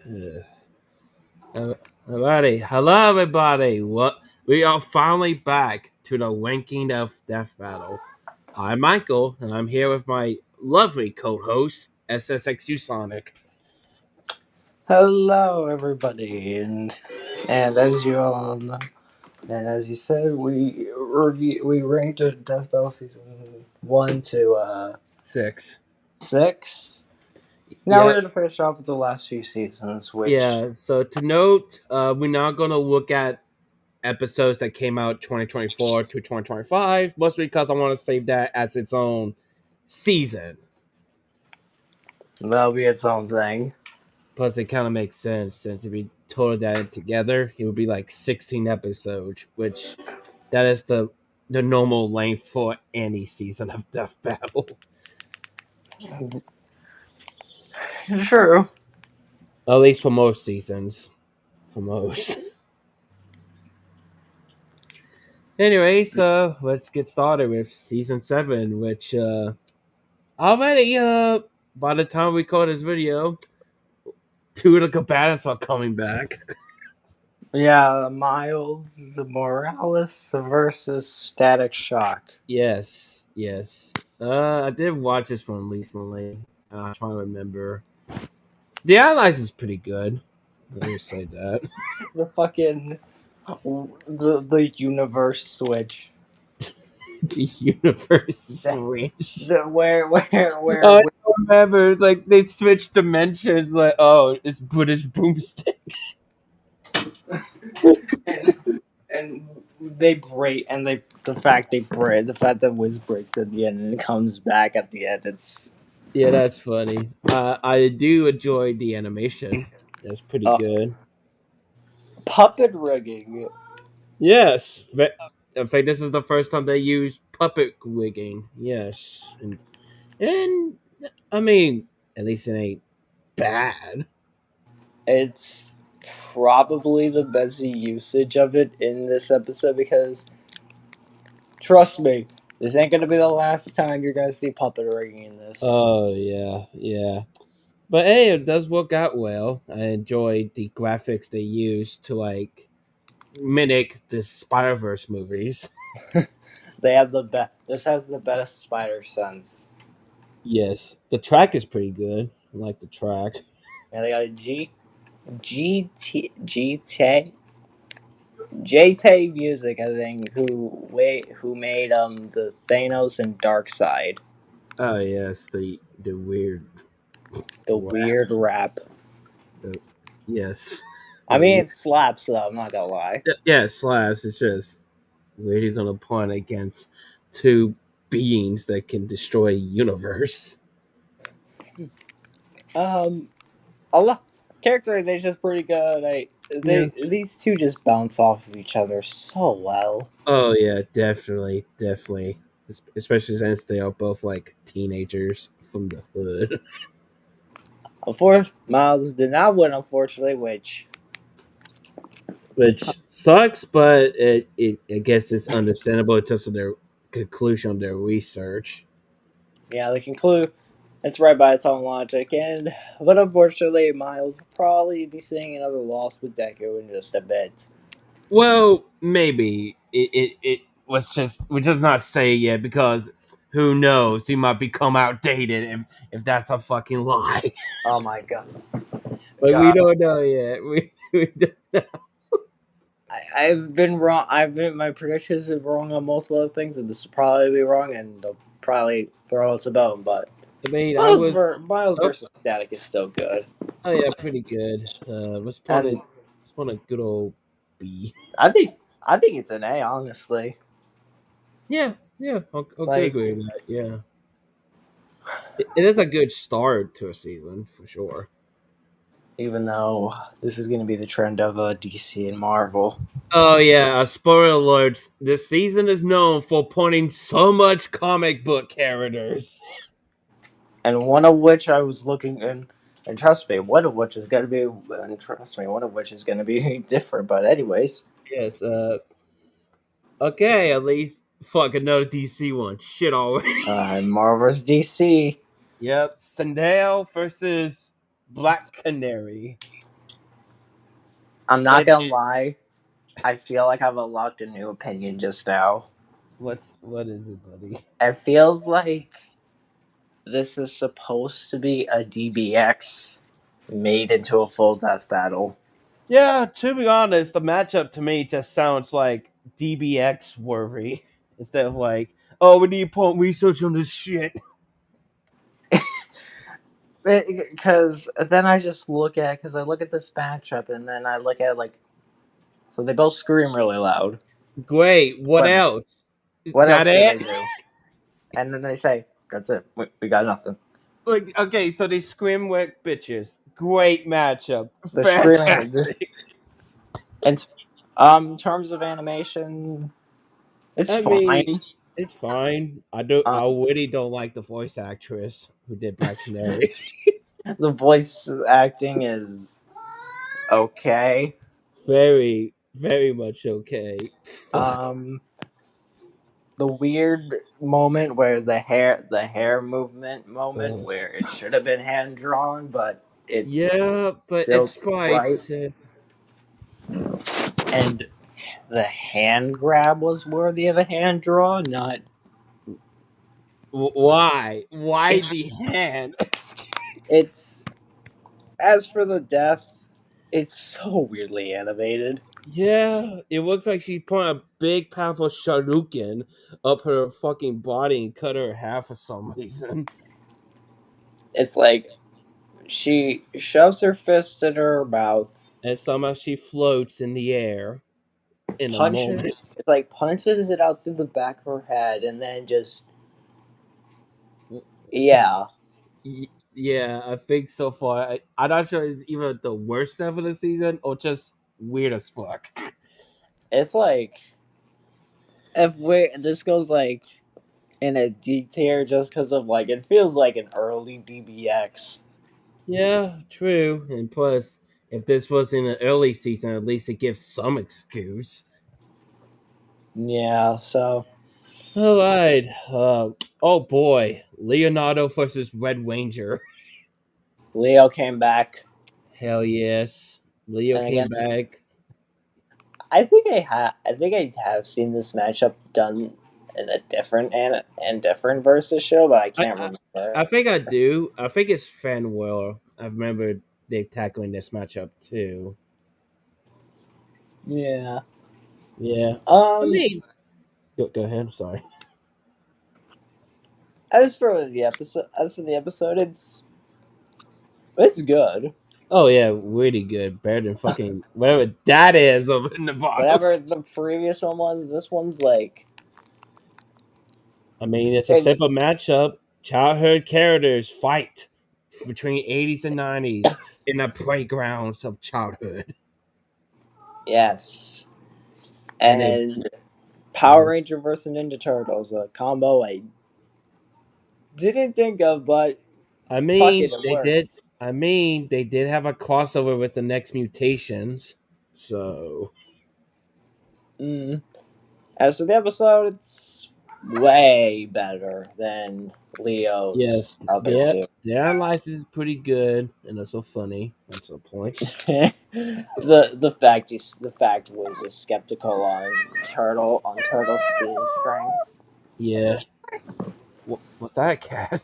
Hello everybody. What we are finally back to the ranking of death battle. I'm Michael, and I'm here with my lovely co-host SSXU Sonic. Hello, everybody, and as you all know, and as you said, we ranked Death Battle season 1 to 6. 6. Now we're Yep. gonna finish off with the last few seasons, which Yeah. So to note, we're not gonna look at episodes that came out 2024 to 2025, mostly because I want to save that as its own season. that'll be its own thing. Plus, it kind of makes sense since if we total that together, it would be like 16 episodes, which that is the normal length for any season of Death Battle. True. At least for most seasons. For most. Anyway, so let's get started with season 7, which already by the time we call this video, two of the combatants are coming back. Yeah, Miles Morales versus Static Shock. Yes. I did watch this one recently. I'm trying to remember. The Allies is pretty good. Let me say that. The fucking the universe switch. The universe The, switch. the where Oh, I don't remember. It's like they switched dimensions. Like, oh, it's British broomstick. and they break and they the fact that Wiz breaks at the end and it comes back at the end, it's Yeah, that's funny. I do enjoy the animation. That's pretty uh, good. puppet rigging. Yes. In fact, this is the first time they use puppet rigging. Yes. And I mean, at least it ain't bad. It's probably the best usage of it in this episode because trust me, this ain't gonna be the last time you're gonna see puppet rigging in this. Oh yeah. But hey, it does work out well. I enjoy the graphics they use to like mimic the Spider Verse movies. They have the best. This has the best spider sense. Yes, the track is pretty good. I like the track. And they got a GT JT Music, I think, who made the Thanos and Dark Side, Oh yes, the weird the rap. weird rap. The, yes, I the mean, it slaps though. I'm not gonna lie. yeah slaps. It's just where you gonna point against two beings that can destroy a universe. Um, a lot characterization is pretty good. Yeah. These two just bounce off of each other so well. Oh yeah, definitely. Especially since they are both like teenagers from the hood, Unfortunately, Miles did not win, unfortunately, which which sucks. But I guess it's understandable in terms of their conclusion of their research. yeah, they conclude it's right by its own logic, and but unfortunately, Miles will probably be seeing another loss with Deku in just a bit. Well, maybe it was just we just not say yet because who knows? He might become outdated if that's a fucking lie. Oh my god. But we God, don't know yet. We don't know. I've been wrong. My predictions have been wrong on multiple other things, and this will probably be wrong, and they'll probably throw us a bone. But I mean, I was Miles oh, versus Static is still good, oh yeah, pretty good. and Was one a good old B. I think I think it's an A, honestly. Yeah, I'll Like agree with that. Yeah, it is a good start to a season for sure. even though this is going to be the trend of DC and Marvel, Oh yeah, spoiler alerts. This season is known for pointing so much comic book characters. and one of which I was looking in. And trust me, one of which is going to be, and trust me, one of which is going to be different. But anyways, Yes, okay, at least fuck another DC one. Shit already. Marvel vs. DC. Yep, Sandale versus Black Canary. I'm not It gonna lie. I feel like I've unlocked a new opinion just now. what is it, buddy? It feels like this is supposed to be a DBX made into a full death battle. Yeah, to be honest, the matchup to me just sounds like DBX worthy instead of like, oh, we need to put research on this shit. Because then I just look at because I look at this matchup and then I look at like so they both scream really loud. Great. What But else? what That else do it? they do? And then they say, "That's it. We got nothing." Like, okay, so they scream with bitches. Great matchup. They're screaming. Fantastic. And in terms of animation, it's I mean, fine. it's fine. I do. Um, I really don't like the voice actress who did Black Canary. the voice acting is okay. Very, very much okay. Fuck. Um, the weird moment where the hair movement moment Ugh. where it should have been hand drawn, but it's Yeah, but still it's sprite, sprites. and the hand grab was worthy of a hand draw. Not Why? Why it's the hand? it's as for the death, it's so weirdly animated. Yeah, it looks like she put a big powerful shuriken up her fucking body and cut her in half for some reason. It's like she shoves her fist in her mouth, And somehow she floats in the air in a punches. moment. It's like punches it out through the back of her head, and then just yeah. Yeah, I think so far. I'm not sure it's even the worst stuff of the season or just weird as fuck. It's like if we this goes like in a D tier just because of like it feels like an early DBX. Yeah, true. And plus, if this was in an early season, at least it gives some excuse. Yeah, so All right. Oh boy, Leonardo versus Red Ranger. Leo came back, Hell yes, Leo and came again, back. I think I have seen this matchup done in a different and different versus show, but I I, can't I remember. I think I do. I think it's Fanwell. I remember they tackling this matchup too. Yeah. Yeah. I Um. mean, go ahead. I'm sorry. As for the episode, it's good. Oh yeah, really good. Better than fucking whatever that is over in the bottom. Whatever the previous one was, this one's like I mean, it's a it, simple matchup. Childhood characters fight between 80s and 90s in the playgrounds of childhood. yes. And it, And Power Ranger versus Ninja Turtles, a combo I didn't think of, but I fuck mean, it, it they did. works. I mean, they did have a crossover with the next mutations. So Mm. As for the episode, it's way better than Leo's yes, other yeah, two. their analysis is pretty good and also funny at some points. The fact was a skeptical on turtle speed and Yeah, what's that, a cat?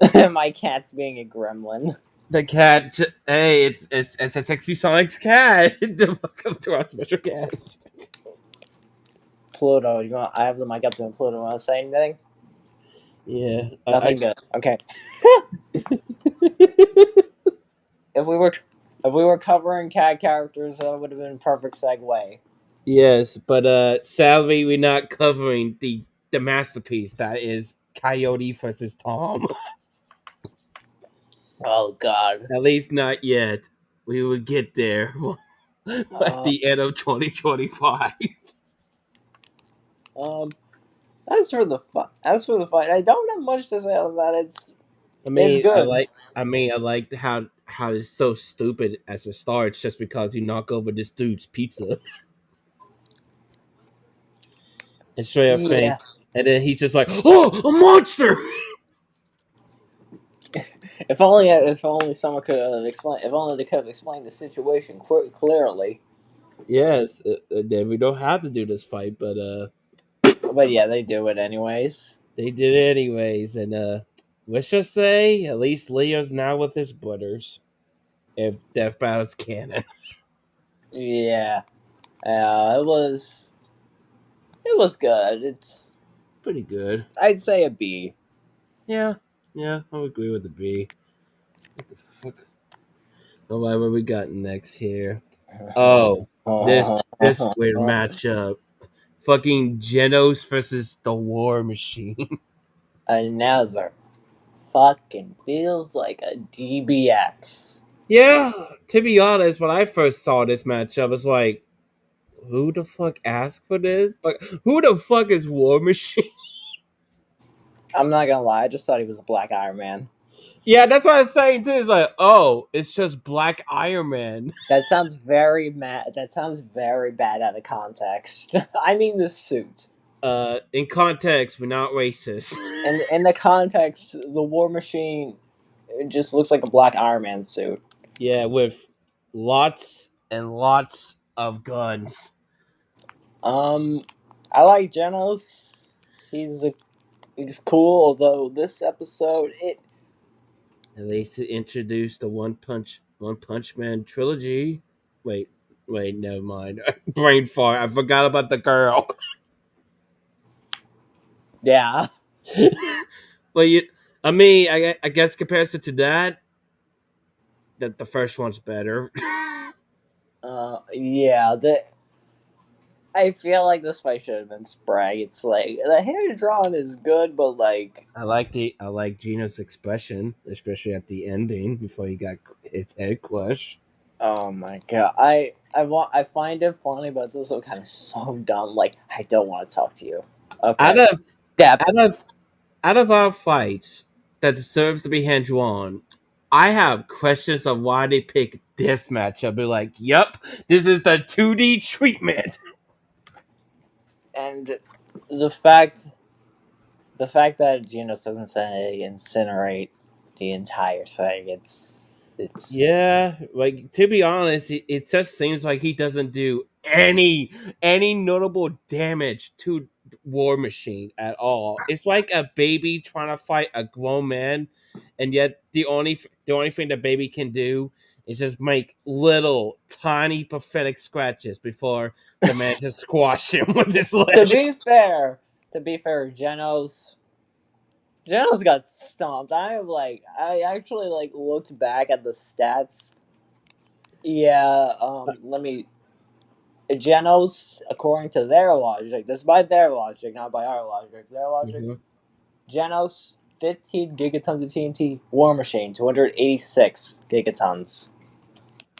strength. My cat's being a gremlin. The cat. Hey, it's SSXU Sonic's cat. Welcome to our special guest. Pluto, I have the mic up to him. Pluto, want to say anything? Yeah, Nothing good. Okay. If we were covering cat characters, that would have been a perfect segue. yes, but sadly, we're not covering the masterpiece that is Coyote versus Tom. Oh God. At least not yet. We will get there at Uh, the end of 2025. um. As for the fight, I don't have much to say on that. I It's mean, good. I like how it's so stupid as a start just because you knock over this dude's pizza and straight up Yeah. faint, and then he's just like, "Oh, a monster!" If only someone could have explained. If only they could have explained the situation clearly. Yes, then we don't have to do this fight, but But yeah, they do it anyways. they did it anyways. And let's just say, at least Leo's now with his brothers. If Death Battle's canon, Yeah, it was good. It's pretty good. I'd say a B. Yeah, yeah, I'll agree with the B. What the fuck? All right, what we got next here? Oh, this weird matchup. Fucking Genos versus the War Machine. Another fucking feels like a DBX. Yeah, to be honest, when I first saw this matchup, I was like, who the fuck asked for this? Like, who the fuck is War Machine? I'm not gonna lie, I just thought he was a Black Iron Man. Yeah, that's what I was saying too. It's like, oh, it's just Black Iron Man. That sounds very mad. That sounds very bad out of context. I mean the suit. In context, we're not racist. And in the context, the War Machine just looks like a Black Iron Man suit. Yeah, with lots and lots of guns. Um, I like Genos. He's a, he's cool. Although this episode, At least it introduced the One Punch Man trilogy. Wait, never mind. Brain fart. I forgot about the girl. yeah, Well, I mean, I guess comparison to that, that the first one's better. yeah. I feel like this fight should have been Sprague. It's like the hand drawn is good, but like, I like Gino's expression, especially at the ending before he got his head crushed. oh my god, I find it funny, but it's also kind of so dumb. Like, I don't want to talk to you. Out Okay, of depth. out of out of our fights that deserves to be hand drawn, I have questions of why they picked this matchup. Be like, "Yep, this is the 2D treatment." And the fact the fact that Genos doesn't say incinerate the entire thing, it's Yeah, like to be honest, it just seems like he doesn't do any notable damage to War Machine at all. It's like a baby trying to fight a grown man, and yet the only thing the baby can do is just make little tiny pathetic scratches before the man just squash him with his to leg. be fair, Genos got stomped. I actually like looked back at the stats. Yeah, let me Genos, according to their logic, this is by their logic, not by our logic. Their logic, Mhm. Genos, 15 gigatons of TNT. War Machine, 286 gigatons.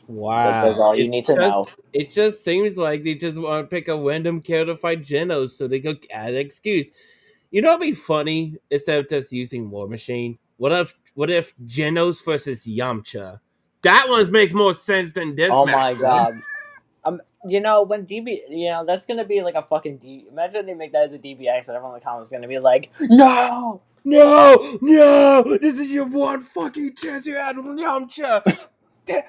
That's Wow, all you need to know. it just seems like they just want to pick a random character to fight Genos so they could add an excuse. You know what'd be funny instead of just using War Machine? What if Genos versus Yamcha? That one makes more sense than this Oh my matchup. god. When that's gonna be like a fucking D. Imagine they make that as a DBX and everyone in the comments is gonna be like, no! No, no, this is your one fucking chance you had with Yamcha.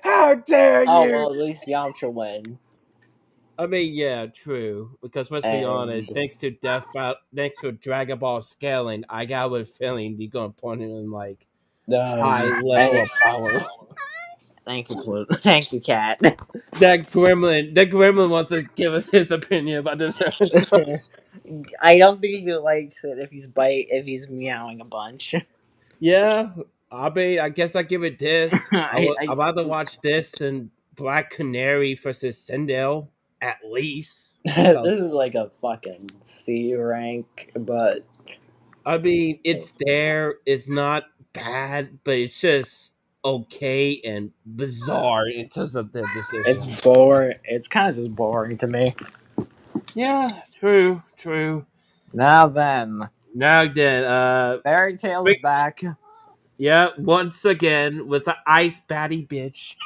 How dare Oh, you? well, at least Yamcha win. I mean, yeah, true. Because let's be honest, And, thanks to Dragon Ball scaling, I got a feeling you're gonna point him in like high thank, level of power. thank you, Pluto. Thank you, Cat. That gremlin wants to give us his opinion about this episode. I don't think he likes it if he's meowing a bunch. Yeah, I mean, I guess I give it this. I I'd rather watch this and Black Canary versus Sindel at least because this is like a fucking C rank, but I mean it's there. It's not bad, but it's just okay and bizarre in terms of the it's decisions. boring. It's kind of just boring to me. Yeah, true, true. Now then, Now then, Fairy Tale's Rick, back. yeah, once again with the ice batty bitch.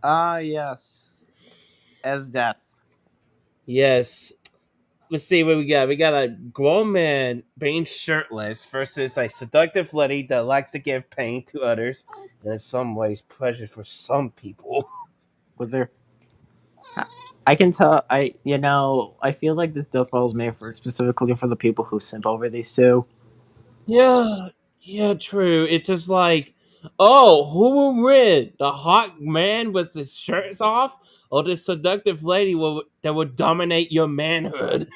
Ah, yes. As death. Yes, let's see what we got. We got a grown man being shirtless versus a seductive lady that likes to give pain to others, and in some ways, pleasure for some people. Was there? I can tell. I feel like this Death Battle is made for specifically for the people who simp over these two. Yeah, yeah, true. It's just like, oh, who will win? The hot man with his shirts off, or the seductive lady that will dominate your manhood?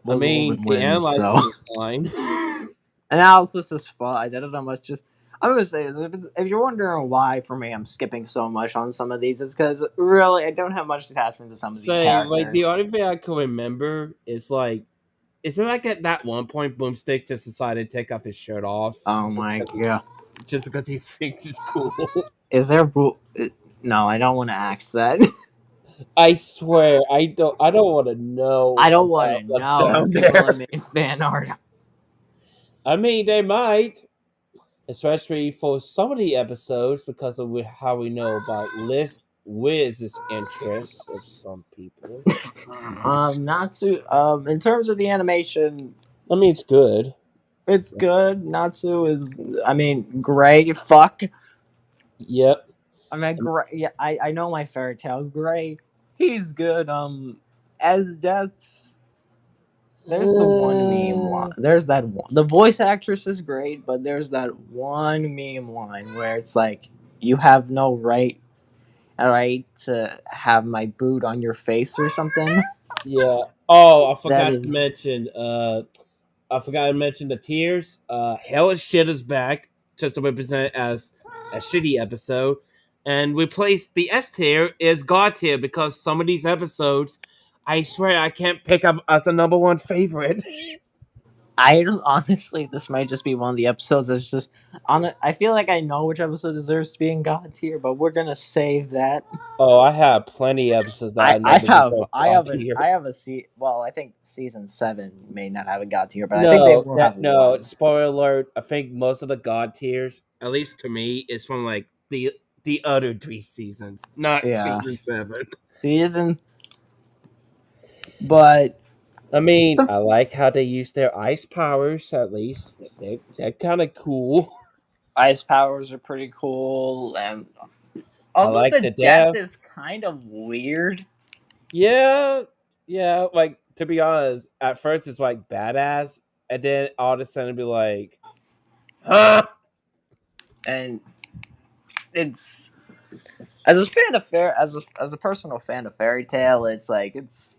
I The mean, woman the wins. analysis So is fine. analysis is fun. I don't know much. Just I'm gonna say is if you're wondering why for me I'm skipping so much on some of these, it's because really I don't have much attachment to some of these Say, like, the characters. only thing I can remember is like, is there like at that one point, Boomstick just decided to take off his shirt off Oh my god. just because he thinks it's cool. Is there rule? No, I don't want to ask that. I swear, I don't want to know I don't want about to what's know if down people have there. made fan art. I mean, they might, especially for some of the episodes because of how we know about Wiz's interests of some people. Natsu. In terms of the animation, I mean, it's good. it's good. Natsu is, I mean, Gray. Fuck. Yep. I mean, Gray. Yeah, I know my fairy tale. Gray. He's good. As Death's. There's the one meme line. There's that one. The voice actress is great, but there's that one meme line where it's like, "You have no right to have my boot on your face" or something. Yeah. Oh, I That forgot to is. mention. I forgot to mention the tears. Hell is Shit is back to represent as a shitty episode, and replace the S tier is God tier because some of these episodes, I swear I can't pick up as a number one favorite. I don't honestly. This might just be one of the episodes that's just on. I feel like I know which episode deserves to be in God tier, but we're gonna save that. Oh, I have plenty of episodes that I I I never have deserve I God have an tier. I have a well, I think season 7 may not have a God tier, but I think they No, will have that no. one. Spoiler alert. I think most of the God tiers, at least to me, is from like the other three seasons, not Yeah, season 7. season, but I mean, the I like how they use their ice powers. At least they're kind of cool. ice powers are pretty cool, and I although like the the death death. is kind of weird, Yeah, yeah. Like, to be honest, at first it's like badass, and then all of a sudden be like, huh? and it's as a fan of as a personal fan of fairy tale, it's like it's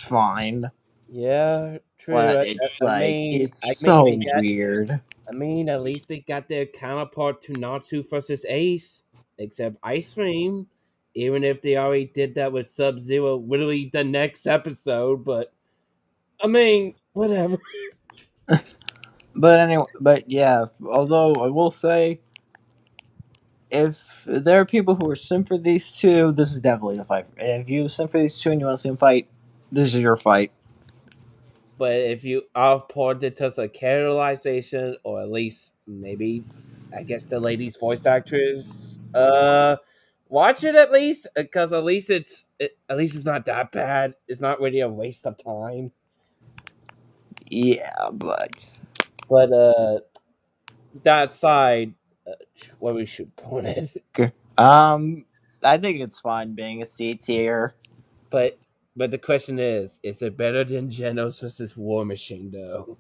fine, Yeah, true. but I, it's I like mean, it's I mean they so got. weird. I mean, at least they got their counterpart to Natsu versus Ace, except Ice Cream. Even if they already did that with Sub Zero, literally the next episode. But I mean, whatever. But anyway, but yeah, although I will say, if there are people who are sim for these two, this is definitely the fight. If you sim for these two and you want to see them fight, this is your fight. But if you outpoured it to a characterization, or at least maybe, I guess the lady's voice actress, watch it at least, because at least it's not that bad. It's not really a waste of time. Yeah, but But that side, uh, where we should put it. okay. I think it's fine being a C tier. But the question is it better than Genos versus War Machine though?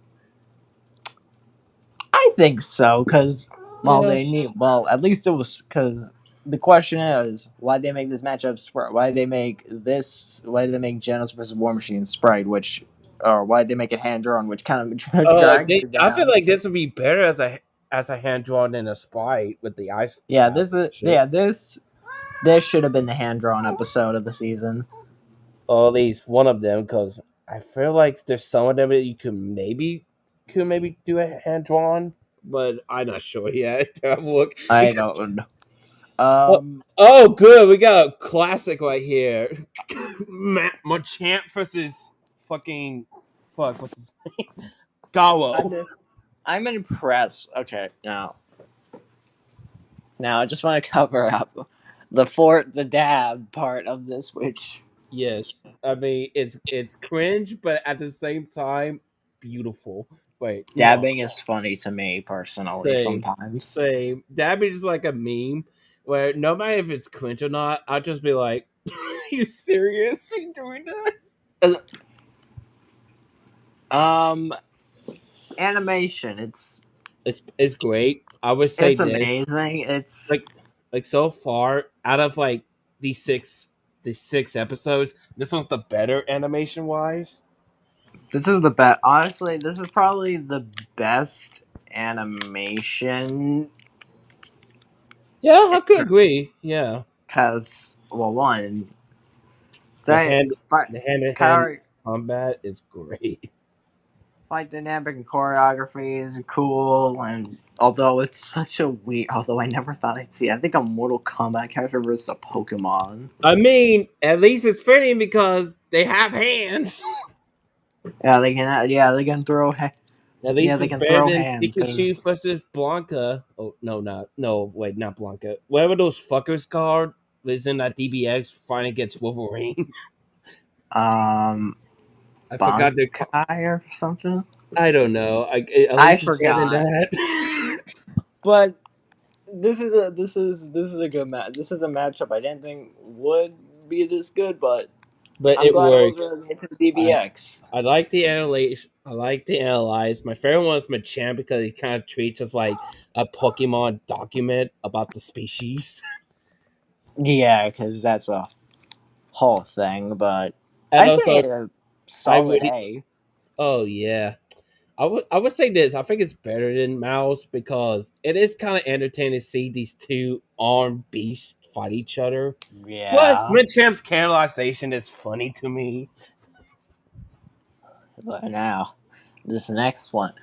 I think so because Yeah. well at least it was because the question is why did they make this matchup sprite? Why did they make this? Why did they make Genos versus War Machine sprite? Which or why did they make it hand drawn? Which kind of Oh, drags it I feel down. like this would be better as a hand drawn than a sprite with the ice Yeah, powers and shit. this should have been the hand drawn episode of the season. Or at least one of them, because I feel like there's some of them that you could maybe do a hand drawn, but I'm not sure yet. Look, I because don't know. oh, oh, good, we got a classic right here. Machamp versus fucking what's his name? Gawo. I'm I'm impressed. Okay, now I just want to cover up the dab part of this, which Yes, I mean it's cringe, but at the same time, beautiful. Wait, no. Dabbing is funny to me personally Same. sometimes. Same. That'd be just like a meme where no matter if it's cringe or not, I'll just be like, "Are you serious? You doing that?" Uh, Um, animation. It's great. I would say It's this, amazing. It's like so far out of like these six episodes, this one's the better animation wise. This is the best. Honestly, this is probably the best animation. Yeah, I could agree. Yeah, Cause well, one, the that hand fight, the hand to hand chore- combat is great. fight dynamic and choreography is cool. And although it's such a weird, although I never thought I'd see, I think a Mortal Kombat character versus a Pokemon. I mean, at least it's fitting because they have hands. Yeah, they can. Yeah, they can throw. At Yeah, least they it's can better throw than hands. Pikachu Cause versus Blanca. Oh no, wait, not Blanca. Whatever those fuckers called was in that DBX fighting against Wolverine. um, I forgot their. Bankai or something. I don't know. At I least it's better than forgot. that. But this is a good match. This is a matchup I didn't think would be this good, but But I'm it glad I was works. really into the I DBX. I like the analyze. I like the analyze. My favorite one is Machamp because he kind of treats us like a Pokemon document about the species. Yeah, because that's a whole thing. But And I say also, a I solid really. A. Oh yeah. I would say this. I think it's better than Mouse because it is kind of entertaining to see these two armed beasts fight each other. Plus, Yeah, Midchamp's canalization is funny to me. but now this next one.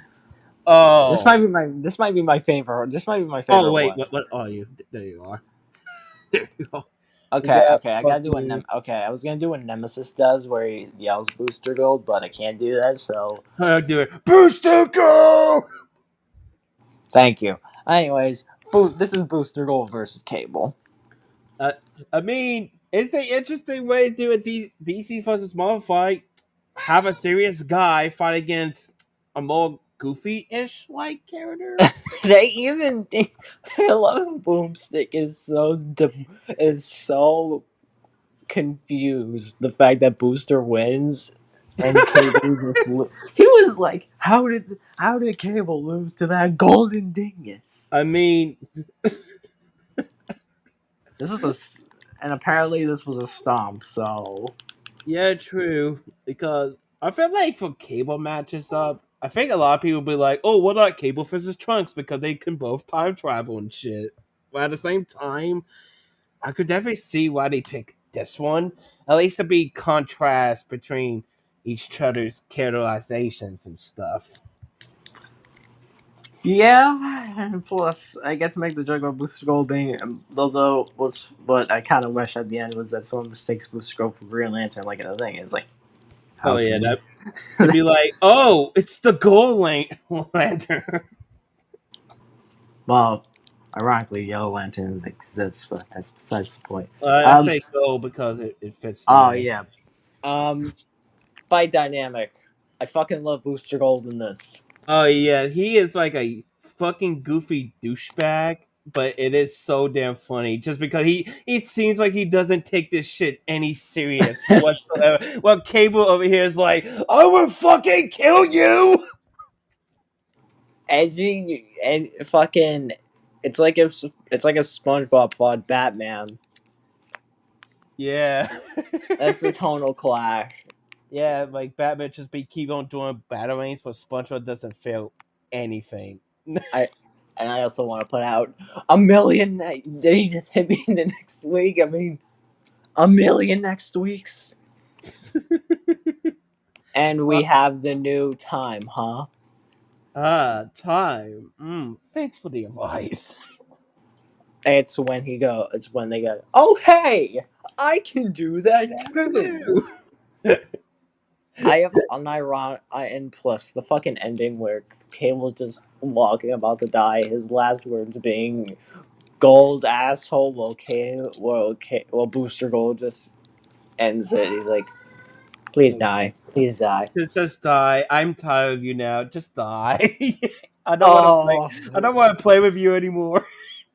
Oh, This might be my favorite. This might be my oh favorite wait, one. what are you? There you are. There you go. We Okay, got okay, I gotta do a fucking. okay. I was gonna do what Nemesis does, where he yells Booster Gold, but I can't do that. So How do it? Booster go! thank you. Anyways, this is Booster Gold versus Cable. Uh, I mean, it's an interesting way to do a DC versus Marvel fight. Have a serious guy fight against a more goofy-ish like character. They even I love Boomstick is so confused the fact that Booster wins and Cable just he was like, how did Cable lose to that golden dingus? I mean, This was and apparently this was a stomp. So yeah, true. Because I feel like for cable matches up, I think a lot of people be like, "Oh, what about Cable versus Trunks?" Because they can both time travel and shit. But at the same time, I could definitely see why they pick this one. At least to be contrast between each other's characterizations and stuff. yeah, and plus I get to make the joke about Booster Gold being, although what I kind of wish at the end was that someone mistakes Booster Gold for Green Lantern, like in the thing. It's like, Oh how yeah, can you? that it'd be like, "Oh, it's the Gold Lantern." Well, ironically, Yellow Lanterns exist, but that's besides the point. I Um. say Gold because it fits the Oh name. yeah. Um. Fight dynamic. I fucking love Booster Gold in this. Oh yeah, he is like a fucking goofy douchebag, but it is so damn funny just because he seems like he doesn't take this shit any serious whatsoever. Well, Cable over here is like, I will fucking kill you. Edgy and fucking. It's like a SpongeBob fought Batman. Yeah, That's the tonal clash. yeah, like Batman just be keep on doing batarangs, but SpongeBob doesn't fail anything. I and I also want to put out a million. Did he just hit me in the next week? I mean, a million next weeks. And we have the new time, huh? Time. Thanks for the advice. It's when they go. Oh hey, I can do that That too. too. I have and plus the fucking ending where Cable's just walking about to die. His last words being "gold asshole." Well, Booster Gold just ends it. He's like, Please die. Please die. Just die. I'm tired of you now. Just die. I don't want to play. Oh, I don't want to play with you anymore.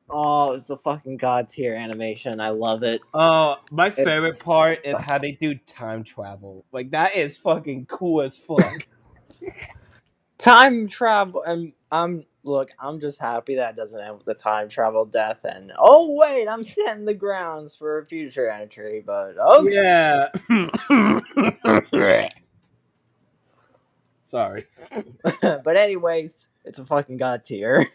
oh, it's a fucking god tier animation. I love it. My favorite It's part is how they do time travel. Like that is fucking cool as fuck. time travel. And I'm look. I'm just happy that it doesn't end with the time travel death. And oh wait, I'm setting the grounds for a future entry. But okay. Yeah. Sorry. But anyways, it's a fucking god tier.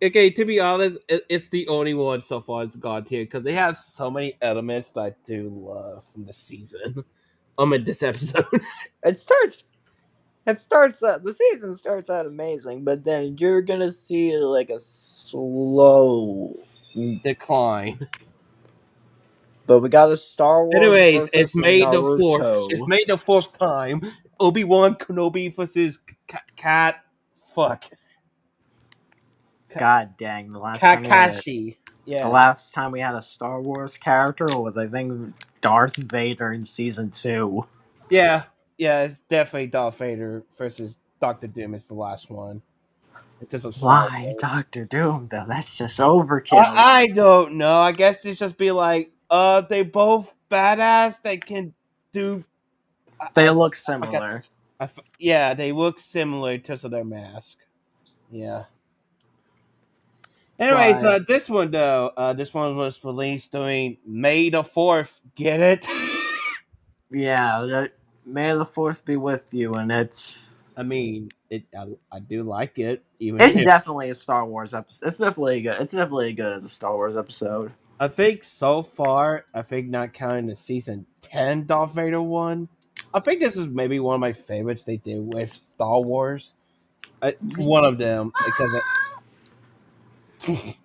Okay, to be honest, it's the only one so far that's God tier because they have so many elements that I do love from the season. In this episode. It starts. It starts. The season starts out amazing, but then you're gonna see like a slow. Decline. But we got a Star Wars Anyways, it's versus May the 4th. It's Naruto. May the 4th time. Obi-Wan Kenobi versus Cat. Fuck. God dang! The last time we had a Kakashi. the Yeah. last time we had a Star Wars character was I think Darth Vader in season 2. Yeah. Yeah, it's definitely Darth Vader versus Doctor Doom is the last one. Because of Star Why Wars. Doctor Doom though? That's just overkill. I don't know. I guess it's just be like, they both badass. They can do. They look Okay. similar, Yeah, they look similar because of their mask. Yeah. Anyways, but this one was released during May the 4th. Get it? yeah, May the Fourth be with you, and I mean, I do like it, even it's if definitely a Star Wars episode. It's definitely good. It's definitely good as a Star Wars episode. I think so far, I think not counting the season 10 Darth Vader one, I think this is maybe one of my favorites they did with Star Wars. One of them because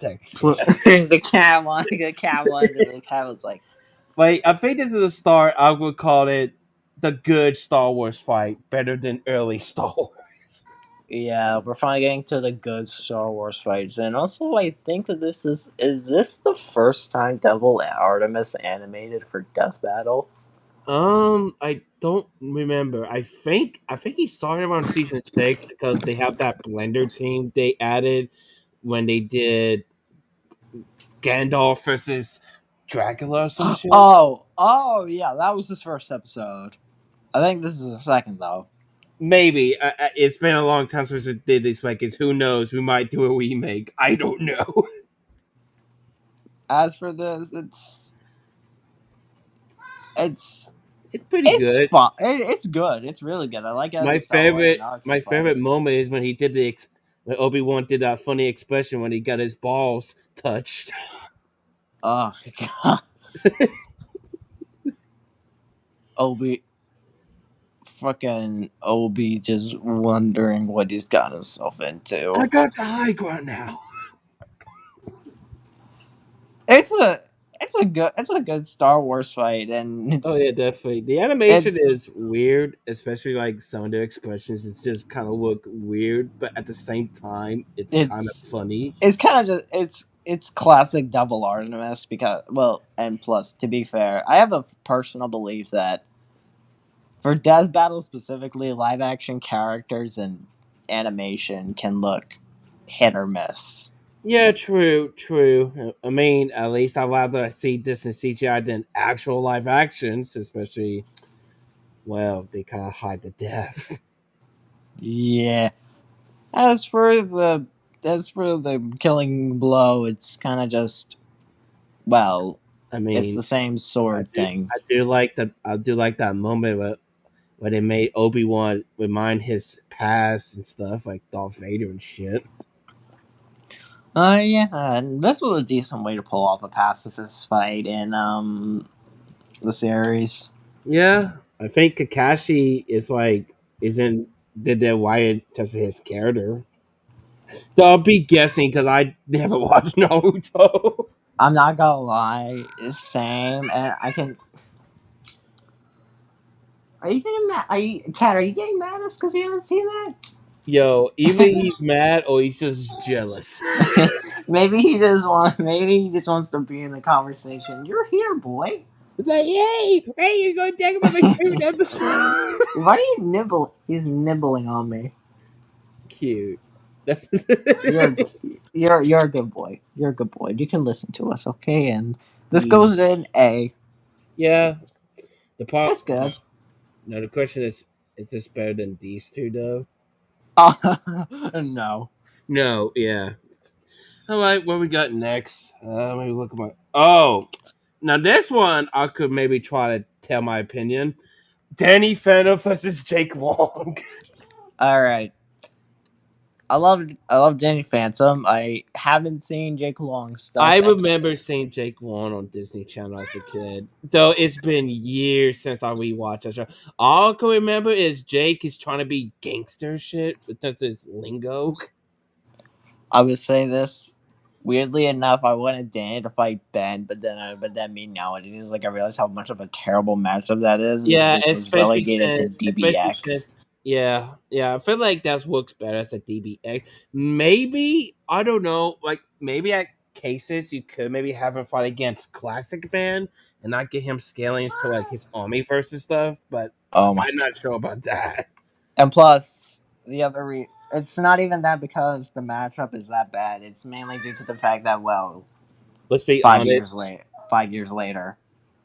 technically, The cat was like, like I think this is a start. I would call it the good Star Wars fight, better than early Star Wars. yeah, we're finally getting to the good Star Wars fights, and also I think that this this the first time Devil Artemis animated for Death Battle? I don't remember. I think he started around season 6 because they have that blender team they added when they did Gandalf versus Dracula or some shit. Oh yeah, that was his first episode. I think this is the second though. Maybe it's been a long time since we did these records. Who knows? We might do a remake. I don't know. As for this, it's It's pretty it's good. fun. It's good. It's really good. I like it as a Star Wars Naruto My fight. favorite moment is when he did when Obi-Wan did that funny expression when he got his balls touched. Oh god, Obi, fucking Obi, just wondering what he's got himself I into. got the high ground now. It's a it's a good Star Wars fight, and Oh yeah, definitely. The animation it's is weird, especially like some of their expressions. It's just kind of look weird, but at the same time, it's kind of it's funny. it's kind of just it's classic Double Artemis because well, and plus to be fair, I have a personal belief that for Death Battle specifically, live action characters and animation can look hit or miss. Yeah, true, true. I mean, at least I'd rather see this in CGI than actual live actions, especially, well, they kind of hide the death. Yeah. As for the as for the killing blow, it's kind of just well, I it's mean, the same sword thing. I do like that moment where they made Obi-Wan remind his past and stuff, like Darth Vader and shit. Yeah, and this was a decent way to pull off a pacifist fight in the series. Yeah, I think Kakashi is like isn't did that wired to his character. So I'll be guessing because I never watched Naruto. I'm not gonna lie, it's same, and I can. Are you getting mad? Are you, Cat? Are you getting mad at us because you haven't seen Yo, either that? he's mad or he's just jealous. Maybe he just wants. Maybe he just wants to be in the conversation. You're here, boy. It's like, hey, you're going to talk about my favorite episode. Why do you nibble? He's nibbling on me. Cute. You're a good, you're a good boy. You're a good boy. You can listen to us, okay? And this Yeah. goes in A. Yeah. The part. That's good. No, the question is this better than these two though? No. No. Yeah. All right. What we got next? Maybe look at my. Oh, now this one I could maybe try to tell my opinion. Danny Phantom versus Jake Long. All right. I love Danny Phantom. I haven't seen Jake Long stuff. I remember seeing Jake Long on Disney Channel as a kid, though it's been years since I rewatched that show. All I can remember is Jake is trying to be gangster shit, but that's his lingo. I would say this. Weirdly enough, I wanted Danny to fight Ben, but then me nowadays, like I realize how much of a terrible matchup that is because Yeah, it was relegated to especially DBX. since, yeah. I feel like that works better as a DBX. Maybe I don't know, like maybe at cases you could maybe have him fight against Classic Band and not get him scaling to like his army versus stuff, but Oh my! I'm not sure about that. And plus, it's not even that because the matchup is that bad. It's mainly due to the fact that Let's be five honest. years late, 5 years later.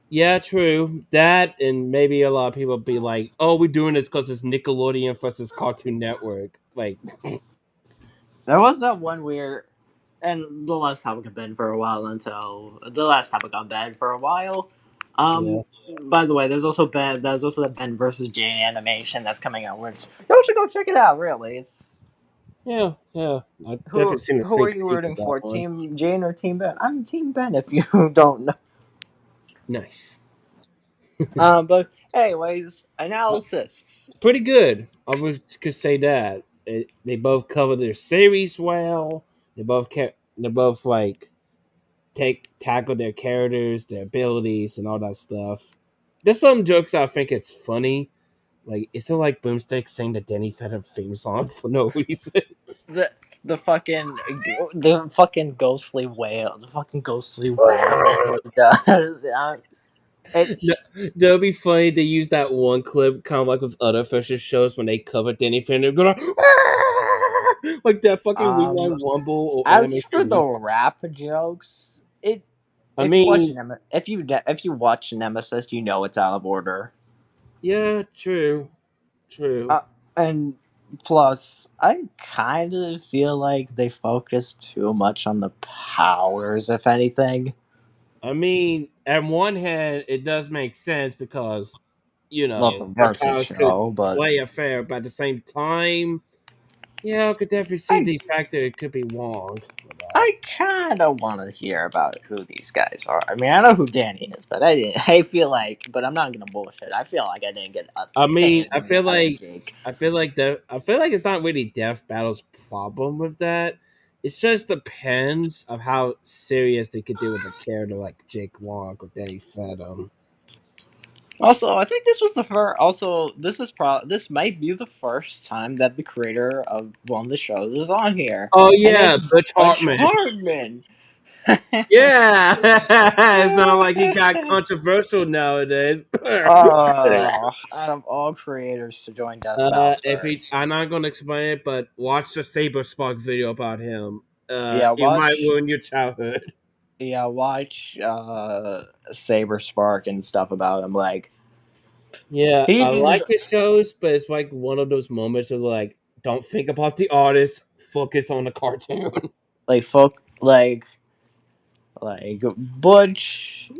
Yeah, true. That and maybe a lot of people be like, "Oh, we're doing this because it's Nickelodeon versus Cartoon Network." Like, There was that one weird, and the last topic had been for a while until the last topic on Ben for a while. yeah, Um, by the way, there's also the Ben versus Jane animation that's coming out, which y'all should go check it out. Really, it's yeah. I definitely seen a who are sneak you peek of rooting that for, one. Team Jane or Team Ben? I'm Team Ben. If you don't know, Nice. but anyways, Uh, analysis. Pretty good. Could say that. They both cover their series well. They both like tackle their characters, their abilities, and all that stuff. There's some jokes I think it's funny. Like, is it like Boomstick saying the Danny Phantom theme song for no reason? the the fucking the fucking ghostly whale, the fucking ghostly wailing that he does. It No, that'd be funny. They use that one clip, kind of like with other Fisher shows when they cover Danny Phantom, going like that fucking um rewind wumble or as animation for the rewind. rap jokes, it I mean, if you watch Nemesis, you know it's out of order. yeah, true. Uh, and plus, I kind of feel like they focus too much on the powers, if anything. I mean, at one hand, it does make sense because Well, it's a their versus powers could show, but play a fair, but at the same time, yeah, I could definitely see I the fact that it could be wrong with that. I kind of want to hear about who these guys are. I mean, I know who Danny is, but I didn't. I feel like, but I'm not gonna bullshit. I feel like I didn't get a I mean, thing out of Jake. I feel like it's not really Death Battle's problem with that. It just depends of how serious they could do with a character like Jake Long or Danny Phantom. Also, I think this was the first. Also, this might be the first time that the creator of one of the shows is on here, Oh and yeah, it's Butch Butch Hartman. Hartman. Yeah, it's not like he got controversial nowadays. Out of all creators to join Death Battle If he, first, I'm not going to explain it, but watch the Saber Spark video about him. yeah, It might watch, ruin your childhood. yeah, watch Saber Spark and stuff about him. Like Yeah, I he's like his shows, but it's like one of those moments of like, don't think about the artist, focus on the cartoon. like folk like Butch.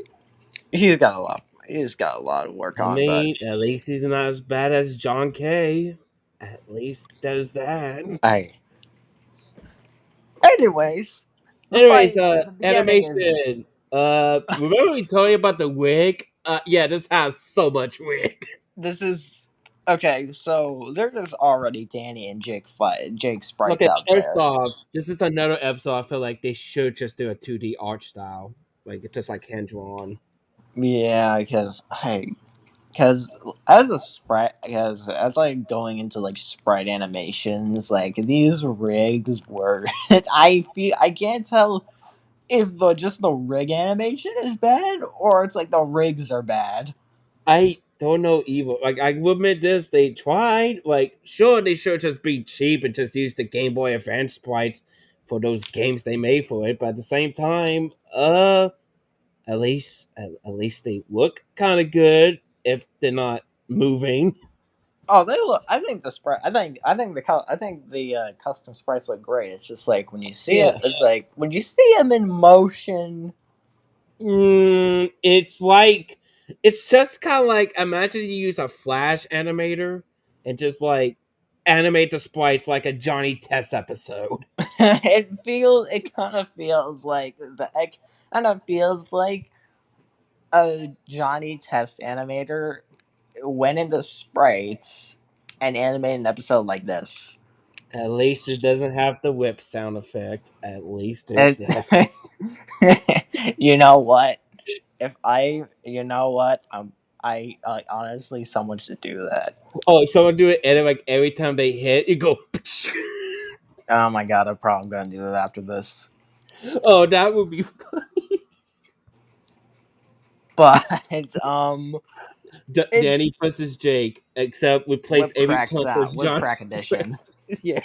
He's got a lot of work I on, but mean, at least he's not as bad as John Kay. At least there's that. I. Anyways, Anyways, the beginning is animation. Remember we told you about the wig? Yeah, this has so much wig. this is okay. So there's already Danny and Jake sprites Okay, out first there. off, this is another episode. I feel like they should just do a 2D art style, like it's just like hand drawn. Yeah, because as a sprite, because as like going into like sprite animations, like these rigs were. I can't tell. if the just the rig animation is bad or it's like the rigs are bad. I don't know either. Like I will admit this, they tried. Like sure, they should just be cheap and just use the Game Boy Advance sprites for those games they made for it. But at the same time, at least they look kind of good if they're not moving. Oh, they look. I think the sprite. I think the custom sprites look great. It's just like when you see Yeah. it, it's like when you see them in motion. It's like it's just kind of like imagine you use a Flash animator and just like animate the sprites like a Johnny Test episode. It kind of feels like it kind of feels like a Johnny Test animator went into sprites and animated an episode like this. At least it doesn't have the whip sound effect. At least there's It, that. you know what? You know what? Honestly, someone should do that. Oh, someone do it, and like every time they hit, you go. Oh my god, I'm probably gonna do that after this. Oh, that would be fun. But Danny it's versus Jake, except replace every punch with whip John. crack edition. Yeah,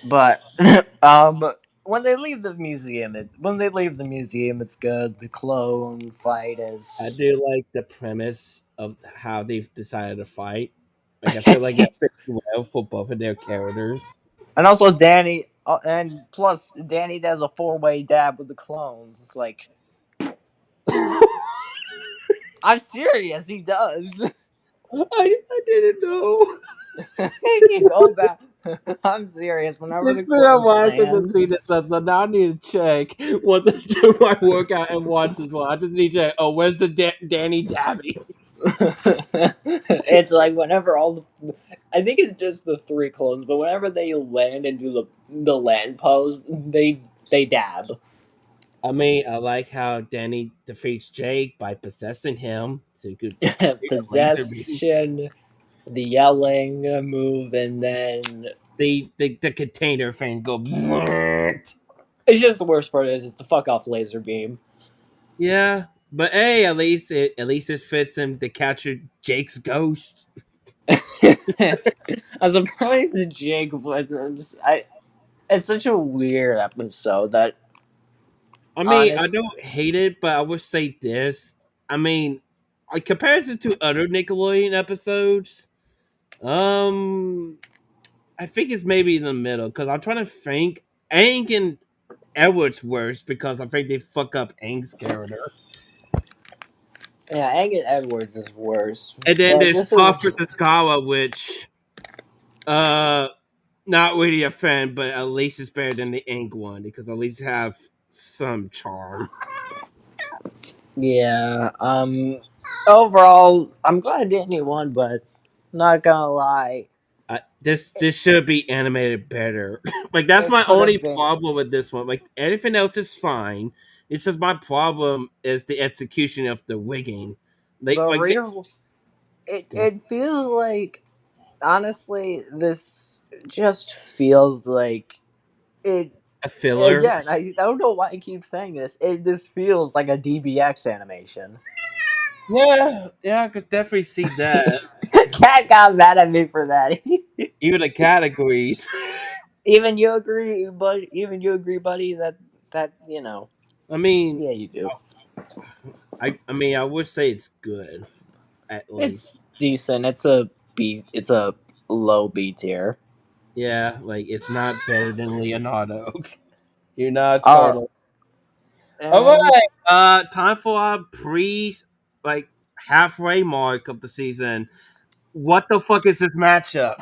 But when they leave the museum, it's good. The clone fight I is, do like the premise of how they've decided to fight. Like, I feel like that fits well for both of their characters. and also Danny, and plus Danny does a four-way dab with the clones. It's like I'm serious, he does. I didn't know. If you go back, I'm serious. Whenever It's the been a clones while since I've land, seen this episode. Now I need to check once I do my workout and watch this one. I just need to. Oh, where's the Danny Dabby? it's like whenever I think it's just the three clones, but whenever they land and do the land pose, they dab. I mean, I like how Danny defeats Jake by possessing him so he could shoot a laser beam. Possession, the yelling move, and then The container fan go. Bzzzt. it's just the worst part is it's the fuck off laser beam. Yeah, but hey, at least it fits him to capture Jake's ghost. I'm surprised that Jake was. It's such a weird episode that I mean, I honest. don't hate it, but I would say this. I mean, in comparison to other Nickelodeon episodes, um, I think it's maybe in the middle because I'm trying to think. Aang and Edward's worse because I think they fuck up Aang's character, Yeah, Angus Edwards is worse, and then but there's this is Puff versus Kawa, which uh, not really a fan, but at least it's better than the Aang one because at least have some charm. yeah. Overall, I'm glad Disney won, but not gonna lie, This should be animated better. Like that's it my could only have been. problem with this one. Like anything else is fine. It's just my problem is the execution of the wigging. They The like they, real. It feels like honestly, this just feels like it. a filler. Again, I don't know why I keep saying this. This feels like a DBX animation. Yeah, I could definitely see that. Cat got mad at me for that. Even the categories. Even you agree, but even you agree, buddy. That you know. I mean, Yeah, you do. I mean, I would say it's good at least. It's decent. It's a B. It's a low B tier. Yeah, like it's not better than Leonardo. You're not a Uh, turtle. All and right, time for our pre like halfway mark of the season. What the fuck is this matchup?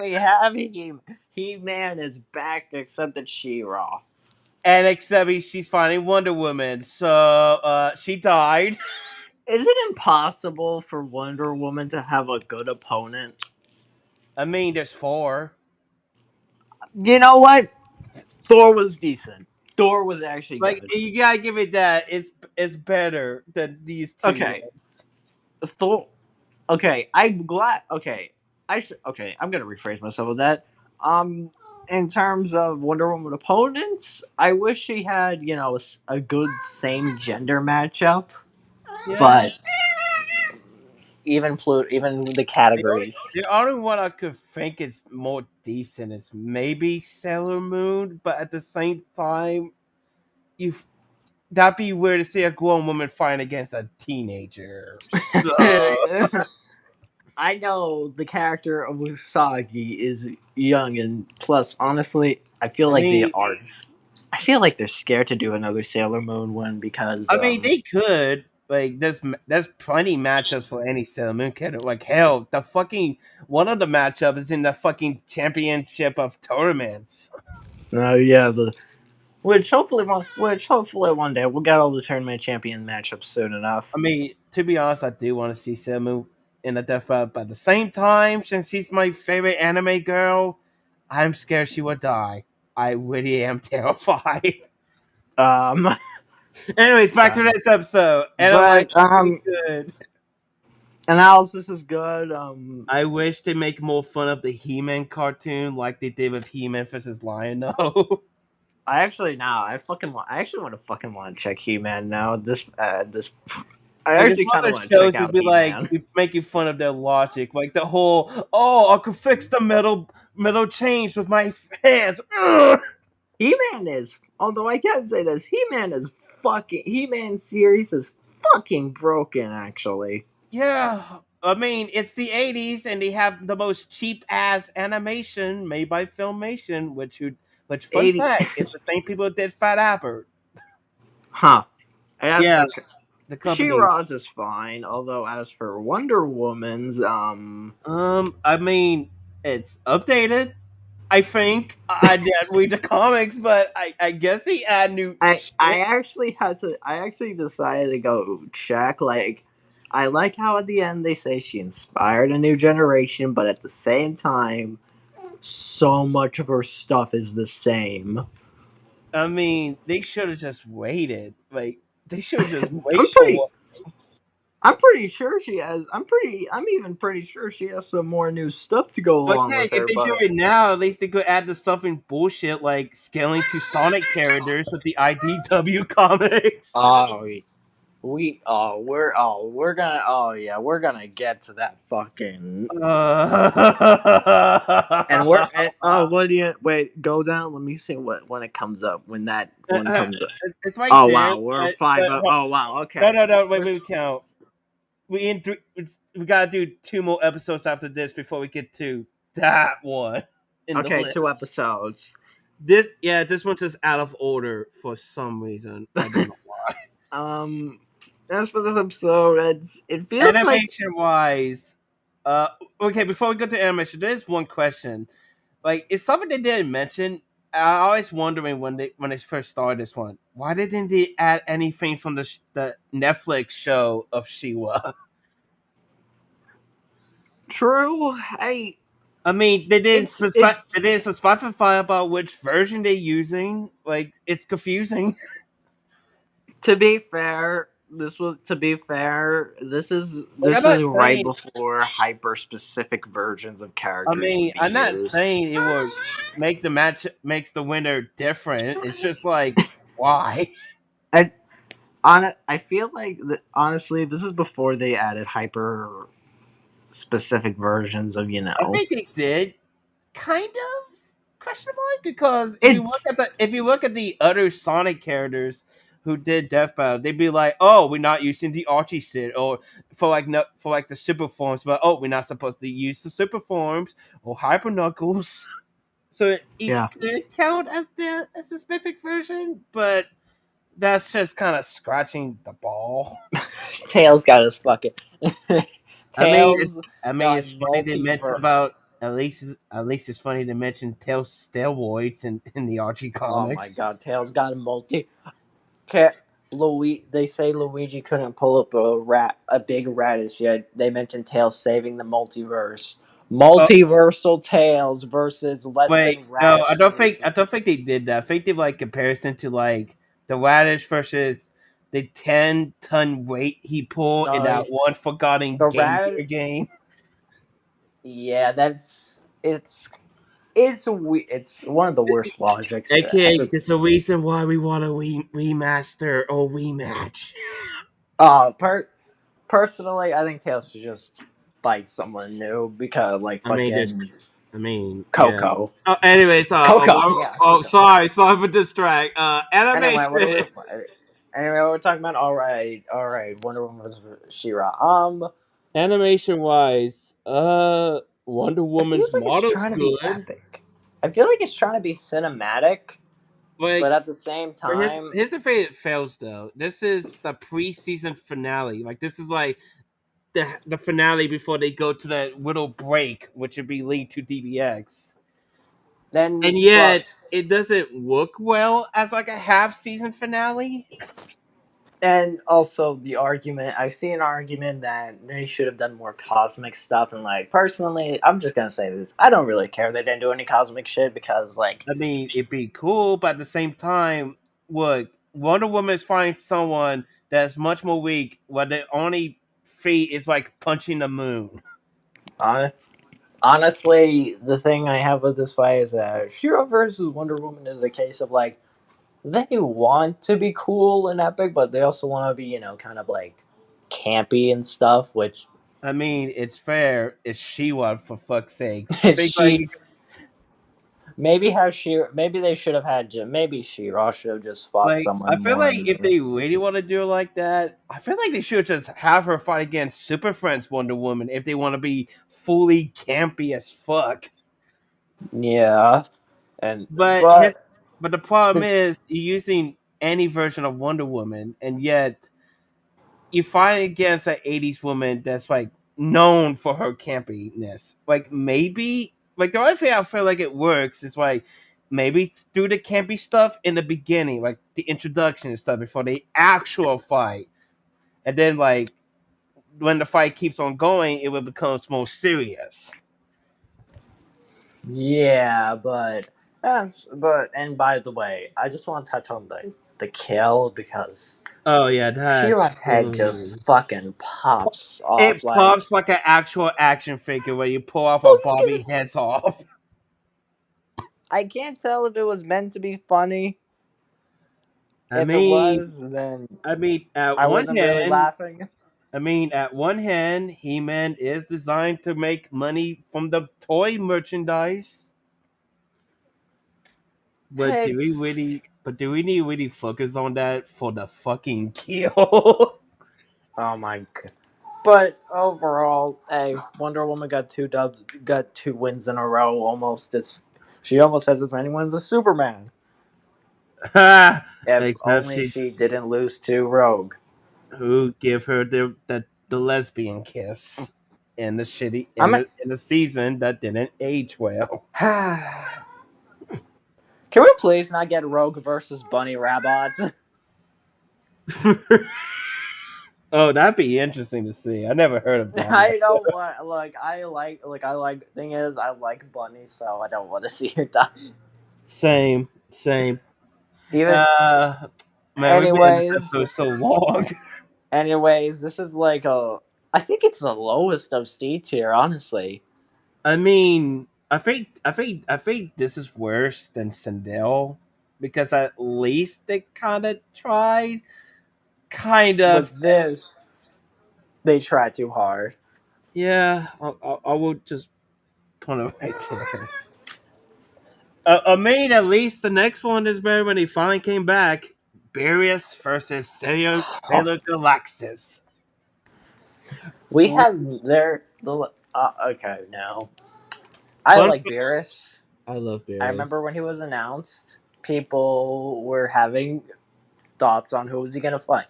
we have him. He Man is back, except that She-Ra. And except she's finding Wonder Woman, so she died. Is it impossible for Wonder Woman to have a good opponent? I mean, there's four. You know what? Thor was decent. Thor was actually Like good. you gotta give it that. It's better than these two Okay, ones. Thor. Okay, I'm glad. Okay, I'm gonna rephrase myself with that. Um, in terms of Wonder Woman opponents, I wish she had a good same gender matchup, Yeah. but even the The only, categories. the only one I could think is more decent is maybe Sailor Moon, but at the same time, you that'd be weird to see a grown woman fighting against a teenager. So I know the character of Usagi is young, and plus, honestly, I feel I like the mean, arts. I feel like they're scared to do another Sailor Moon one because they could like there's plenty matchups for any Sailor Moon character. Like hell, the fucking one of the matchups is in the fucking championship of tournaments. yeah, the which hopefully one day we'll get all the tournament champion matchups soon enough. I mean, to be honest, I do want to see Sailor Moon in a death battle, but at the same time, since she's my favorite anime girl, I'm scared she would die. I really am terrified. Um, Anyways, back to um, this episode. Animation but pretty good. analysis is good. I wish they make more fun of the He-Man cartoon like they did with He-Man versus Lion. No, I actually now I actually want to check He Man now. This I like it's actually one kind of of those want to check shows would out be He like Man. we making fun of their logic, like the whole I could fix the metal chains with my hands. Ugh! He Man is, although I can say this, He Man series is fucking broken. Actually, Yeah, I mean it's the '80s and they have the most cheap ass animation made by Filmation, which fun 80. fact, it's the same people that did Fat Albert. Huh. As Yeah, for the company. She-Ra's is fine, although as for Wonder Woman's, I mean, it's updated. I think I didn't read the comics, but I guess they add new I shit. actually I actually decided to go check. Like, I like how at the end they say she inspired a new generation, but at the same time, so much of her stuff is the same. I mean, they should have just waited. Like they should have just wait I'm for pretty. what. I'm pretty sure she has. I'm even pretty sure she has some more new stuff to go But along yeah, with if her. they do But it now, at least they could add the stuff in bullshit like scaling to Sonic characters with the IDW comics. oh, we're gonna we're gonna get to that fucking. And we're what do you wait? Go down. Let me see what when it comes up when that one comes up. it's right Oh there. wow, we're five. But Oh wow, no, okay. no, no. Wait, We're we count. We gotta do two more episodes after this before we get to that one in the okay. list. 2 episodes. This one's just out of order for some reason. I don't know why. Um, as for this episode, it feels like Animation wise, okay. Before we go to animation, there's one question. Like, it's something they didn't mention. I always wondering when they first started this one, why didn't they add anything from the Netflix show of Shiwa? true. I mean, they didn't It's it. specify about which version they're using. Like, it's confusing. To be fair, this was to be fair. Like, I'm This not is right saying. before hyper specific versions of I characters mean, would be I'm not used. saying it would make the match makes the winner different. It's just like why? I I feel like honestly, this is before they added hyper specific versions of I think they did kind of question mark because it's if you look at the other Sonic characters who did Death Battle, they'd be like, "Oh, we're not using the Archie Sid," or for like no, for like the super forms, but oh, we're not supposed to use the super forms or Hyper Knuckles. So it yeah. could count as the specific version, but that's just kind of scratching the ball. Tails got his fucking I mean, it's, Tails I mean, got it's funny they mention multiverse. about at least it's funny to mention Tails steroids in the Archie Oh my comics. god, Tails got a multi. Cat They say Luigi couldn't pull up a big radish yet. They mentioned Tails saving the multiverse. Oh Multiversal Tails versus less wait, than no, radish I Luigi. don't think they did that. I think they like comparison to like the radish versus the 10-ton weight he pulled in No, that one forgotten the Game rad. Gear game. Yeah, that's it's. It's one of the worst logics to AKA, ever. there's a reason why we want a remaster or rematch. Uh, per, Personally, I think Tails should just fight someone new because, like, I mean, there's, fucking yeah. Coco. Anyways, Coco, yeah, Coco. sorry for distract. Anyway, what are Animation. we? Anyway, what we're talking about? All right. Wonder Woman vs. She-Ra. Animation wise, Wonder It Woman's feels like it's model trying to be good. epic. I feel like it's trying to be cinematic, but Like, at the same but time, here's the thing it fails though. This is the preseason finale. Like, this is like the finale before they go to that little break, which would be linked to DBX. then And plus, yet, it doesn't look well as like a half season finale. and also the argument. I see an argument that they should have done more cosmic stuff, and like personally, I'm just gonna say this: I don't really care they didn't do any cosmic shit because like I mean, it'd be cool, but at the same time, look, Wonder Woman is finding someone that's much more weak, where the only feat is like punching the moon. hon- honestly, the thing I have with this fight is that Shira versus Wonder Woman is a case of like they want to be cool and epic, but they also want to be, kind of like campy and stuff. Which I mean, it's fair. It's She-Ra for fuck's sakes. I think like she maybe they should have had maybe She-Ra should have just fought I someone feel more. like if they really want to do it like that, I feel like they should just have her fight against Super Friends Wonder Woman if they want to be fully campy as fuck. Yeah, and But his but but the problem the is you're using any version of Wonder Woman, and yet you fight against an '80s woman that's like known for her campiness. Like maybe like the only thing I feel like it works is like maybe do the campy stuff in the beginning, like the introduction and stuff before the actual fight, and then like when the fight keeps on going, it will become more serious. yeah, and by the way, I just want to touch on the kill because Oh yeah, that She-Ra's head just fucking pops off it like. pops like an actual action figure where you pull off a Well, you can. Bobby heads off. I can't tell if it was meant to be funny. I If it mean, was, then I mean, at I one wasn't really hand, laughing. He-Man is designed to make money from the toy merchandise. But do we It's really? But do we need really focus on that for the fucking kill? oh my god. But overall, hey, Wonder Woman got two wins in a row. She almost has as many wins as Superman. If Except only she she didn't lose to Rogue. who give her the lesbian kiss in the shitty I'm. in the season that didn't age well. Can we please not get Rogue versus Bunny Rabbit? Oh, that'd be interesting to see. I never heard of that. I don't want I like thing is I like Bunny, so I don't want to see her die. Same, same. Even Uh, man, we've been in this anyways, episode so long. this is like a. I think it's the lowest of C tier, honestly. I mean, I think this is worse than Sindel because at least they kind of tried. Kind of, With this, they try too hard. yeah. I will just put it right there. I mean, at least the next one is better when he finally came back. Barrios versus Sailor Galaxis. We have there the okay now. I Fun. like Beerus. I love I Barrios. remember when he was announced, people were having thoughts on who was he gonna fight.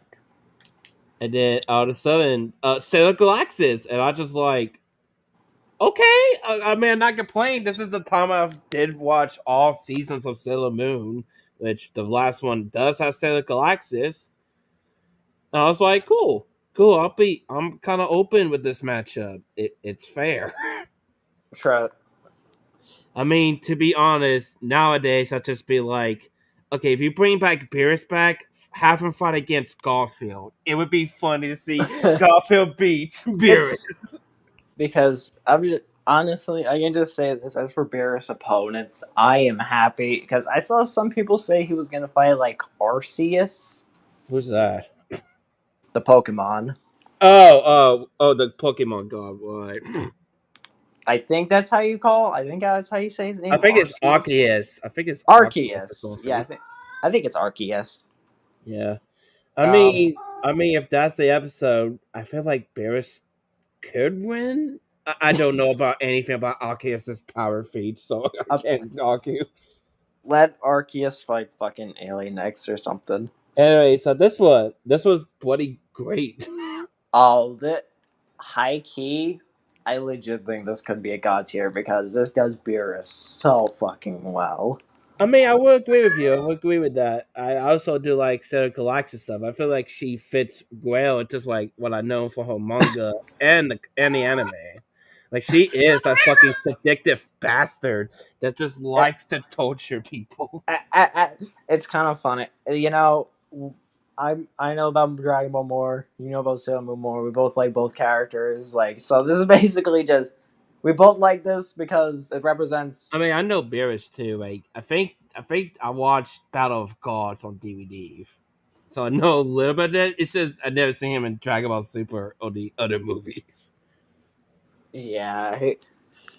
And then all of a sudden, Sailor Galaxis, and I just like, okay. I mean, I'm not complaining. This is the time I did watch all seasons of Sailor Moon, which the last one does have Sailor Galaxis. And I was like, cool, cool. I'm kind of open with this matchup. It's fair. Sure. I mean, to be honest, nowadays I'd just be like, okay, if you bring back Beerus back, have him fight against Garfield. It would be funny to see Garfield beats Beerus. It's because honestly, I can just say this. As for Beerus' opponents, I am happy because I saw some people say he was gonna fight like Arceus, Who's that? the Pokemon. Oh, the Pokemon God. Right. I think that's how you call. I think that's how you say his I name, think it's Arceus. Arceus. I think it's Arceus or Arceus. Yeah, something. I think it's Arceus. Yeah. I Um, mean, I mean, if that's the episode, I feel like Barris could win. I don't know about anything about Arceus's power feat, so I uh, can't argue. let Arceus fight fucking Alien X or something. Anyway, so this was bloody great. Oh, the high key. I legit think this could be a god tier because this does Beerus so fucking well. I mean, I would agree with you. I would agree with that. I also do like Sarah Galaxis stuff. I feel like she fits well into just like what I know for her manga and the anime. Like she is a fucking vindictive bastard that just Eh, likes to torture people. it's kind of funny, I know about Dragon Ball more. You know about Sailor Moon more. We both like both characters. Like, so this is basically just we both like this because it I represents. mean, I know Beerus too. Like, I think I watched Battle of Gods on DVD, so I know a little bit of it. It's just I never seen him in Dragon Ball Super or the other movies. Yeah,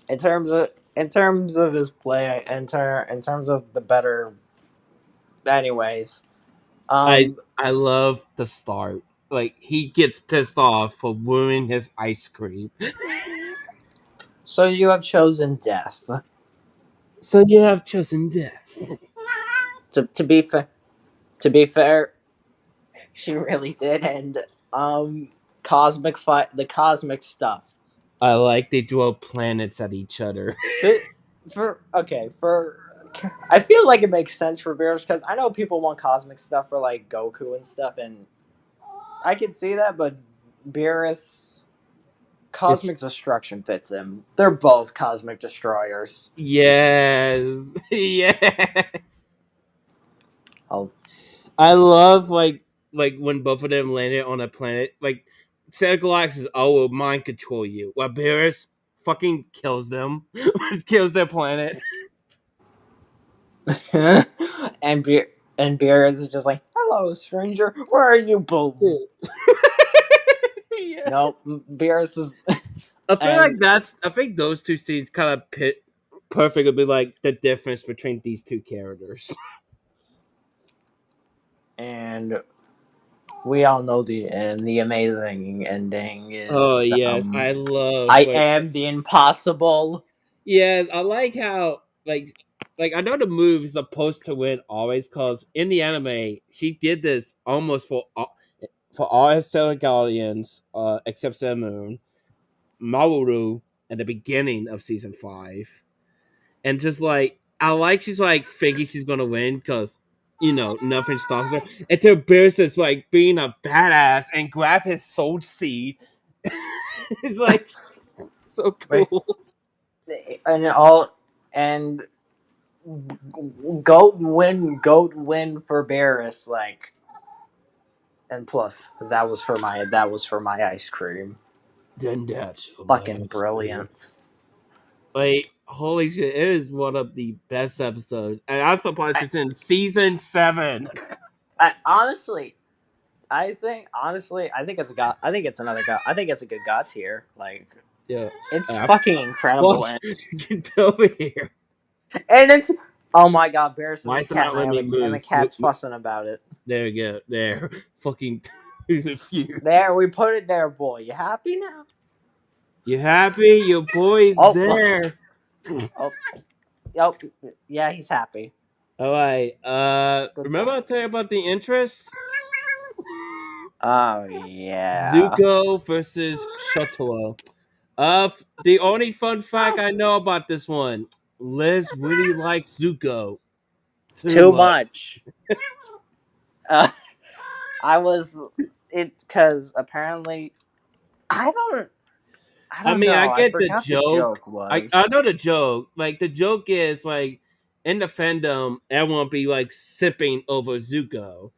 in terms of his play, in terms of the better. Anyways, I um, I love the start. Like he gets pissed off for ruining his ice cream. so you have chosen death. So you have chosen death. To be fair, to be fair, she really did, and cosmic fight, the cosmic stuff. I like they throw planets at each other. The for okay for I feel like it makes sense for Beerus because I know people want cosmic stuff for like Goku and stuff, and I can see that, but Beerus It's cosmic destruction fits him. They're both cosmic destroyers. yes, yes. Oh, I love like when both of them landed on a planet. Like Santa Galactus is will mind control you. While Beerus fucking kills them, kills their planet. and Beerus is just like, "Hello, stranger. Where are you?" Boom. Yeah. Nope. Beerus is I feel like and I think those two scenes kind of pit perfect be like the difference between these two characters. and we all know the amazing ending Oh is yes, I love I like am the impossible. yeah, I like how like I know the move is supposed to win always because in the anime she did this almost for all his Sailor Guardians, except Sailor Moon, Mauru at the beginning of season 5. And just like I like she's like thinking she's gonna win because nothing stops her. Until Beerus is like being a badass and grab his soul seed. It's like so Wait, cool. and all and goat win for Barris, like, and plus that was for my ice cream. Then that's for my Fucking ice cream. brilliant. Like holy shit, it is one of the best episodes, and I'm surprised I, it's in season 7. I honestly I think it's a god. I think it's another god. I think it's a good god tier. Like, Yeah, it's uh, fucking fuck, incredible, get over here. and it's oh my god, Barris is Why a is it cat, not letting me and the move? cat's fussing about it. There we go. There, fucking refuse. There, we put it there, boy. You happy now? You happy? Your boy's Oh, there. oh, oh, yeah, he's happy. All right. Good Remember boy. I tell you about the interest? Oh yeah. Zuko versus Shoto. The only fun fact I know about this one, Liz really likes Zuko too Too much. much. Uh, I was it because apparently I don't I I don't mean, I know. I get the forgot the joke. joke I was. know the joke. Like the joke is like in the fandom, everyone be like sipping over Zuko,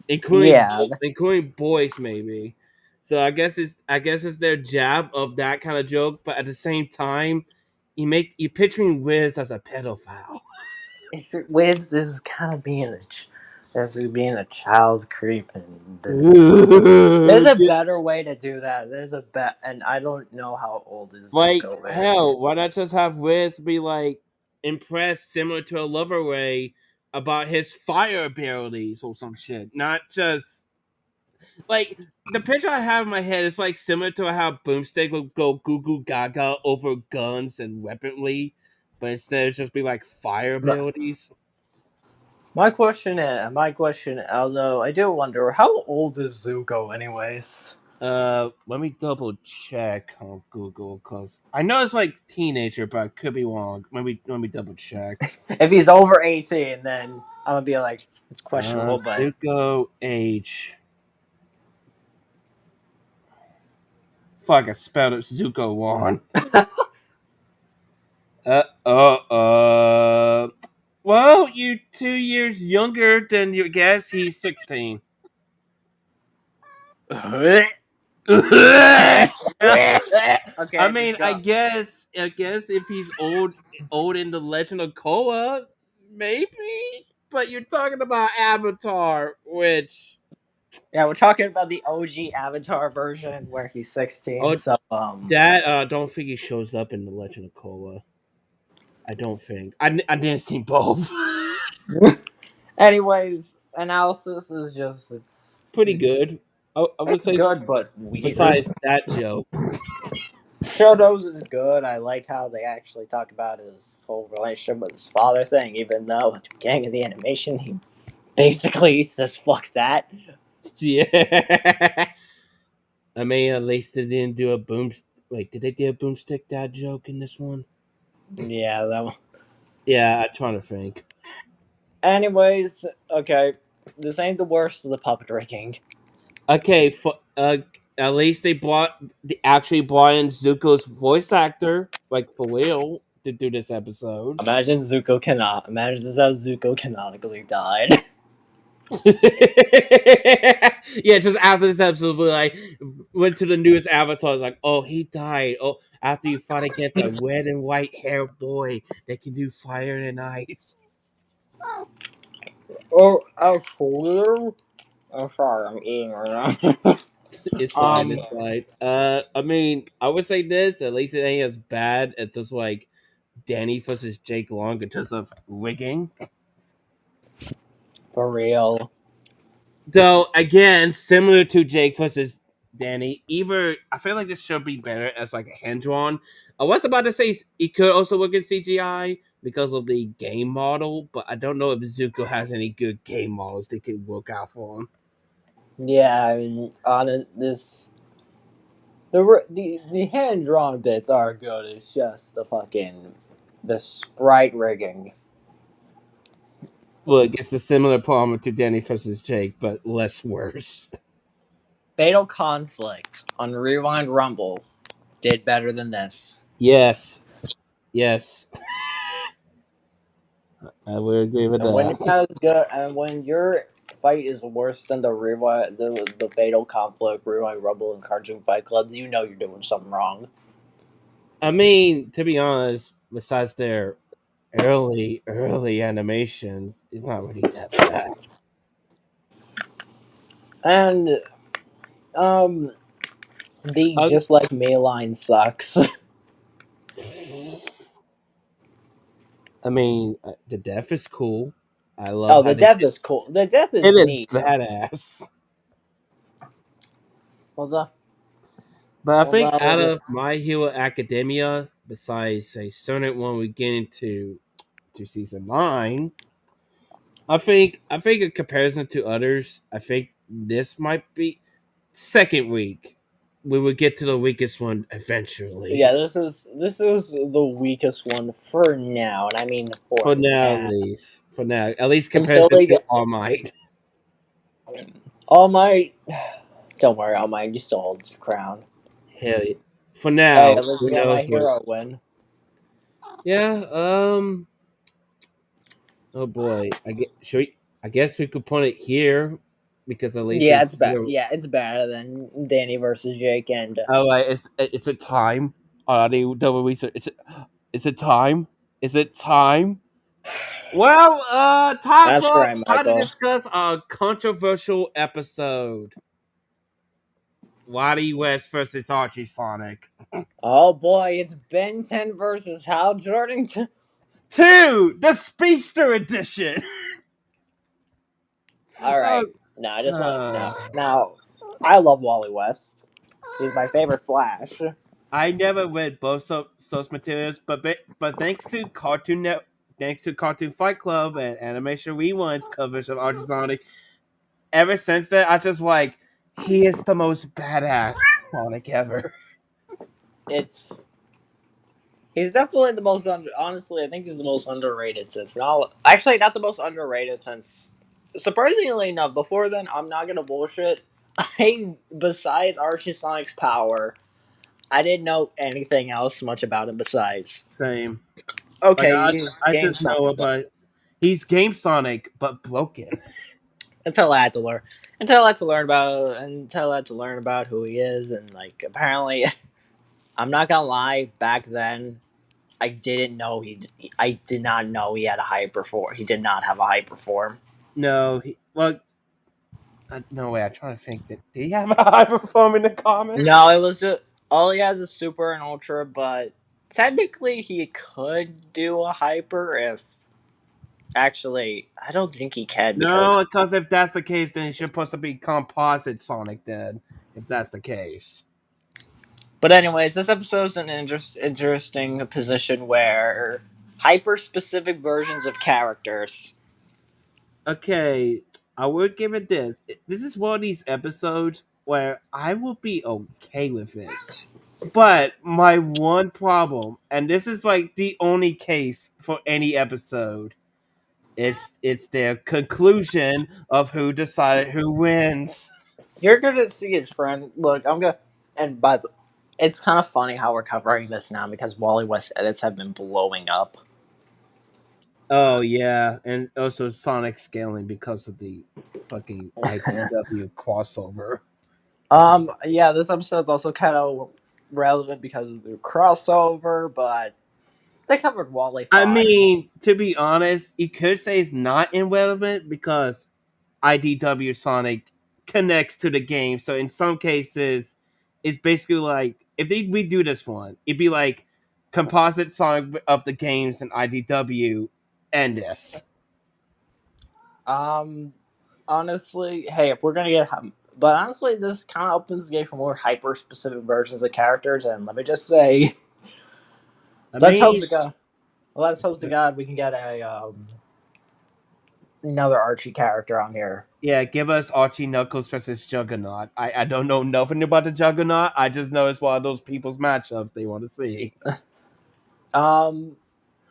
including Yeah, including boys maybe. So I guess it's their jab of that kind of joke, but at the same time, you picturing Wiz as a pedophile. Wiz is kind of being a child creep, and there's a better way to do that. There's a bet, and I don't know how old Like Zuko is. hell, why not just have Wiz be like impressed, similar to a Loverway, about his fire abilities or some shit, not just like the picture I have in my head is like similar to how Boomstick would go goo goo gaga over guns and weaponry, but instead it just be like fire My, abilities. although I do wonder, how old is Zuko, anyways? Let me double check on Google because I know it's like teenager, but I could be wrong. Let me double check. If he's over 18, then I'm gonna be like, it's questionable, but Zuko age. Fuck, I spelled it Zuko wrong. Uh. Well, you 2 years younger than your guess. He's 16. I okay, mean, just go. I guess if he's old in the Legend of Korra, maybe. But you're talking about Avatar, which Yeah, we're talking about the OG Avatar version where he's 16. oh, So that don't think he shows up in the Legend of Korra. I don't think. I didn't see both. anyways, analysis is just Pretty good. I would it's say. good but weird. Besides that joke, Shotos is good. I like how they actually talk about his whole relationship with his father thing, even though at the beginning of the animation he basically says fuck that. yeah. I mean, at least they didn't do a boom. Wait, did they do a boomstick dad joke in this one? Yeah, that one. Yeah, I'm trying to think. Anyways, okay. This ain't the worst of the puppet rigging. Okay, at least they actually brought in Zuko's voice actor, like for real, to do this episode. Imagine this is how Zuko canonically died. Yeah, just after this episode, we like went to the newest Avatar. Like, oh, he died. Oh, after you fought against a red and white haired boy that can do fire and ice. Oh, cool. Oh, sorry, I'm eating right now. It's fine. um, It's fine. I mean, I would say this. At least it ain't as bad as just like Danny versus Jake Long in terms of wigging. for real. Though again, similar to Jake versus Danny, either I feel like this should be better as like a hand drawn. I was about to say it could also work in CGI because of the game model, but I don't know if Zuko has any good game models that could work out for him. Yeah, I mean, on this, the hand drawn bits are good. It's just the sprite rigging. Look, it's a similar problem to Danny versus Jake, but less worse. Fatal Conflict on Rewind Rumble did better than this. Yes, yes, I would agree with And when that. you're not as good, and when your fight is worse than the Fatal Conflict, Rewind Rumble, and Cartoon Fight Clubs, you know you're doing something wrong. I mean, to be honest, besides their early animations, it's not really that bad. And um, the Uh, just like me line sucks. I mean, the death is cool. I love Oh, how the they death did. is cool. The death is It is neat. badass. Although, But I think although out of it's My Hero Academia, besides say Sonic when we get into season 9, I think in comparison to others, I think this might be second week. We will get to the weakest one yeah, eventually. this is the weakest one for now, and I mean for For now, at now. least. For now, at least Until comparison they to get All Might. All Might. Don't worry, All Might. You still hold the crown. Hell yeah. For Hey, now, at least who we got my knows what? hero win. Yeah. Oh boy. I guess we could put it here. because at least Yeah, it's it's bad. Yeah, it's better than Danny versus Jake. And oh, it's a time. Double research. It's a time. Is it time? Well, that's right, time to Michael. discuss a controversial episode. Waddy West versus Archie Sonic. Oh boy, it's Ben 10 versus Hal Jordan. 2, the Speedster Edition. All Oh, right. No, I just want uh, no. Now, I love Wally West. He's my favorite Flash. I never read both source materials, but thanks to Cartoon Fight Club and Animation Rewind's coverage of Archie Sonic, ever since then I just like he is the most badass Sonic ever. It's he's definitely the most honestly. I think he's the most underrated since now. Actually, not the most underrated since. Surprisingly enough, before then, I'm not gonna bullshit. I besides Archie Sonic's power, I didn't know anything else much about him besides. Same. Like Okay, he's I Game just know Sonic. about he's Game Sonic but broken. Until I had to learn, until I had to learn about who he is, and like apparently, I'm not gonna lie. Back then, I didn't know I did not know he had a hyper form. He did not have a hyper form. No, no way. I'm trying to think. Did he have a high perform in the comics? No, it was just all he has is super and ultra, but technically he could do a hyper if actually I don't think he can because No, because if that's the case, then it should supposed to be composite Sonic. Then, if that's the case. but anyways, this episode's an interesting position where hyper specific versions of characters. Okay, I would give it this. This is one of these episodes where I will be okay with it. But my one problem, and this is like the only case for any episode, it's their conclusion of who decided who wins. You're gonna see it, friend. Look, I'm gonna and by the it's kind of funny how we're covering this now because Wally West edits have been blowing up. Oh yeah, and also Sonic scaling because of the fucking IDW crossover. Yeah, this episode's also kind of relevant because of the crossover, but they covered Wally I fine. mean, to be honest, you could say it's not irrelevant because IDW Sonic connects to the game. So in some cases, it's basically like if they redo this one, it'd be like composite Sonic of the games and IDW and this. Um, honestly, hey, if we're gonna get, but honestly, this kind of opens the gate for more hyper specific versions of characters. And let me just say, I let's hope mean, to God, let's hope to God we can get a another Archie character on here. yeah, give us Archie Knuckles versus Juggernaut. I don't know nothing about the Juggernaut. I just know it's one of those people's matchups they want to see. Um,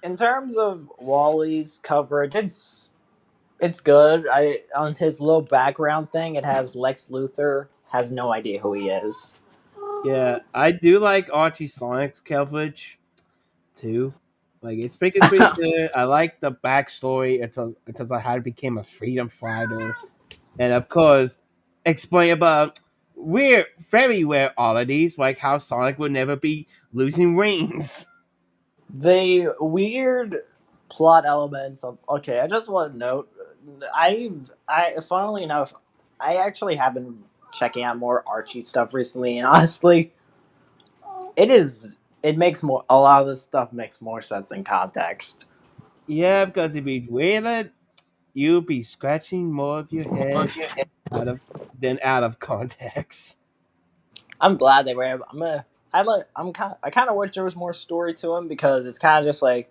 in terms of Wally's coverage, it's good. I on his little background thing, it has Lex Luthor has no idea who he is. Yeah, I do like Archie Sonic's coverage too. Like it's pretty good. I like the backstory until I had became a freedom fighter, and of course, explain about weird, very rare oddities like how Sonic would never be losing rings. The weird plot elements of okay, I just want to note, I funnily enough, I actually have been checking out more Archie stuff recently, and honestly, it makes more a lot of this stuff makes more sense in context. Yeah, because if you wear it, you'll be scratching more of your head out of than out of context. I'm glad they were. I kind of wish there was more story to him because it's kind of just like,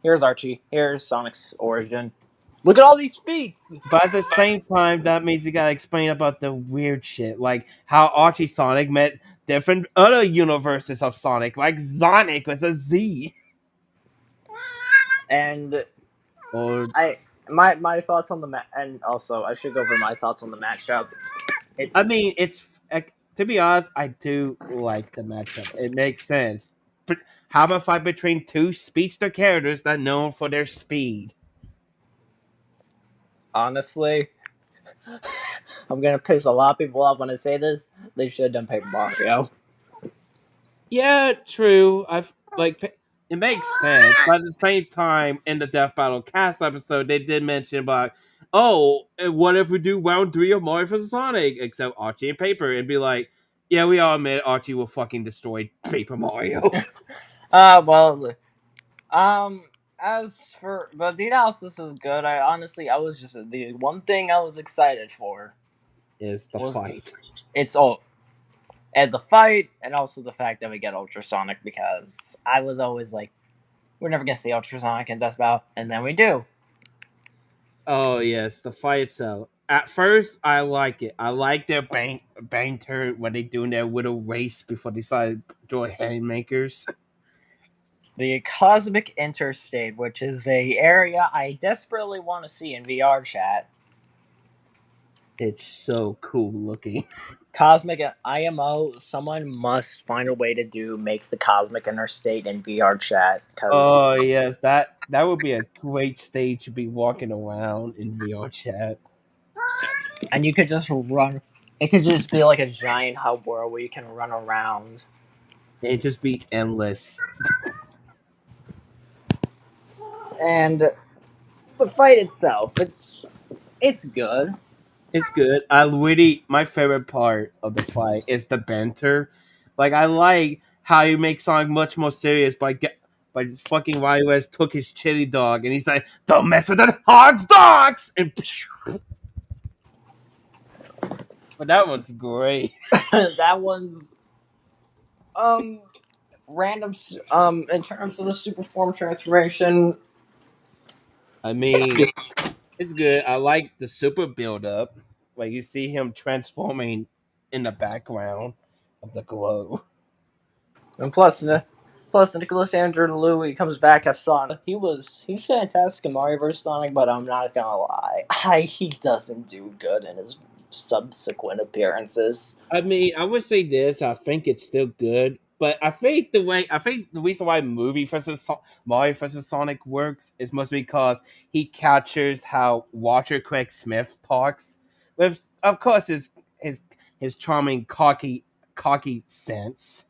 here's Archie, here's Sonic's origin. Look at all these feats. But at the same time, that means you gotta explain about the weird shit, like how Archie Sonic met different other universes of Sonic, like Sonic with a Z. And Or I my thoughts on the and also I should go over my thoughts on the matchup. I It's mean, to be honest, I do like the matchup. It makes sense. But how about a fight between two speedster characters that are known for their speed? honestly I'm gonna piss a lot of people off when I say this. They should have done Paper Mario. Yeah, true. I've like it makes sense, but at the same time, in the Death Battle cast episode, they did mention about, oh, and what if we do round three of Mario vs. Sonic, except Archie and Paper, and be like, yeah, we all admit Archie will fucking destroy Paper Mario. Well, um, as for the analysis is good. I was just the one thing I was excited for Is the was fight. it's all and the fight, and also the fact that we get ultrasonic, because I was always like, we're never gonna see ultrasonic in Death Battle, and then we do. Oh yes, the fight itself. At first, I like it. I like their banter when they doing their little race before they decide to join haymakers. The Cosmic Interstate, which is a area I desperately want to see in VR chat. It's so cool looking. Cosmic IMO, someone must find a way to make the Cosmic Interstate in VR chat, because Oh yes, that would be a great stage to be walking around in VR chat. and you could just run. It could just be like a giant hub world where you can run around. It'd just be endless. And the fight itself, it's good. It's good. I really my favorite part of the fight is the banter. Like I like how you make Sonic much more serious by fucking Wily West took his chili dog and he's like, "Don't mess with the hog's dogs!" And but that one's great. That one's um random. In terms of the super form transformation, I it's mean, good. it's good. I like the super build up. Like you see him transforming in the background of the glow. And plus Nicholas Andrew Louis comes back as Sonic. He's fantastic in Mario vs Sonic, but I'm not gonna lie, he doesn't do good in his subsequent appearances. I mean, I would say this. I think it's still good, but I think the reason why Mario vs Sonic works is mostly because he captures how Walter Craig Smith talks, with of course his his charming cocky sense.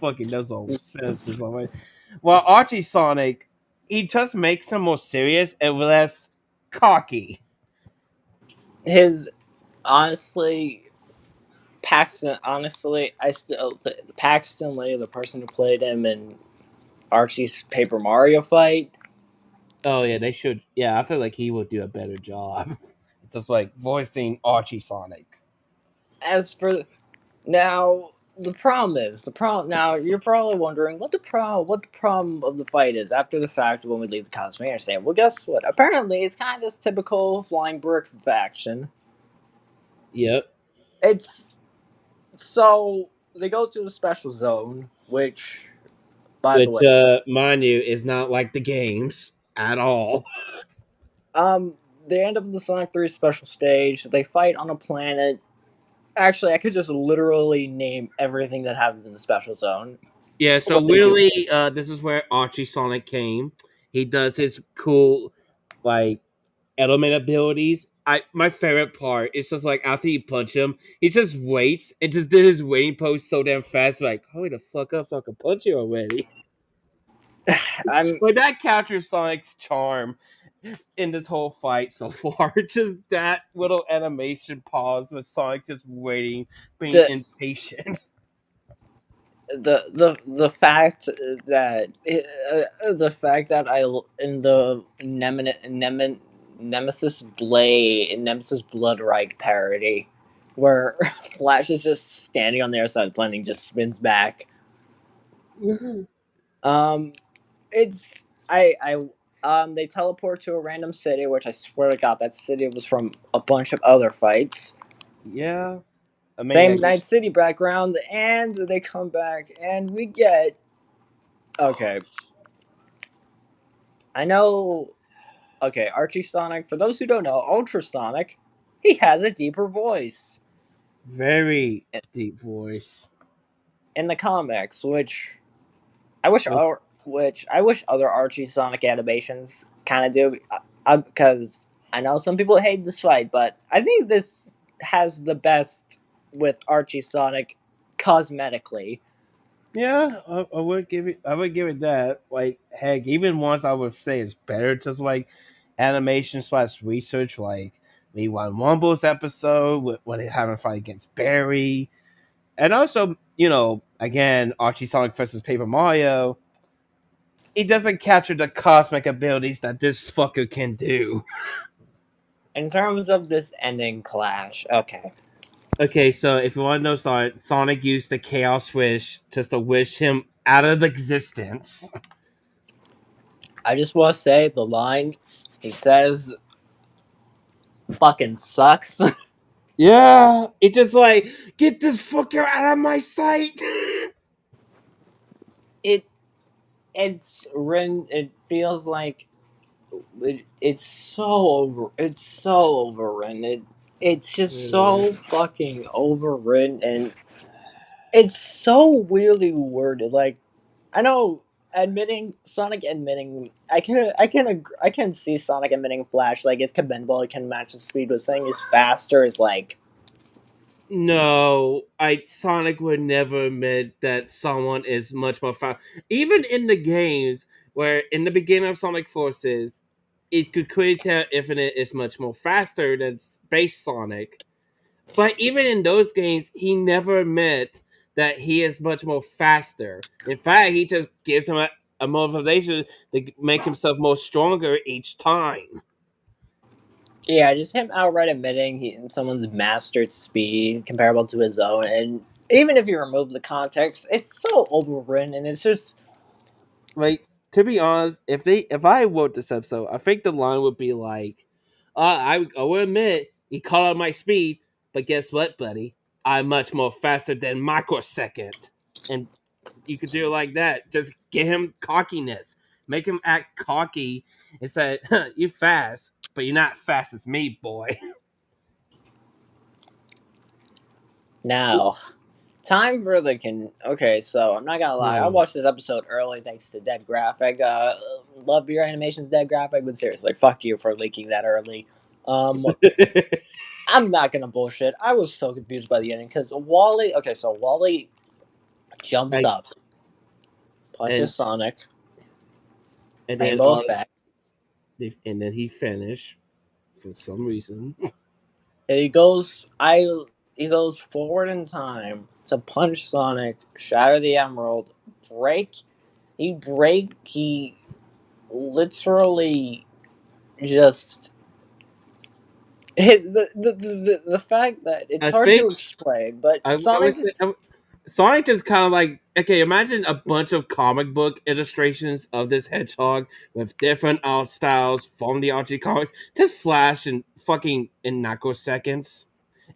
Fucking those old senses. I mean, well, Archie Sonic, he just makes him more serious and less cocky. His honestly, Paxton. Honestly, I still Paxton Lee, the person who played him in Archie's Paper Mario fight. Oh yeah, they should. Yeah, I feel like he would do a better job, just like voicing Archie Sonic. As for now, the problem. Now you're probably wondering what the problem of the fight is after the fact when we leave the Cosmic Interstate. Well, guess what? Apparently, it's kind of just typical flying brick faction. Yep, It's so they go to a special zone, which, by the which way, mind you, is not like the games at all. um, they end up in the Sonic 3 special stage. They fight on a planet. Actually, I could just literally name everything that happens in the special zone. Yeah, so What they do. really, this is where Archie Sonic came. He does his cool, like element abilities. My favorite part is just like after you punch him, he just waits and just did his waiting pose so damn fast. Like, hurry the fuck up so I can punch you already. I'm But that captures Sonic's charm in this whole fight so far. Just that little animation pause with Sonic just waiting, being the impatient. the fact that the fact that I in the Nemesis Bloodrike parody, where Flash is just standing on the other side of the planet and just spins back. Um, it's they teleport to a random city, which I swear to God, that city was from a bunch of other fights. Yeah, I mean, Same Night City background, and they come back, and we get okay. I know. Okay, Archie Sonic. For those who don't know, Ultrasonic, he has a deeper voice very deep voice. in the comics, I wish, Which, which I wish other Archie Sonic animations kind of do, because I know some people hate this fight, but I think this. has the best with Archie Sonic cosmetically. Yeah, I would give it. I would give it that. Like, heck, even ones I would say is better, just like animation slash research, like the One Wumbles episode when they having a fight against Barry, and also again Archie Sonic versus Paper Mario. It doesn't capture the cosmic abilities that this fucker can do. In terms of this ending clash, okay. Okay, so if you want to know, Sonic used the Chaos Wish just to wish him out of existence. I just want to say the line he says fucking sucks. Yeah, it just like get this fucker out of my sight. it it feels like it's so overwritten. It's just Really? so fucking overwritten, and it's so weirdly worded. Like I know admitting Sonic admitting I can see Sonic admitting Flash like it's commendable. It can match the speed, but saying he's faster is like No, I Sonic would never admit that someone is much more fast. Even in the games, where in the beginning of Sonic Forces, it could clearly tell Infinite is much more faster than Space Sonic. But even in those games, he never admit that he is much more faster. In fact, he just gives him a motivation to make himself more stronger each time. yeah, just him outright admitting someone's mastered speed comparable to his own, and even if you remove the context, it's so overwritten, and it's just Like, to be honest, if I wrote this episode, I think the line would be like, I will admit you caught on my speed, but guess what, buddy? I'm much more faster than microsecond." And you could do it like that. Just get him cockiness. Make him act cocky and say, "You fast, but you're not fast as me, boy." now. Time for the can. Okay, so I'm not gonna lie. I Hmm. watched this episode early thanks to Dead Graphic. Love your animations, Dead Graphic, but seriously, fuck you for leaking that early. Um, I'm not gonna bullshit. I was so confused by the ending because Wally. Okay, so Wally jumps Like, up, punches and Sonic, and then rainbow effect, and then he finished for some reason. and he goes. He goes forward in time to punch Sonic, shatter the Emerald, break. He literally just the fact that it's I hard to think explain, but I Sonic would say just Sonic is kind of like, okay. Imagine a bunch of comic book illustrations of this hedgehog with different art styles from the Archie comics, just flash and fucking in microseconds,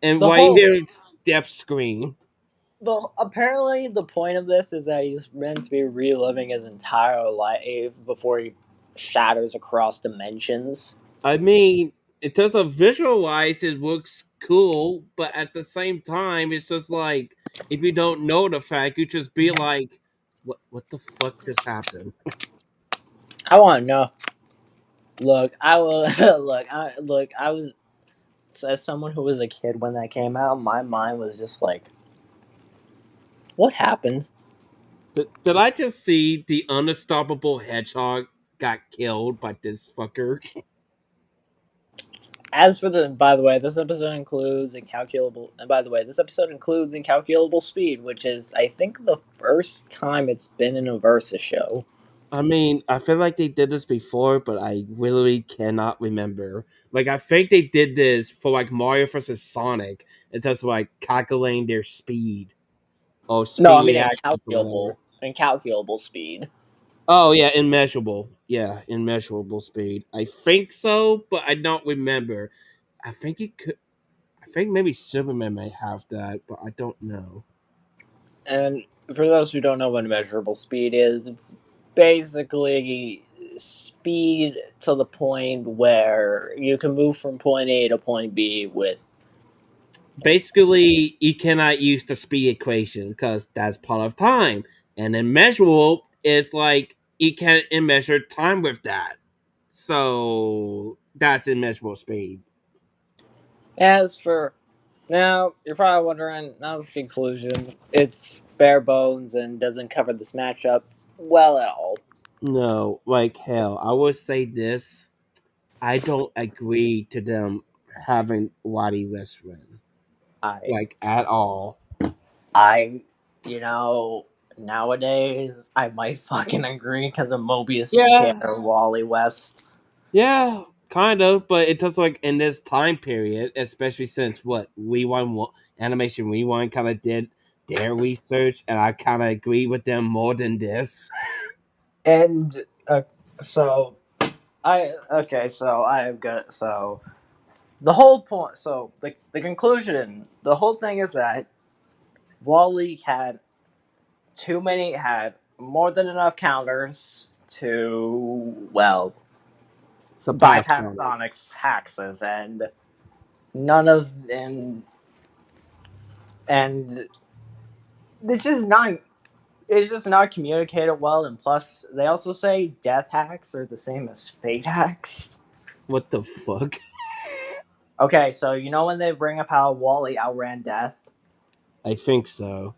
and the while you whole hear depth screen. the apparently the point of this is that he's meant to be reliving his entire life before he shatters across dimensions. I mean, in terms of visual wise, it looks cool, but at the same time, it's just like if you don't know the fact, you just be like, what the fuck just happened?" I want to know. Look, I will look. I was as someone who was a kid when that came out. My mind was just like, what happened? Did I just see the unstoppable hedgehog got killed by this fucker? As for the, by the way, this episode includes incalculable. And by the way, this episode includes incalculable speed, which is, I think, the first time it's been in a Versus show. I mean, I feel like they did this before, but I really cannot remember. Like, I think they did this for like Mario versus Sonic, and just like calculating their speed or No, speed I mean reactions or whatever. incalculable speed. Oh yeah, immeasurable. Yeah, immeasurable speed. I think so, but I don't remember. I think it could. I think maybe Superman may have that, but I don't know. And for those who don't know what measurable speed is, it's basically speed to the point where you can move from point A to point B with. Basically, you cannot use the speed equation because that's part of time, and immeasurable is like you can't measure time with that. So that's immeasurable speed. As for Now, you're probably wondering, now's the conclusion. It's bare bones and doesn't cover this matchup well at all. No, like hell. I would say this. I don't agree to them having Waddy West win. I, Like at all. I, you know, nowadays, I might fucking agree because of Mobius Yeah, Chair Wally West. yeah, kind of, but it does like in this time period, especially since what Animation Rewind kind of did their research, and I kind of agree with them more than this. And, so, so I've got, so, the whole point, so, the conclusion, the whole thing is that Wally had more than enough counters to, well, Surpass bypass Sonic. Sonic's hexes, and none of and it's just not communicated well. And plus, they also say death hacks are the same as fate hacks. What the fuck? Okay, so you know when they bring up how Wally outran death? I think so.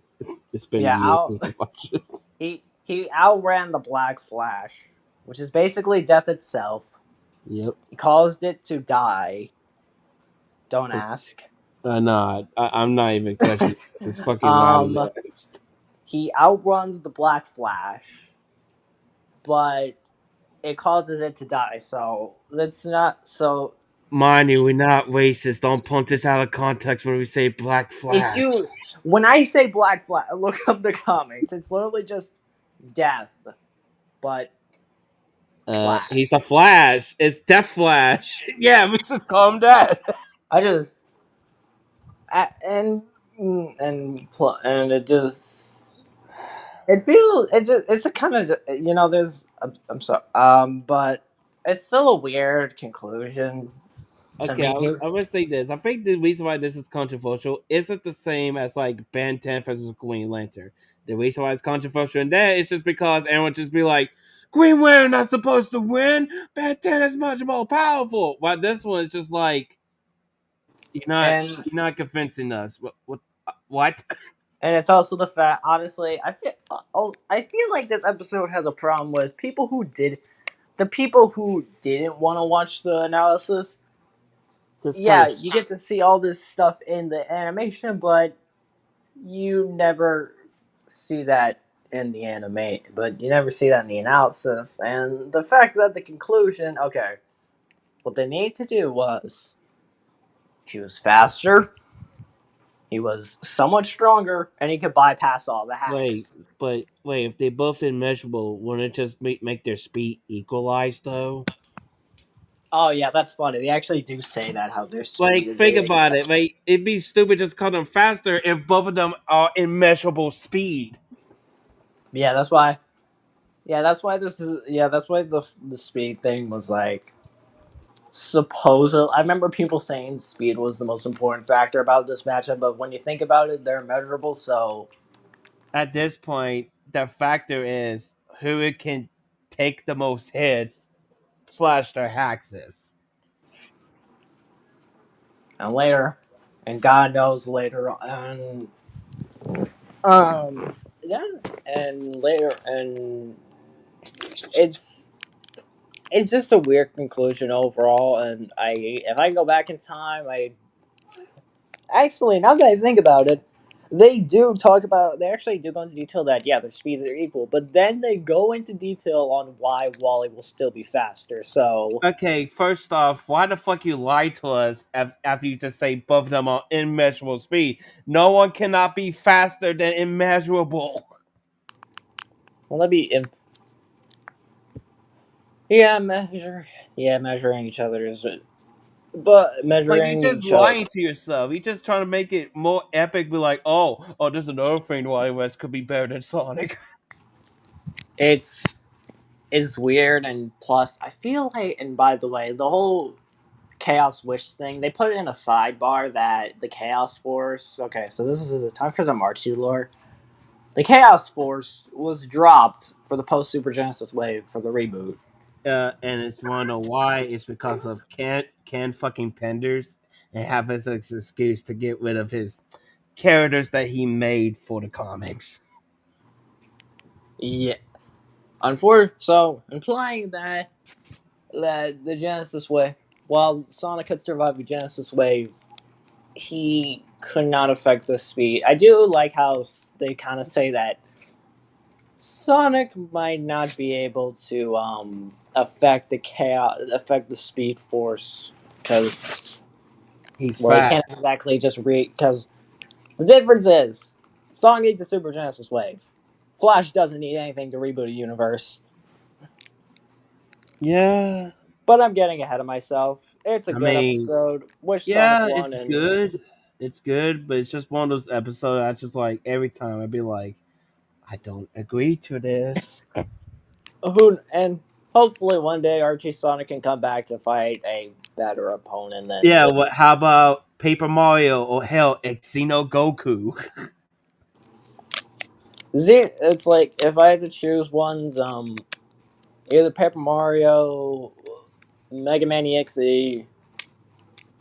It's been Yeah, years since I watched it. he outran the Black Flash, which is basically death itself. Yep. He caused it to die. Don't ask. No, I'm not even questioning. It's fucking Wally Um, West. he outruns the Black Flash, but it causes it to die. So that's not so. Mind you, we're not racist. Don't punt this out of context when we say Black If Flash. you when I say Black Flash, look up the comics. It's literally just death, but He's Flash. a Flash. It's Death Flash. Yeah, let's just call him that. I just and and it just it feels it just it's a kind of there's I'm sorry but it's still a weird conclusion to Okay, me. I'm gonna say this. I think the reason why this is controversial isn't the same as like Ben 10 versus Green Lantern. The reason why it's controversial in that is just because everyone just be like, Green Lantern not supposed to win. Ben 10 is much more powerful. While this one is just like you're not and you're not convincing us. What? And it's also the fact, honestly, I feel like this episode has a problem with the people who didn't want to watch the analysis. Just kind Yeah, of you get to see all this stuff in the animation, but you never see that in the anime, but you never see that in the analysis. And the fact that the conclusion, okay, what they need to do was he was faster, he was somewhat stronger, and he could bypass all the wait, hacks. but wait. If they both immeasurable, wouldn't it just make their speed equalized though? Oh yeah, that's funny. They actually do say that how their speed Like, is think a. about it. Like, it'd be stupid just call them faster if both of them are immeasurable speed. Yeah, that's why. Yeah, that's why this is. Yeah, that's why the speed thing was like supposed. I remember people saying speed was the most important factor about this matchup, but when you think about it, they're measurable. So At this point, the factor is who it can take the most hits slash their hexes. and later, and God knows later on. Yeah, and later, and it's it's just a weird conclusion overall. And if I go back in time, I actually, now that I think about it, they actually do go into detail that, yeah, their speeds are equal, but then they go into detail on why Wally will still be faster. So, Okay, first off, why the fuck you lie to us after you just say both of them are immeasurable speed? No one cannot be faster than immeasurable. well, let me, yeah, measuring each other is, but Like you're measuring just each other, lying to yourself. You're just trying to make it more epic. Be like, oh, there's another thing why West could be better than Sonic. it's, it's weird, and plus, I feel like, and by the way, the whole Chaos Wish thing, they put it in a sidebar that the Chaos Force, okay, so this is a time for some Archie lore. The Chaos Force was dropped for the post Super Genesis wave for the reboot. And it's want to know why? It's because of can fucking Penders. and have as an excuse to get rid of his characters that he made for the comics. Yeah. Unfortunately, so implying that the Genesis Wave, while Sonic could survive the Genesis Wave, he could not affect the speed. I do like how they kind of say that Sonic might not be able to affect the Speed Force because He's well, he fat. can't exactly just because the difference is Sonic needs the Super Genesis Wave. Flash doesn't need anything to reboot a universe. Yeah, But I'm getting ahead of myself. It's a I good mean, episode. Wish Sonic yeah, won, it's and good. It's good, but it's just one of those episodes. I just like every time I'd be like, I don't agree to this. hopefully one day Archie Sonic can come back to fight a better opponent than Yeah, what? How about Paper Mario or hell, Xeno Goku? Z. It's like if I had to choose ones, either Paper Mario, Mega Man EXE,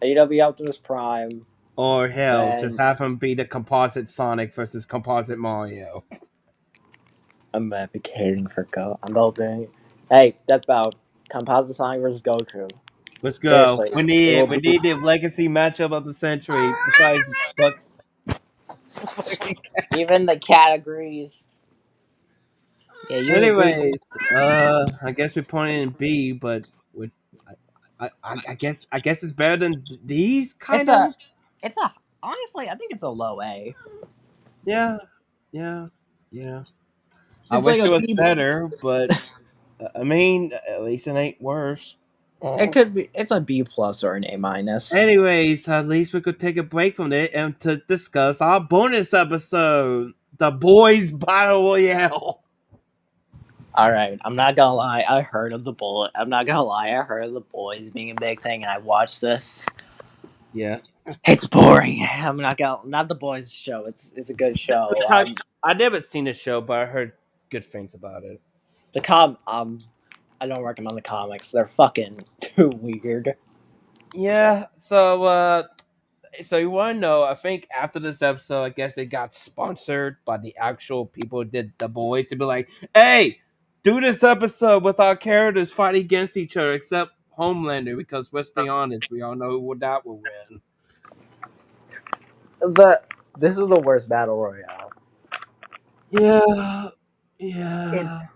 AW Optimus Prime, Or hell, just and have him be the composite Sonic versus composite Mario. I'm advocating for Go. I'm voting. Hey, that's about Composite Sonic versus Goku. Let's go. Seriously, We it need will it. We be. need the legacy matchup of the century. Besides, but Even the categories. Yeah, you agree. anyways, I guess we're pointing in B, but with, I guess it's better than these It's kind of. a, it's a. Honestly, I think it's a low A. Yeah, yeah, yeah. I It's like wish it a was B. better, but I mean, at least it ain't worse. It could be. It's a B plus or an A minus. Anyways, at least we could take a break from it and to discuss our bonus episode, the Boys Battle Royale. All right, I'm not gonna lie. I heard of the bullet. I'm not gonna lie. I heard of the boys being a big thing, and I watched this. Yeah, It's boring. I'm not gonna. Not the boys show. It's a good show. I never seen the show, but I heard good things about it. The I don't recommend the comics. They're fucking too weird. Yeah, so you want to know? I think after this episode, I guess they got sponsored by the actual people who did the boys to be like, "Hey, do this episode with our characters fighting against each other, except Homelander, because let's be honest, we all know who that will win." The This is the worst battle royale. Yeah, yeah. It's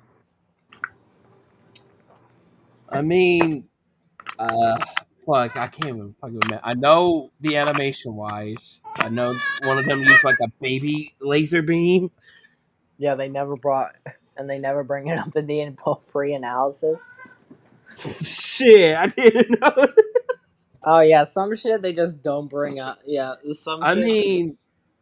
I mean, uh, fuck, I can't even fucking remember. I know the animation wise, I know one of them used like a baby laser beam. yeah. They never bring it up in the pre-analysis. Shit, I didn't know. Oh yeah, some shit they just don't bring up. Yeah, some I shit. mean,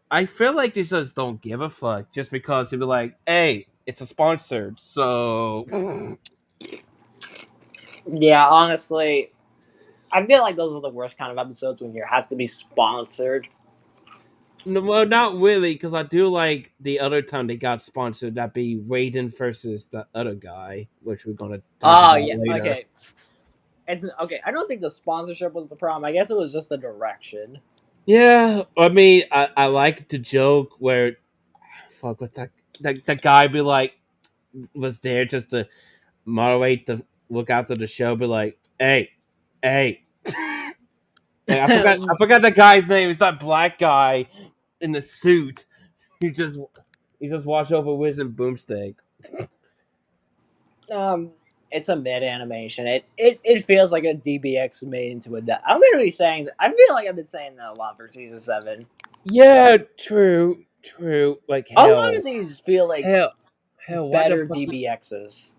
I feel like they just don't give a fuck just because they'd be like, hey, it's a sponsored, so Yeah, honestly, I feel like those are the worst kind of episodes when you have to be sponsored. no, well, not really, because I do like the other time they got sponsored, that be Raiden versus the other guy, which we're gonna talk Oh about yeah, later. okay. It's okay. I don't think the sponsorship was the problem. I guess it was just the direction. Yeah, I mean, I like the joke where, fuck, what that guy be like, was there just to moderate the look after the show, be like, hey. Like, I forgot the guy's name. It's that black guy in the suit. He just he just watched over Wiz and Boomstick. um, it's a mid animation. It feels like a DBX made into a. I'm gonna be saying. I feel like I've been saying that a lot for season 7. Yeah, true. Like A lot of these feel like hell. What the better fuck? DBXs.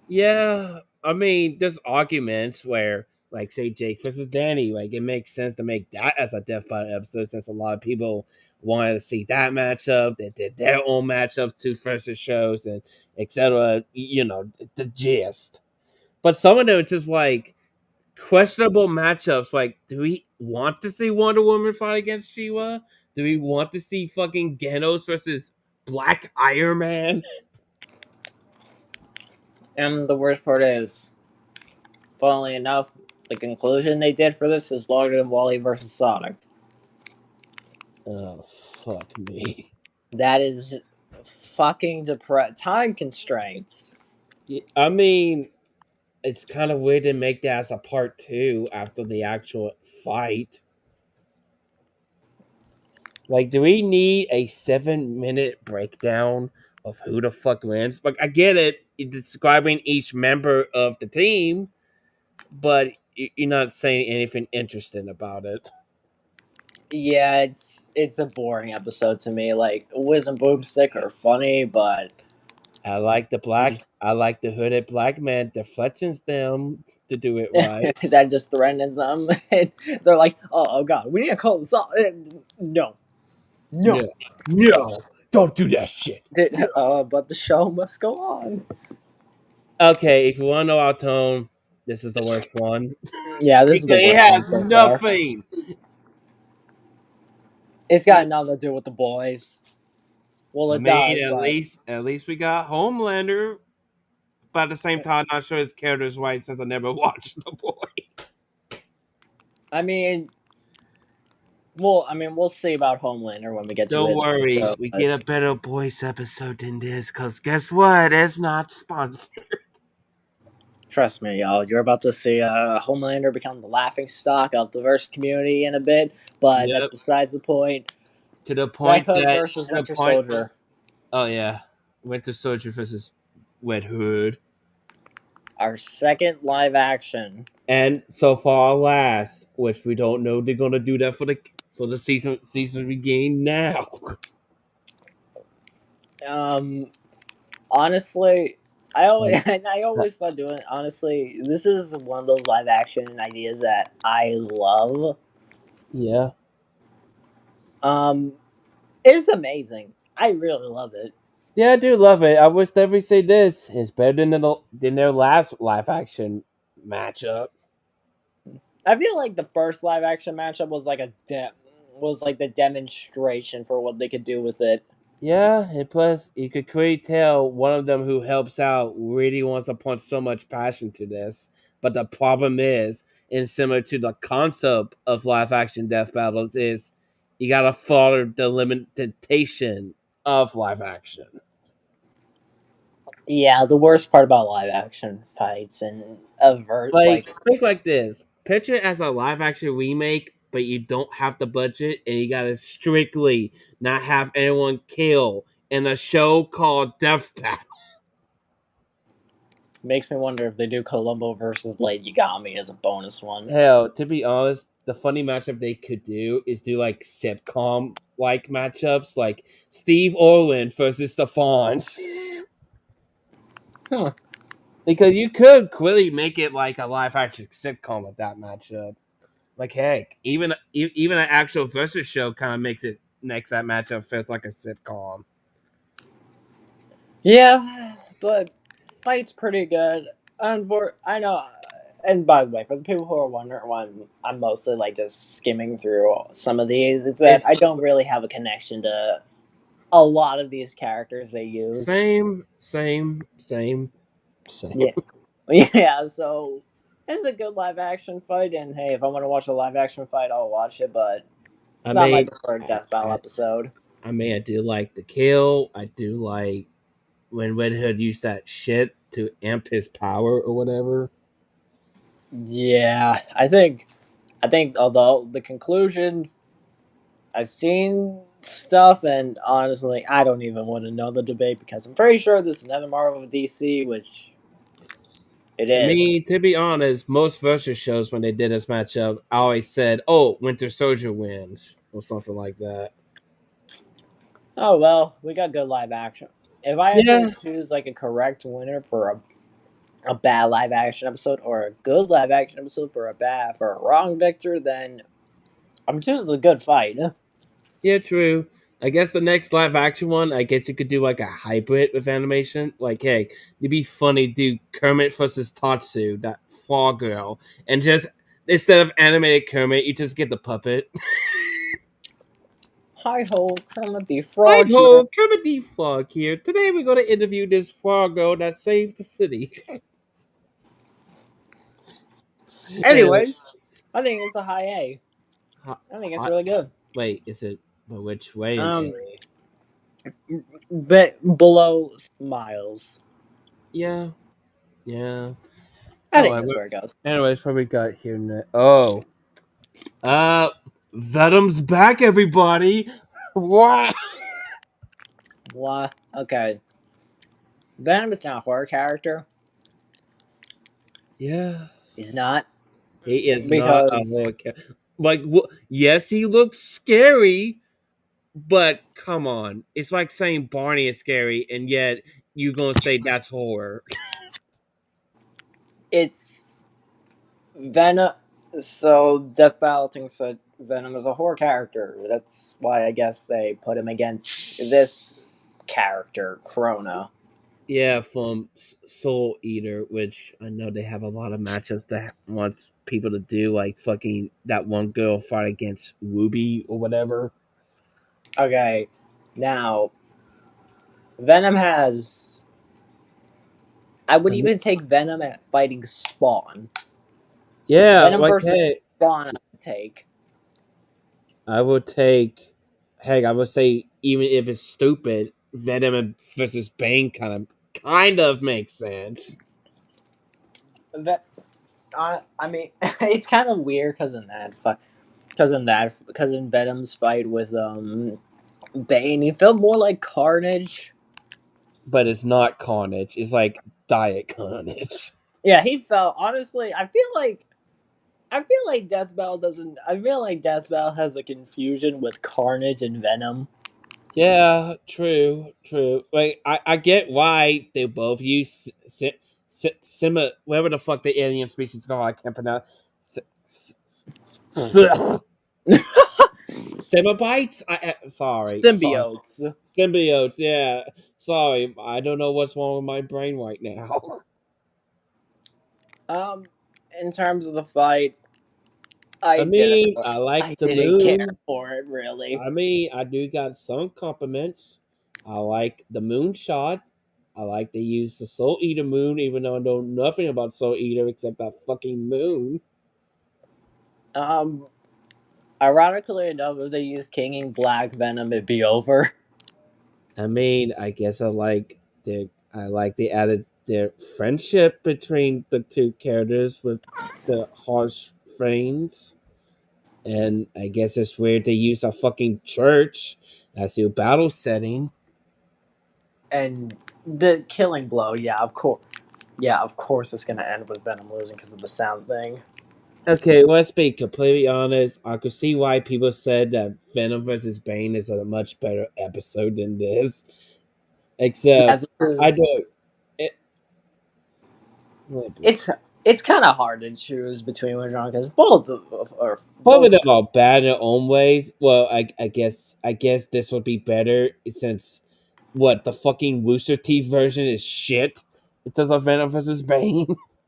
Yeah, I mean, there's arguments where, like, say Jake versus Danny, like it makes sense to make that as a Death Fight episode since a lot of people wanted to see that matchup. They did their own matchups to versus shows and etc. You know, the gist. But some of them are just like questionable matchups. Like, do we want to see Wonder Woman fight against Shiva? Do we want to see fucking Genos versus Black Iron Man? And the worst part is, funnily enough, the conclusion they did for this is longer than Wally versus Sonic. Oh, fuck me. That is fucking time constraints. I mean, it's kind of weird to make that as a part two after the actual fight. Like, do we need a 7-minute breakdown of who the fuck wins? Like, I get it, it's describing each member of the team, but you're not saying anything interesting about it. Yeah, it's a boring episode to me. Like Wiz and Boomstick are funny, but I like the hooded black man that threatens them to do it right. that just threatens them. And they're like, oh god, we need to call this off. No, no. No, no, don't do that shit. But the show must go on. Okay, if you want to know our tone, this is the worst one. Yeah, this is the It worst one has so far. nothing. It's got nothing to do with the boys. Well, I it mean, does, but at least we got Homelander, but at the same time, not sure his character's right since I never watched the boy. I mean, we'll see about Homelander when we get to Don't his worry, episode. we But get a better boys episode than this. Cause guess what? It's not sponsored. trust me, y'all, you're about to see Homelander become the laughing stock of the verse community in a bit. But that's Yep. besides the point. To the Red point Hood that versus to the Winter point. Soldier, Oh yeah, Winter Soldier versus Red Hood. our second live action. And so far last, which we don't know they're gonna do that for the season we gain now. Um, honestly, I always Like, I always thought doing. Honestly, this is one of those live action ideas that I love. yeah, Um, it's amazing. I really love it. yeah, I do love it. I wish they would say this is better than their last live action matchup. I feel like the first live action matchup was like was like the demonstration for what they could do with it. Yeah, and plus you could clearly tell one of them who helps out really wants to put so much passion to this. But the problem is, and similar to the concept of live action death battles, is you gotta follow the limitation of live action. Yeah, the worst part about live action fights and avert Like like think like this: picture it as a live action remake, but you don't have the budget, and you gotta strictly not have anyone kill in a show called Death Battle. makes me wonder if they do Columbo versus Lady Yagami as a bonus one. Hell, to be honest, the funny matchup they could do is do like sitcom like matchups, like Steve Orland versus the Fonz. Huh. Because you could clearly make it like a live action sitcom with that matchup. Like heck, even an actual versus show kind of makes that matchup feels like a sitcom. Yeah, but fight's pretty good. I know, and by the way, for the people who are wondering why I'm mostly like just skimming through some of these, it's that It, I don't really have a connection to a lot of these characters they use. same. Yeah, yeah. So it's a good live action fight, and hey, if I want to watch a live action fight, I'll watch it. But I it's not my mean, preferred I, death battle I, episode. I do like the kill. I do like when Red Hood used that shit to amp his power or whatever. Yeah, I think although the conclusion I've seen stuff, and honestly, I don't even want to know the debate because I'm pretty sure this is another Marvel DC, which it I is. mean, to be honest, most versus shows when they did this matchup, I always said, "Oh, Winter Soldier wins" or something like that. Oh well, we got good live action. If I had to Yeah, choose like a correct winner for a bad live action episode or a good live action episode for a wrong victor, then I'm choosing the good fight. yeah, true. I guess the next live action one, I guess you could do like a hybrid with animation. Like, hey, it'd be funny to do Kermit versus Tatsu, that Frog Girl, and just instead of animated Kermit, you just get the puppet. Hi ho, Kermit the Hi Frog here. ho, Kermit the Frog here. Today we're going to interview this frog girl that saved the city. Anyway, Anyways, I think it's a high A. hot, I think it's hot. really good. Wait, is it? But which way in Um, A? but below Miles. Yeah, yeah. I Oh, think that's where it goes. anyways, what we got here next? Oh, uh, Venom's back, everybody. What? What? Okay. Venom is not a horror character. Yeah, He's not he is not a because horror Like, yes, he looks scary, but come on, it's like saying Barney is scary, and yet you gonna say that's horror. it's Venom. So Death Battle thinks that Venom is a horror character. That's why I guess they put him against this character, Krona. Yeah, from Soul Eater, which I know they have a lot of matchups that wants people to do, like fucking that one girl fight against Ruby or whatever. Okay, now Venom has. I would I mean, even take Venom at fighting Spawn. yeah, Venom like versus hey, Spawn, I would take. I would take. Heck, I would say even if it's stupid, Venom versus Bane kind of makes sense. Ve- I mean, it's kind of weird because in Venom's fight with Bane, he felt more like Carnage. But it's not Carnage. It's like Diet Carnage. Yeah, he felt honestly. I feel like Death Battle doesn't. I feel like Death Battle has a confusion with Carnage and Venom. Yeah, true, true. Like I get why they both use whatever the fuck the alien species called. I can't pronounce. Simibites. Sorry, Symbiotes. symbiotes. Yeah, sorry. I don't know what's wrong with my brain right now. Um, in terms of the fight, I mean, I I like the didn't care moon. for it really. I mean, I do got some compliments. I like the moonshot. I like they use the Soul Eater moon, even though I know nothing about Soul Eater except that fucking moon. Um, ironically enough, if they used King King Black Venom, it'd be over. I mean, I guess I like they added their friendship between the two characters with the harsh frames. And I guess it's weird they use a fucking church as your battle setting. And the killing blow, yeah, of course, it's gonna end with Venom losing because of the sound thing. Okay, let's be completely honest. I could see why people said that Venom versus Bane is a much better episode than this. Yeah, Except, this I is don't. It, it's it's kind of hard to choose between which one because both of both. them are bad in their own ways. Well, I guess this would be better since what the fucking Rooster Teeth version is shit. It does a Venom versus Bane.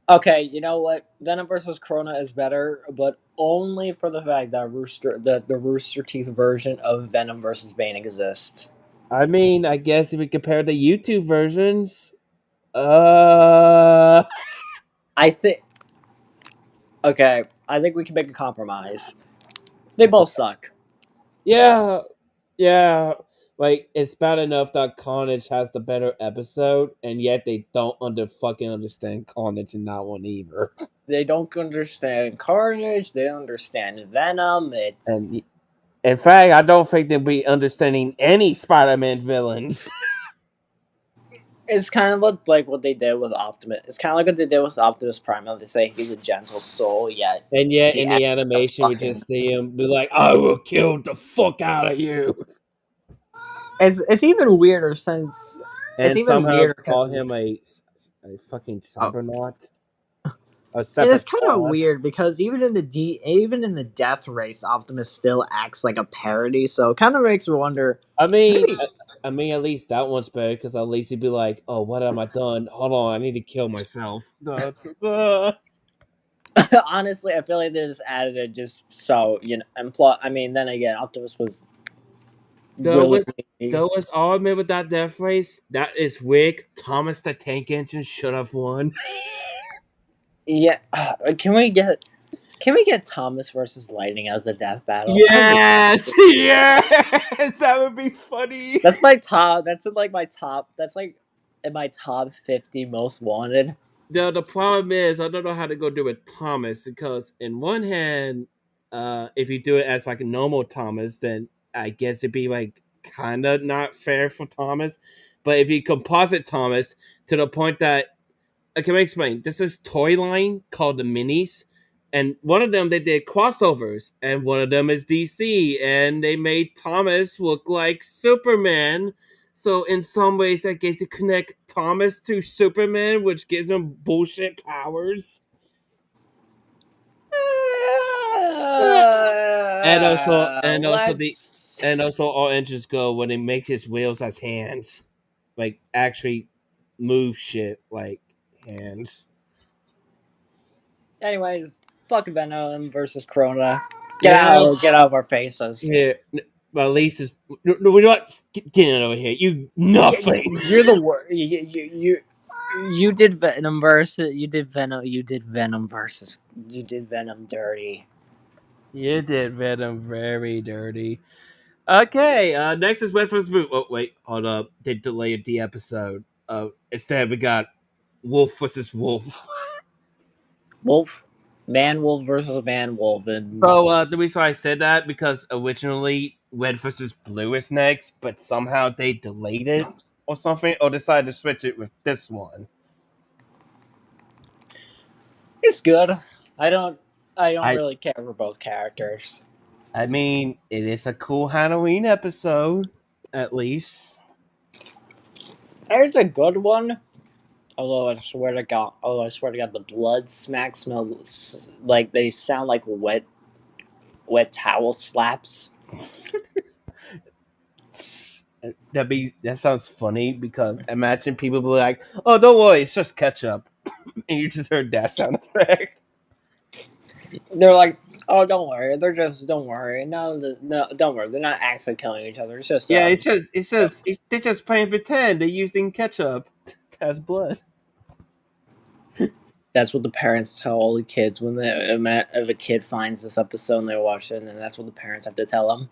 Okay, you know what? Venom versus Krona is better, but only for the fact that the Rooster Teeth version of Venom versus Bane exists. I mean, I guess if we compare the YouTube versions, uh, I think okay, I think we can make a compromise. They both suck. yeah, yeah, like it's bad enough that Carnage has the better episode, and yet they don't fucking understand Carnage in that one either. They don't understand Carnage. They don't understand Venom. And in fact, I don't think they'll be understanding any Spider-Man villains. It's kind of like what they did with Optimus. It's kind of like what they did with Optimus Prime. How they say he's a gentle soul, yet And yet, the in end the of animation, we fucking. just see him be like, "I will kill the fuck out of you," It's even weirder since it's and even somehow weirder call because him a fucking oh, cybernaut, a it is kind of Sepatron. weird because even in the Death Race, Optimus still acts like a parody. So it kind of makes me wonder. I mean, Maybe I mean, at least that one's better because at least he'd be like, "Oh, what am I done? Hold on, I need to kill myself." honestly, I feel like they just added it just so you know. And plus, I mean, then again, Optimus was Though was willingly. though was all admit with that death race, that is wig. Thomas the Tank Engine should have won. Yeah, can we get Thomas versus Lightning as a death battle? That would be Yes, yes, that would be funny. that's my top. That's in like my top. That's like in my top 50 most wanted. The problem is I don't know how to go do it Thomas because in one hand, if you do it as like a normal Thomas, then I guess it'd be like kind of not fair for Thomas. But if you composite Thomas to the point that okay, let me explain. This is toy line called the Minis, and one of them they did crossovers, and one of them is DC, and they made Thomas look like Superman. So in some ways, I guess you connect Thomas to Superman, which gives him bullshit powers. And also, and also the, Let's. and also all engines go when they make his wheels as hands, like actually move shit like hands. Anyways, fuck Venom versus Corona. Yeah, Get out of our faces. yeah. But at least is no, we're not getting over here. You nothing. You're the worst. You did Venom versus. You did Venom versus. You did Venom dirty. You did Venom very dirty. Okay, next is Red Foot's Boot. Oh wait, hold up. They delayed the episode. Instead we got Wolf versus Wolf. Wolf, man wolf versus man wolf, and So the reason I said that because originally Red versus Blue is next, but somehow they delayed it or something, or decided to switch it with this one. it's good. I don't. I don't I really care for both characters. I mean, it is a cool Halloween episode, at least. It's a good one. Although I swear to God, the blood smack smells like they sound like wet towel slaps. That sounds funny because imagine people be like, "Oh, don't worry, it's just ketchup," and you just heard that sound effect. They're like, oh, don't worry. No, don't worry. They're not actually killing each other. It's just Yeah, they're just playing pretend. They're using ketchup as blood. that's what the parents tell all the kids when if a kid finds this episode and they watch it, and that's what the parents have to tell them.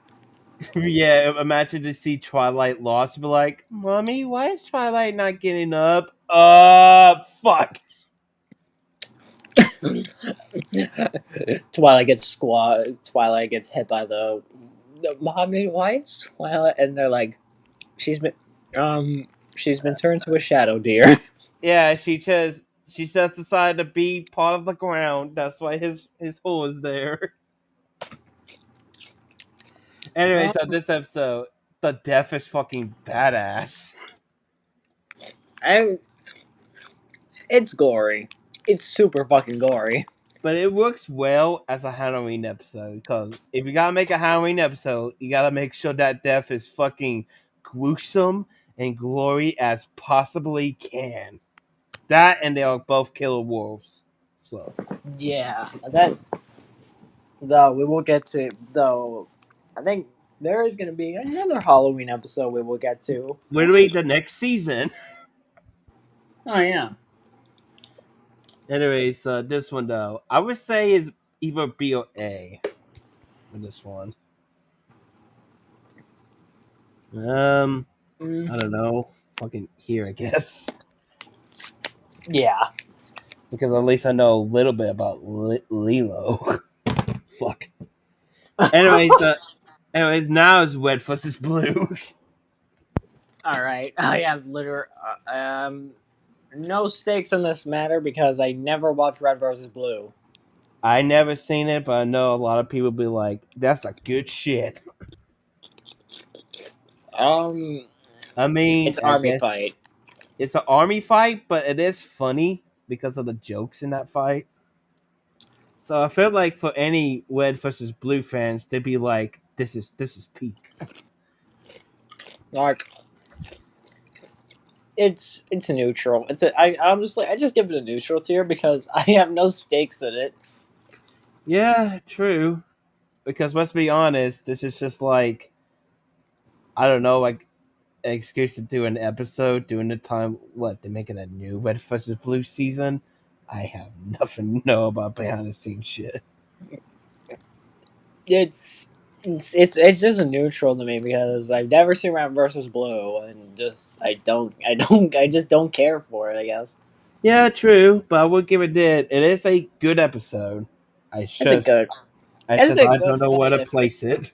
Yeah, imagine to see Twilight lost, be like, "Mommy, why is Twilight not getting up?" Fuck. Twilight gets hit by the mommy. Why is Twilight? And they're like, she's been um she's been turned to a shadow, dear. Yeah, she just decided to be part of the ground. That's why his hole is there. Anyway, Um, so this episode, the death is fucking badass. and it's gory. It's super fucking gory. But it works well as a Halloween episode because if you gotta make a Halloween episode, you gotta make sure that death is fucking gruesome and glory as possibly can. That and they are both killer wolves. So Yeah, that though we will get to though. I think there is going to be another Halloween episode we will get to. literally the next season. Oh yeah. Anyways, this one though, I would say is either B or A for this one. Mm, I don't know. Fucking here, I guess. yeah. Because at least I know a little bit about Lilo. Fuck. Anyways, now it's Red versus Blue. All right. I have no stakes in this matter because I never watched Red versus Blue. I never seen it, but I know a lot of people be like, "That's a good shit." Um, I mean, it's I army guess fight. it's an army fight, but it is funny because of the jokes in that fight. So I feel like for any Red versus Blue fans, they'd be like, "This is peak." Like it's neutral. I just give it a neutral tier because I have no stakes in it. Yeah, true. Because let's be honest, this is just like I don't know, like an excuse to do an episode during the time what they're making a new Red versus Blue season. I have nothing to know about behind the scenes shit. It's just a neutral to me because I've never seen Red versus Blue, and just I just don't care for it. I guess Yeah, true, but I will give it that. It is a good episode. I it's a just, good I it's just, a I don't good know where fight. to If you're place it.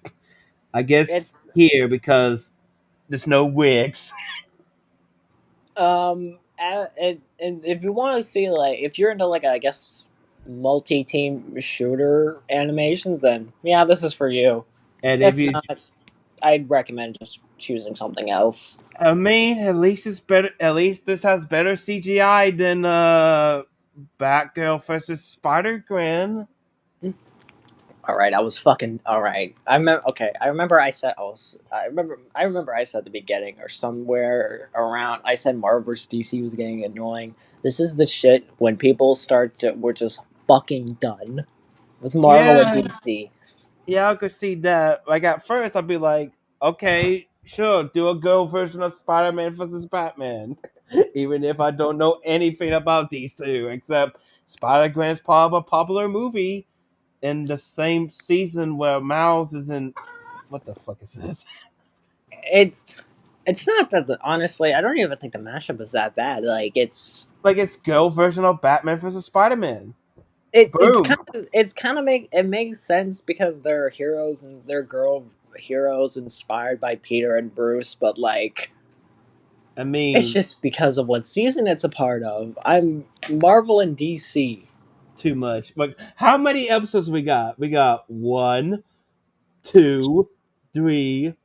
I guess it's here because there's no wigs. and if you want to see like if you're into like I guess multi-team shooter animations, then yeah, this is for you. And if If you, not, I'd recommend just choosing something else. I mean, at least it's better. At least this has better CGI than Batgirl versus Spider Gwen. All right, I was fucking all right. I remember. Okay, I remember. I said I was. I remember. I remember. I said at the beginning or somewhere around. I said Marvel vs. DC was getting annoying. This is the shit when people start to. We're just fucking done with Marvel and Yeah, DC. yeah, I could see that. Like at first, I'd be like, okay, sure, do a girl version of Spider-Man versus Batman, even if I don't know anything about these two, except Spider-Gwen's part of a popular movie in the same season where Miles is in. What the fuck is this? It's. It's not that. Honestly, I don't even think the mashup is that bad. Like Like it's girl version of Batman versus Spider-Man. it's Boom. kind of make it makes sense because they're heroes and they're girl heroes inspired by Peter and Bruce, but like I it's mean, just because of what season it's a part of. I'm Marvel and DC. too much. Like, how many episodes we got? We got one, two, three,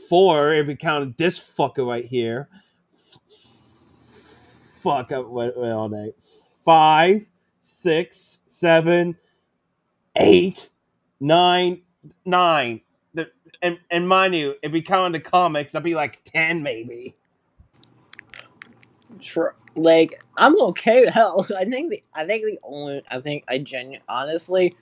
four. If we count this fucker right here, fuck up wait all day. Five, six, seven, eight, nine, nine. The, and mind you, if we count the comics, that'd be like 10 maybe. Like I'm okay. Hell, I think I genuinely honestly.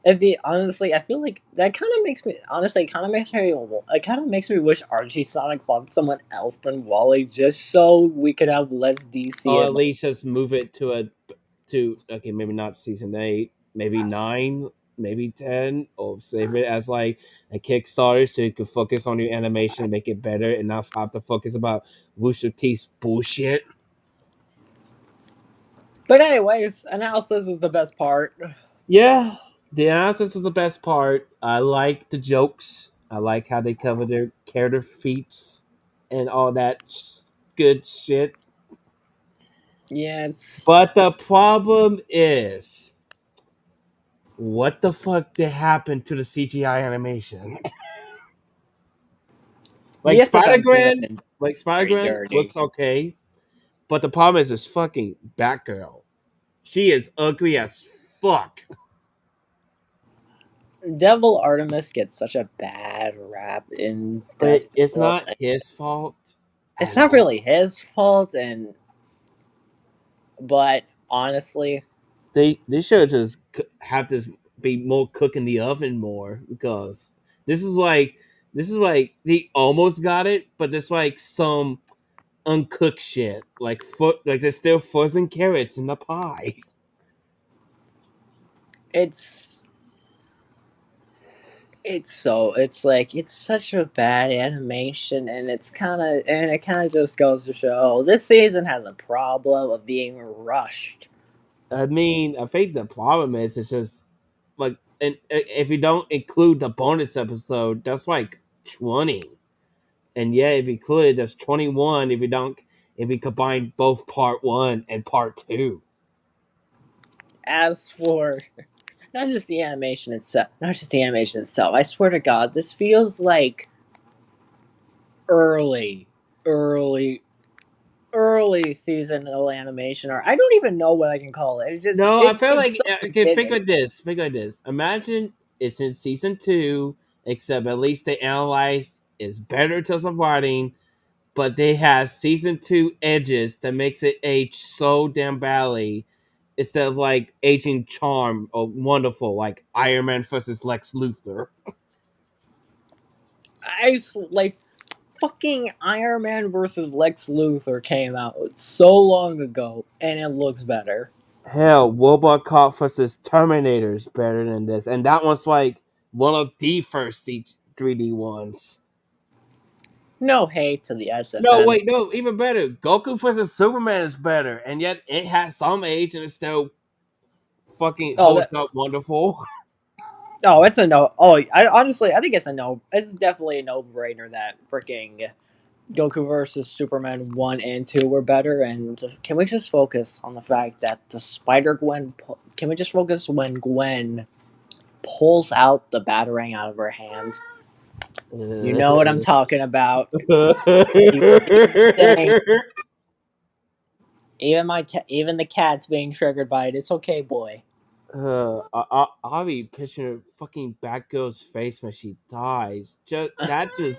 If the honestly, I feel like that kind of makes me honestly. It kind of makes me wish Archie Sonic fought someone else than Wally, just so we could have less DC Or at and least just move it to okay, maybe not season 8, maybe 9, maybe 10, or save it as like a Kickstarter so you can focus on your animation and make it better and not have to focus about Rooster Teeth's bullshit. But anyways, analysis is the best part. Yeah, the analysis is the best part. I like the jokes. I like how they cover their character feats and all that good shit. Yes. But the problem is, what the fuck did happen to the CGI animation? The Like Spider SFX have Gwen, been like Spider very Gwen dirty. looks okay, but the problem is this fucking Batgirl. She is ugly as fuck. Devil Artemis gets such a bad rap in But Death it's Metal. not his fault It's at not all. really his fault, and but honestly, They should just have this be more cook in the oven more because this is like this is like they almost got it, but there's like some uncooked shit like there's still frozen carrots in the pie. it's it's like it's such a bad animation, and it kind of just goes to show this season has a problem of being rushed. I mean, I think the problem is it's just like, and if you don't include the bonus episode, that's like 20. And yeah, if you include, that's 21. If you combine both part one and part two. As for not just the animation itself, I swear to God, this feels like early, early, early seasonal animation, or I don't even know what I can call it. No, I feel It's like so okay. Think beginning. of this. Think of this. Imagine it's in season two, except at least they analyze is better to some writing, but they have season two edges that makes it age so damn badly instead of like aging charm or wonderful like Iron Man versus Lex Luthor. Like fucking Iron Man versus Lex Luthor came out so long ago, and it looks better. Hell, Robocop versus Terminator is better than this, and that one's like one of the first 3D ones. No hate to the No, SFN. wait, no, even better. Goku versus Superman is better, and yet it has some age and it still fucking Oh, holds up wonderful. it's a no. Oh, I honestly, I think it's a no. It's definitely a no-brainer that freaking Goku versus Superman 1 and 2 were better. And can we just focus on the fact that the Spider Gwen? Can we just focus when Gwen pulls out the Batarang out of her hand? You know what I'm talking about. You keep saying even the cat's being triggered by it. It's okay, boy. I'll be picturing fucking Batgirl's face when she dies. Just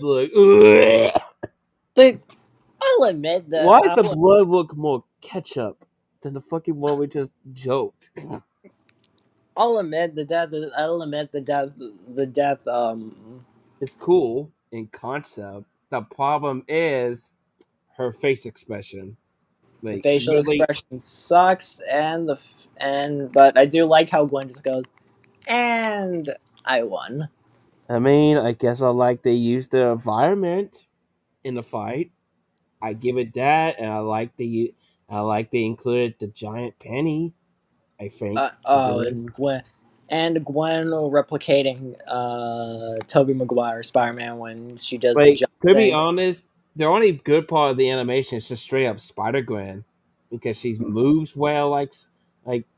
look. Ugh. The I'll admit that Why does the blood look more ketchup than the fucking one we just joked? I'll admit the death. I'll admit the death. The death. It's cool in concept. The problem is her face expression. The Like facial really, expression sucks, and but I do like how Gwen just goes, and I won. I mean, I guess I like they used the environment in the fight. I give it that, and I like they included the giant penny. I think they Oh, did. and Gwen replicating Toby Maguire Spider Man when she does the Like jump to be thing. honest, the only good part of the animation is just straight up Spider Gwen because she moves well like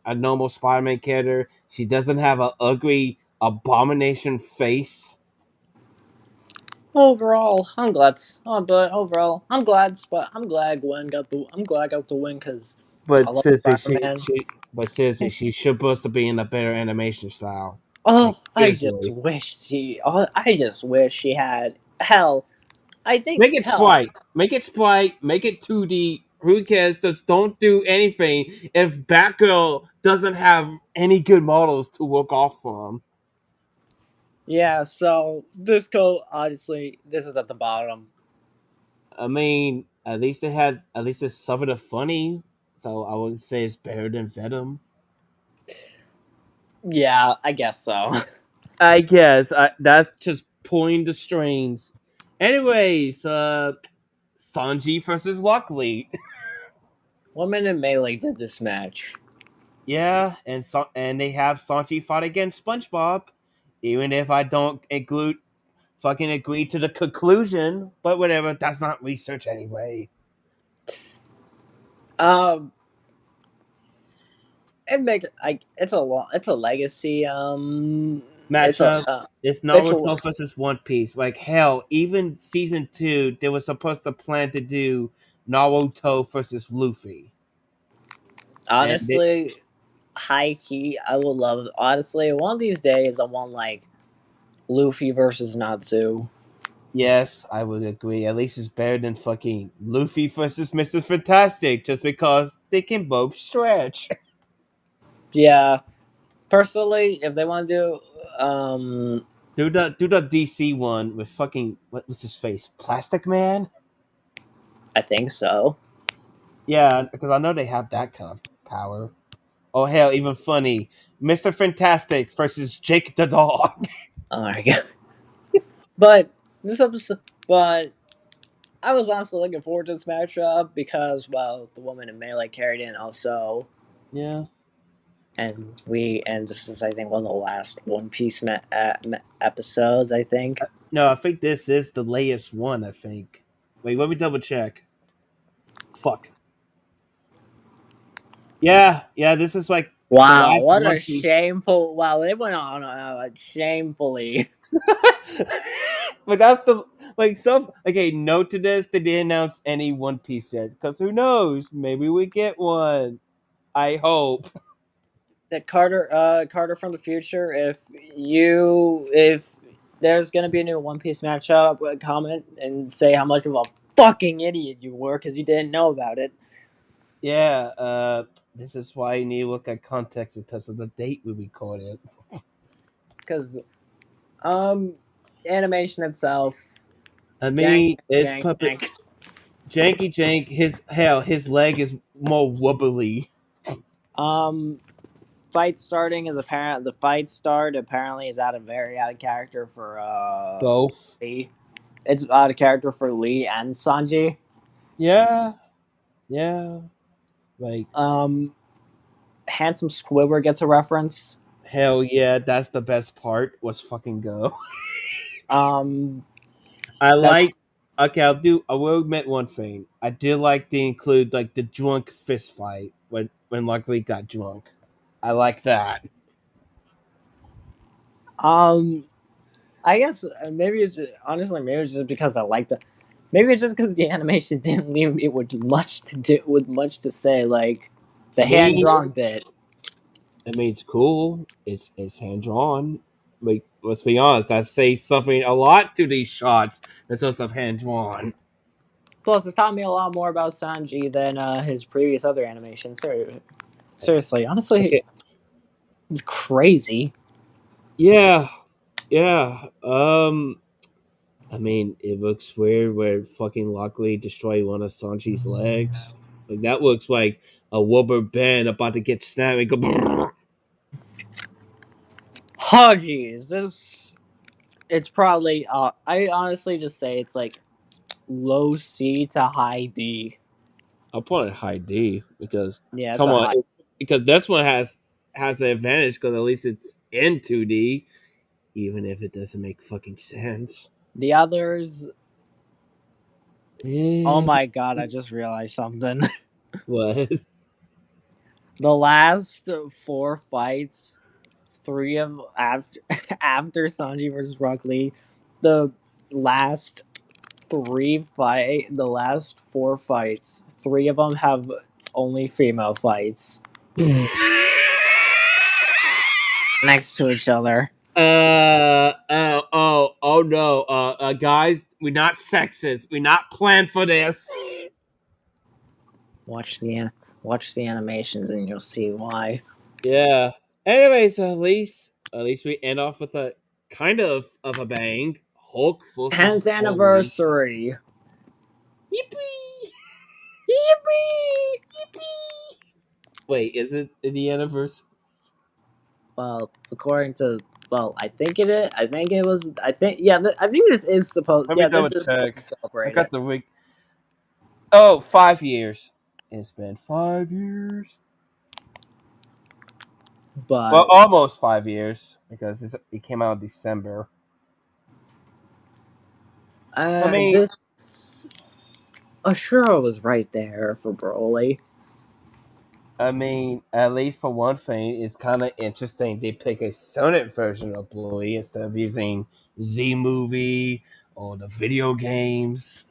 a normal Spider Man character. She doesn't have a ugly abomination face. Overall, I'm glad. But overall, I'm glad Gwen got the. I'm glad I got the win because I But love seriously, Spider Man. she should supposed to be in a better animation style. Like Oh, seriously. I just wish she had. Hell, I think Make it hell. Sprite. Make it Sprite. Make it 2D. Who cares? Just don't do anything if Batgirl doesn't have any good models to work off from. Yeah. So this code, honestly, this is at the bottom. I mean, at least it's some of the funny. So I would say it's better than Venom. Yeah, I guess so. I guess that's just pulling the strings. Anyways, Sanji versus Luckily. Woman in Melee did this match. Yeah, and they have Sanji fight against SpongeBob, even if I don't include fucking agree to the conclusion. But whatever, that's not research anyway. Um, it's a legacy. It's a Matchup. It's it's a Naruto versus One Piece. Like hell, even season 2, they were supposed to plan to do Naruto versus Luffy, and honestly high key. I would love. Honestly, one of these days, I want like Luffy versus Natsu. yes, I would agree. At least it's better than fucking Luffy versus Mister Fantastic, just because they can both stretch. Yeah, personally, if they want to do, Do the DC one with fucking what was his face? Plastic Man? I think so. Yeah, because I know they have that kind of power. Oh hell, even funny. Mr. Fantastic versus Jake the Dog. Oh my god. But this episode, but I was honestly looking forward to this matchup because, well, the woman in Melee carried in also, Yeah. and this is I think one of the last One Piece episodes. I think. No, I think this is the latest one, I think. Wait, let me double check. Fuck. Yeah, this is like the Wow, last what One a Piece. shameful! Wow, they went on shamefully. But that's the like some okay, note to this, they didn't announce any One Piece yet. Because who knows? Maybe we get one. I hope. That Carter from the future. If there's gonna be a new One Piece matchup, comment and say how much of a fucking idiot you were because you didn't know about it. Yeah, this is why you need to look at context because of the date we recorded. Because um, animation itself, I jank, mean, it's jank, puppet jank. Janky Jank. His leg is more wobbly. Um, fight starting is apparent. The fight start apparently is out of character for Both. Lee. It's out of character for Lee and Sanji. Yeah, yeah. Like Handsome Squidward gets a reference. hell yeah, that's the best part. Was fucking go. Um, I that's like. Okay, I will admit one thing. I did like to include like the drunk fist fight when Luckily got drunk. I like that. um. I guess maybe it's honestly maybe it's just because I liked it. Maybe it's just because the animation didn't leave me with much to say. Like I the hand mean, drawn bit. it's cool. It's hand drawn. Like let's be honest, that says something a lot to these shots. It's also hand drawn. Plus, it's taught me a lot more about Sanji than his previous other animations. Seriously, honestly, Okay. it's crazy. Yeah. Yeah. I mean, it looks weird where fucking Lockley destroyed one of Sanji's legs. Like that looks like a rubber band about to get snapped and go. Brrr. Oh, jeez, this it's probably. I honestly just say it's like low C to high D. I'll put it high D because Yeah, it's come a on, high. because this one has the advantage because at least it's in 2D, even if it doesn't make fucking sense. The others. Oh Eh, my god! I just realized something. what? The last four fights, three of after after Sanji versus Rock Lee, the last the last four fights, three of them have only female fights next to each other. Oh no, guys, we're not sexist. We're not planned for this. Watch watch the animations and you'll see why. Yeah. Anyways, at least we end off with a kind of a bang. Hulk versus 10th Wolverine. anniversary. Yippee! Yippee! Yippee! Wait, is it in the anniversary? Well, according to I think it is. I think it was. I think yeah. I think this is supposed. Let me Yeah, double this is supposed check. to I celebrate got it. the week. Oh, 5 years. It's been 5 years. Well, But almost 5 years because it came out in December. I mean, this Ashura was right there for Broly. at least for one thing, it's kind of interesting. They pick a Sonic version of Bluey instead of using Z movie or the video games.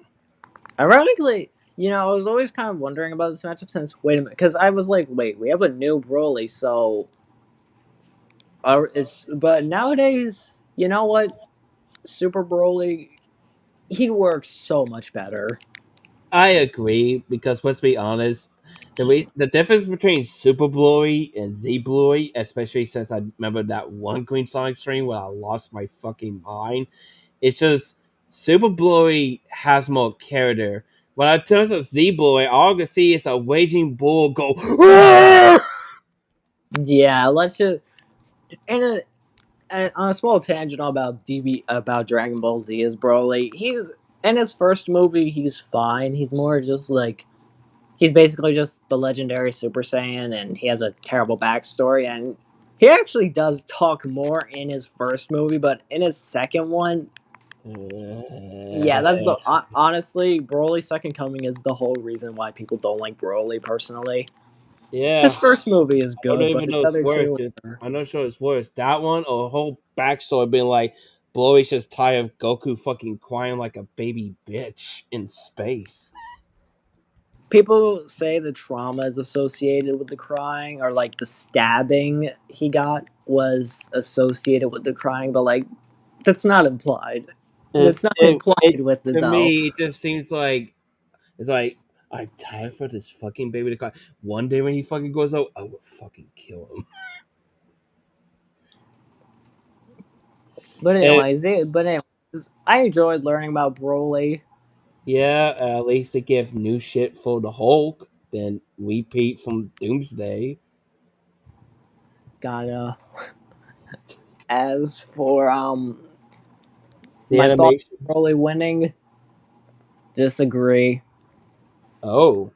Ironically, I was always kind of wondering about this matchup since wait a minute, because I was like, wait, we have a new Broly, so it's but nowadays, you know what, Super Broly, he works so much better. I agree because let's be honest, the difference between Super Bluey and Z Bluey, especially since I remember that one Green Sonic stream where I lost my fucking mind, it's just Super Bluey has more character. When in terms of Z Bluey, all I can see is a waging bull go. "Roar!" Yeah, let's just and on a small tangent about DB about Dragon Ball Z is Broly. He's in his first movie, he's fine. He's more just like he's basically just the legendary Super Saiyan, and he has a terrible backstory. And he actually does talk more in his first movie, but in his second one, yeah, that's the honestly Broly's Second Coming is the whole reason why people don't like Broly personally. Yeah, His first movie is I don't good, but even his know it's other worse. two are. I'm not sure it's worse. That one or a whole backstory being like, Bluey's just tired of Goku fucking crying like a baby bitch in space. People say the trauma is associated with the crying, or like the stabbing he got was associated with the crying, but like that's not implied. That's not It implied with it to though. me it just seems like it's like I'm tired for this fucking baby to cry. One day when he fucking goes out, I will fucking kill him. But And anyways, I enjoyed learning about Broly. yeah, at least they give new shit for the Hulk. Then repeat from Doomsday. Gotta. As for The my thoughts animation. on Broly winning, disagree. Oh,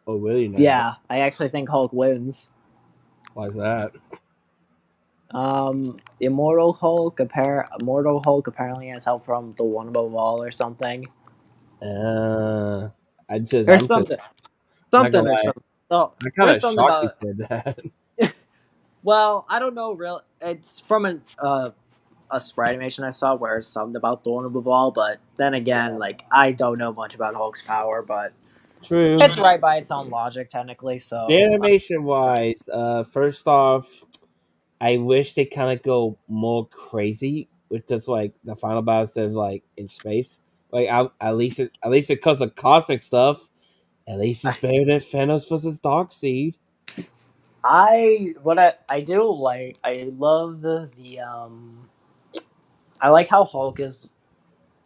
oh, really now? Yeah, I actually think Hulk wins. Why's that? Immortal Hulk apparently has help from the one above all or something. Uh, There's I'm just something, not gonna something or lie. something. Oh, I'm kind there's of something shocked you about. said that. Well, I don't know. Real, it's from a sprite animation I saw where it's something about the one above all. But then again, like I don't know much about Hulk's power, but True. it's right by its own logic technically. The So animation wise, first off, I wish they kind of go more crazy with just like the final battle instead of like in space. Like at least it comes of cosmic stuff. At least it's better than Thanos versus Darkseid. I do like I love the. I like how Hulk is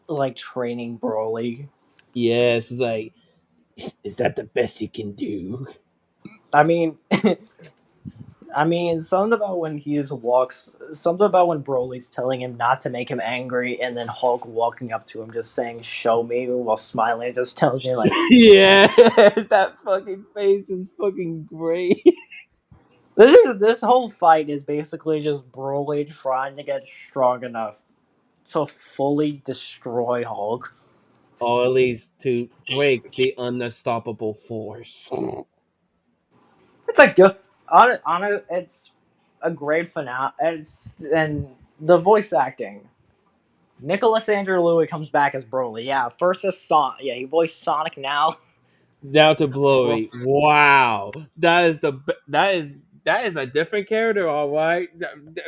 like training Broly. Yes, it's like, is that the best you can do? I mean, something about when he just walks, something about when Broly's telling him not to make him angry, and then Hulk walking up to him just saying "Show me" while smiling, it just tells me like Yeah, that fucking face is fucking great. this whole fight is basically just Broly trying to get strong enough to fully destroy Hulk. Or at least to break the unstoppable force. It's a good it's a great finale. And the voice acting. Nicholas Andrew Louis comes back as Broly. Yeah, first as Sonic. Yeah, he voiced Sonic now. Down to Well, Glory. Wow, that is that is a different character. All right,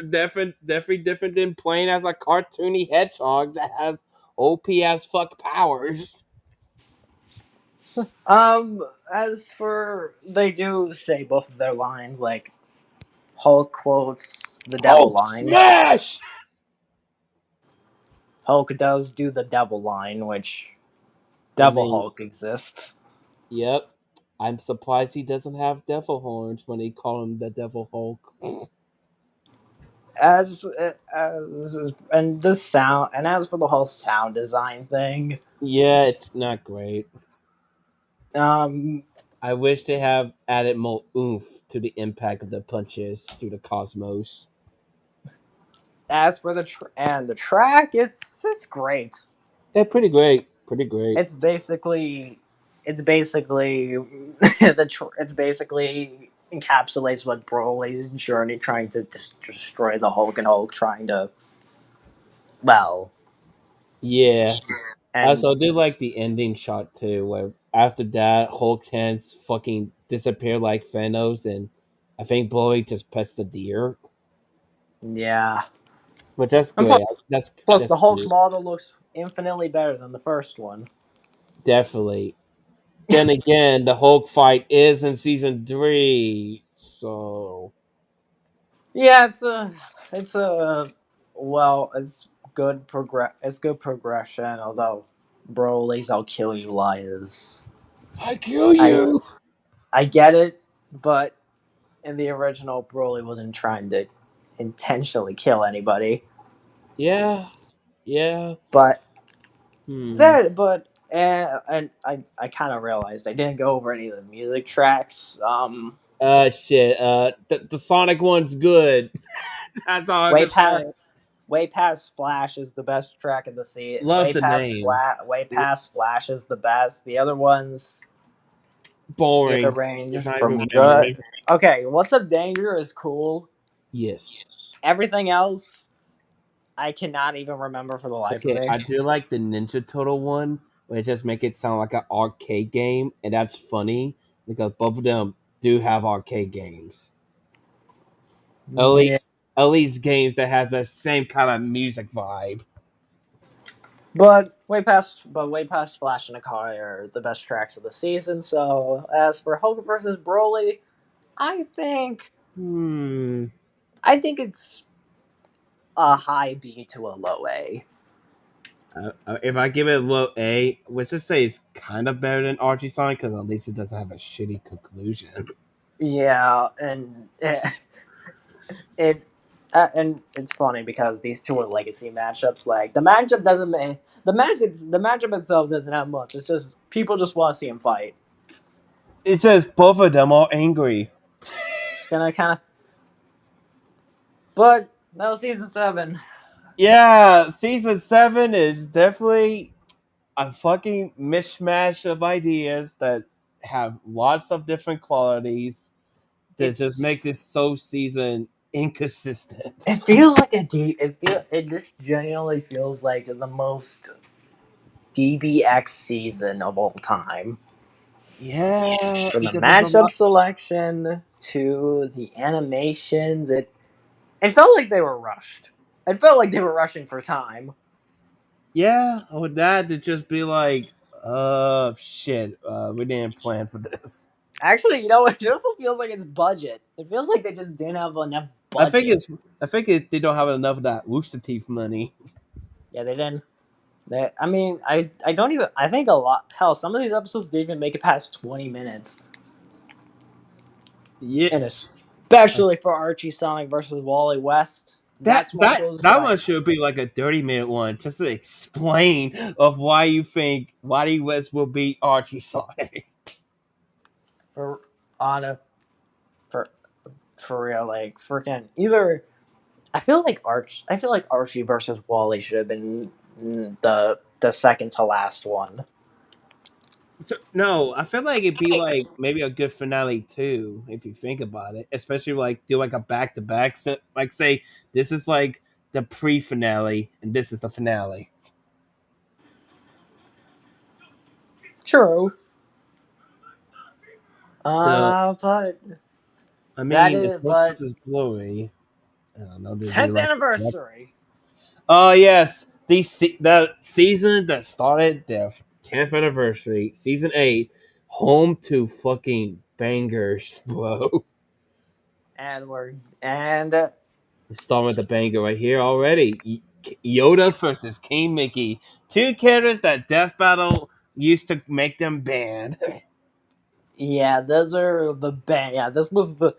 definitely different than playing as a cartoony hedgehog that has OP as fuck powers. so, as for they do say both of their lines, like Hulk quotes the devil Hulk line. smash. Hulk does do the devil line, which I Devil mean, Hulk exists. yep. I'm surprised he doesn't have devil horns when they call him the Devil Hulk. And this sound, and as for the whole sound design thing, Yeah, it's not great. um, I wish they have added more oomph to the impact of the punches through the cosmos. as for the track, it's great. Yeah, pretty great. Pretty great. It's basically it's basically encapsulates what Broly's journey trying to destroy the Hulk and Hulk trying to well Yeah. and Also, I do like the ending shot too, where after that, Hulk's hands fucking disappear like Thanos, and I think Blowy just pets the deer. yeah. But that's And great. plus That's the Hulk cute. model looks infinitely better than the first one. Definitely. Then again, the Hulk fight is in season 3, so Yeah, it's a well, it's good progression. Although Broly's "I'll kill you" lie is I kill I you. I get it, but in the original, Broly wasn't trying to intentionally kill anybody. Yeah, yeah. But Hmm. and I kind of realized I didn't go over any of the music tracks. Shit. The Sonic one's good. That's all I Way can past say. Way Past Splash is the best track in the sea. Love the name. Way Past Splash is the best. The other ones either Boring. It's range not even from good. memory. Okay, What's Up Danger is cool. Yes. Everything else, I cannot even remember for the life of Okay, me. I do like the Ninja Turtle one, where it just make it sound like an arcade game, and that's funny because both of them do have arcade games. Yeah. At least games that have the same kind of music vibe. Way Past Splash and Akai are the best tracks of the season. So as for Hulk versus Broly, I think Hmm. it's a high B to a low A. If I give it a low A, let's just say it's kind of better than Archie Sonic because at least it doesn't have a shitty conclusion. Yeah, and it and it's funny because these two are legacy matchups. Like the matchup doesn't the matchup itself doesn't have much. It's just people just want to see them fight. It's just both of them are angry. Gonna kind of, but that was season 7. Yeah, season 7 is definitely a fucking mishmash of ideas that have lots of different qualities that just It's make this so season inconsistent. it feels like a D. It just genuinely feels like the most DBX season of all time. Yeah, From the because there's a matchup lot. selection to the animations, it felt like they were rushed. It felt like they were rushing for time. Yeah, with that to just be like, shit, we didn't plan for this. Actually, you know, it also feels like it's budget. It feels like they just didn't have enough I think budget. it's, they don't have enough of that Rooster Teeth money. Yeah, they didn't. I mean, I don't even. I think a lot. Hell, some of these episodes didn't even make it past 20 minutes, Yeah, and especially for Archie Sonic versus Wally West, that that's one of that those that one should fights. be like a 30-minute one, just to explain of why you think Waddy West will beat Archie Sonic. For on a for for real, like freaking either. I feel like Archie versus Wally should have been the second to last one. No, I feel like it'd be like maybe a good finale too, if you think about it. Especially like do like a back to back. So like say this is like the pre finale and this is the finale. True. So But I that mean, if is hope but versus glory, I don't know. Did you 10th like? anniversary. Oh yes, the season that started their 10th anniversary, season 8, home to fucking bangers, bro. And and Let's start with the banger right here already. Yoda versus King Mickey, two characters that Death Battle used to make them banned. yeah, those are the band. Yeah, this was the.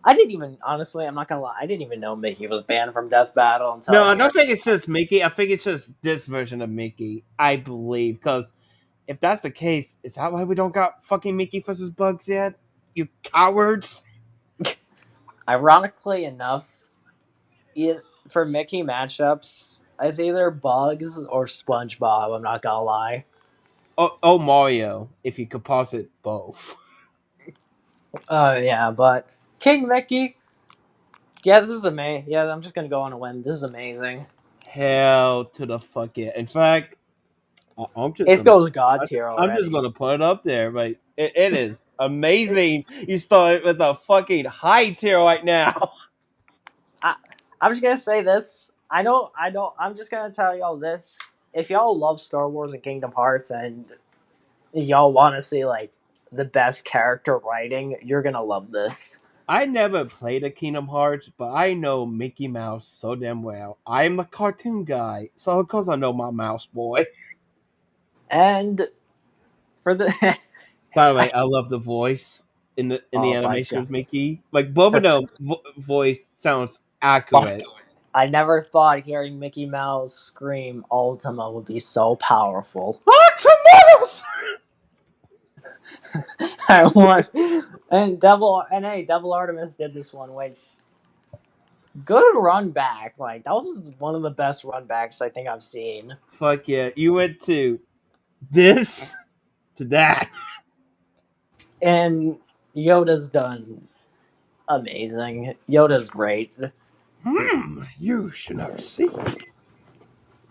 I didn't even honestly. I'm not gonna lie. I didn't even know Mickey was banned from Death Battle until No, I I think don't think it's just Mickey. I think it's just this version of Mickey. I believe because if that's the case, is that why we don't got fucking Mickey versus Bugs yet? You cowards! ironically enough, for Mickey matchups, it's either Bugs or SpongeBob. I'm not gonna lie. Oh, Mario! If you could pause it both. Oh yeah, but King Mickey. Yeah, this is amazing. Yeah, I'm just gonna go on a whim. This is amazing. Hell to the fuck yeah! In fact, I'm just It gonna goes God tier I'm just already. gonna put it up there, but it is amazing. You started with a fucking high tier right now. I, I'm just gonna say this. I don't. I'm just gonna tell y'all this. If y'all love Star Wars and Kingdom Hearts, and y'all want to see like the best character writing, you're gonna love this. I never played a Kingdom Hearts, but I know Mickey Mouse so damn well. I'm a cartoon guy, so of course I know my mouse boy. And for the By the way, I love the voice in the oh my animation god, of Mickey. Like both of them voice sounds accurate. I never thought hearing Mickey Mouse scream Ultima would be so powerful. Ah, tomatoes! I want Devil Artemis did this one, which good run back. Like that was one of the best run backs I think I've seen. Fuck yeah! You went to this to that. And Yoda's done amazing. Yoda's great. You should have seen.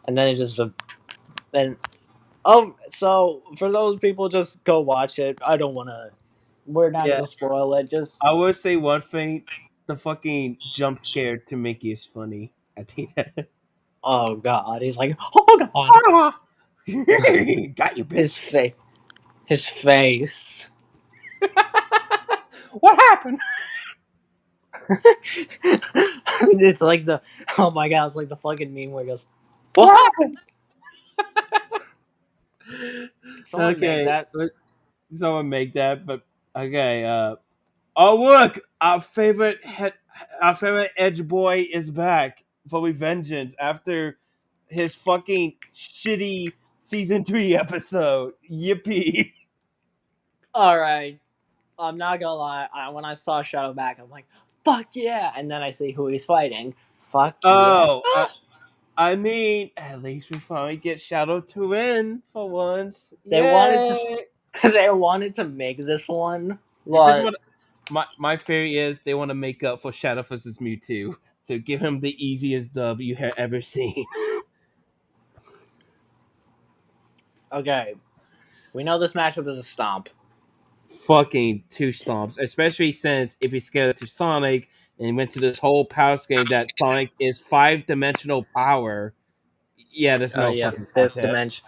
And then it's just a then oh so for those people just go watch it. I don't wanna we're not Yeah, gonna spoil it. Just I would say one thing: the fucking jump scare to Mickey is funny at the end. oh god. He's like, oh god. Ah! Got you, His bitch. face his face. What happened? It's like the oh my god, it's like the fucking meme where he goes, what What happened? happened? Someone make Okay, that. someone make that. But okay. Oh look, our favorite head. Our favorite Edge boy is back for revengeance after his fucking shitty season 3 episode. Yippee! All right, I'm not gonna lie. When I saw Shadow back, I'm like, fuck yeah! And then I see who he's fighting. Fuck yeah! Oh, I mean, at least we finally get Shadow to win for once. They wanted to, Yay! they wanted to make this one, They just but want my theory is they want to make up for Shadow vs Mewtwo to give him the easiest dub you have ever seen. okay, we know this matchup is a stomp. Fucking two stomps, especially since if he scaled to Sonic and went to this whole power game that Sonic is 5-dimensional power. Yeah, there's no Yeah, fucking fifth contest. dimension,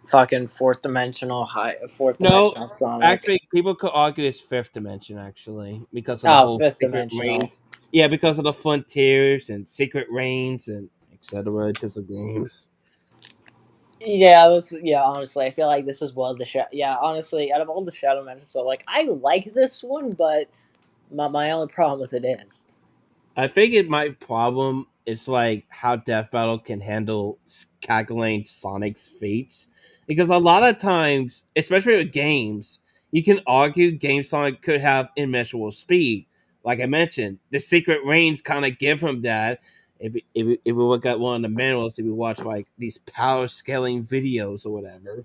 fucking fourth No, dimensional Sonic. actually, people could argue it's fifth dimension actually because of the Oh, whole fifth secret dimensional. rings. Yeah, because of the frontiers and secret rings and etc. Just the games. Yeah, yeah. Honestly, I feel like this is one of the yeah. Honestly, out of all the shadow matchups, so like I like this one, but my only problem with it is, I think my problem is like how Death Battle can handle calculating Sonic's fates. Because a lot of times, especially with games, you can argue Game Sonic could have immeasurable speed. Like I mentioned, the secret rings kind of give him that. If we look at one of the manuals, if we watch like these power scaling videos or whatever,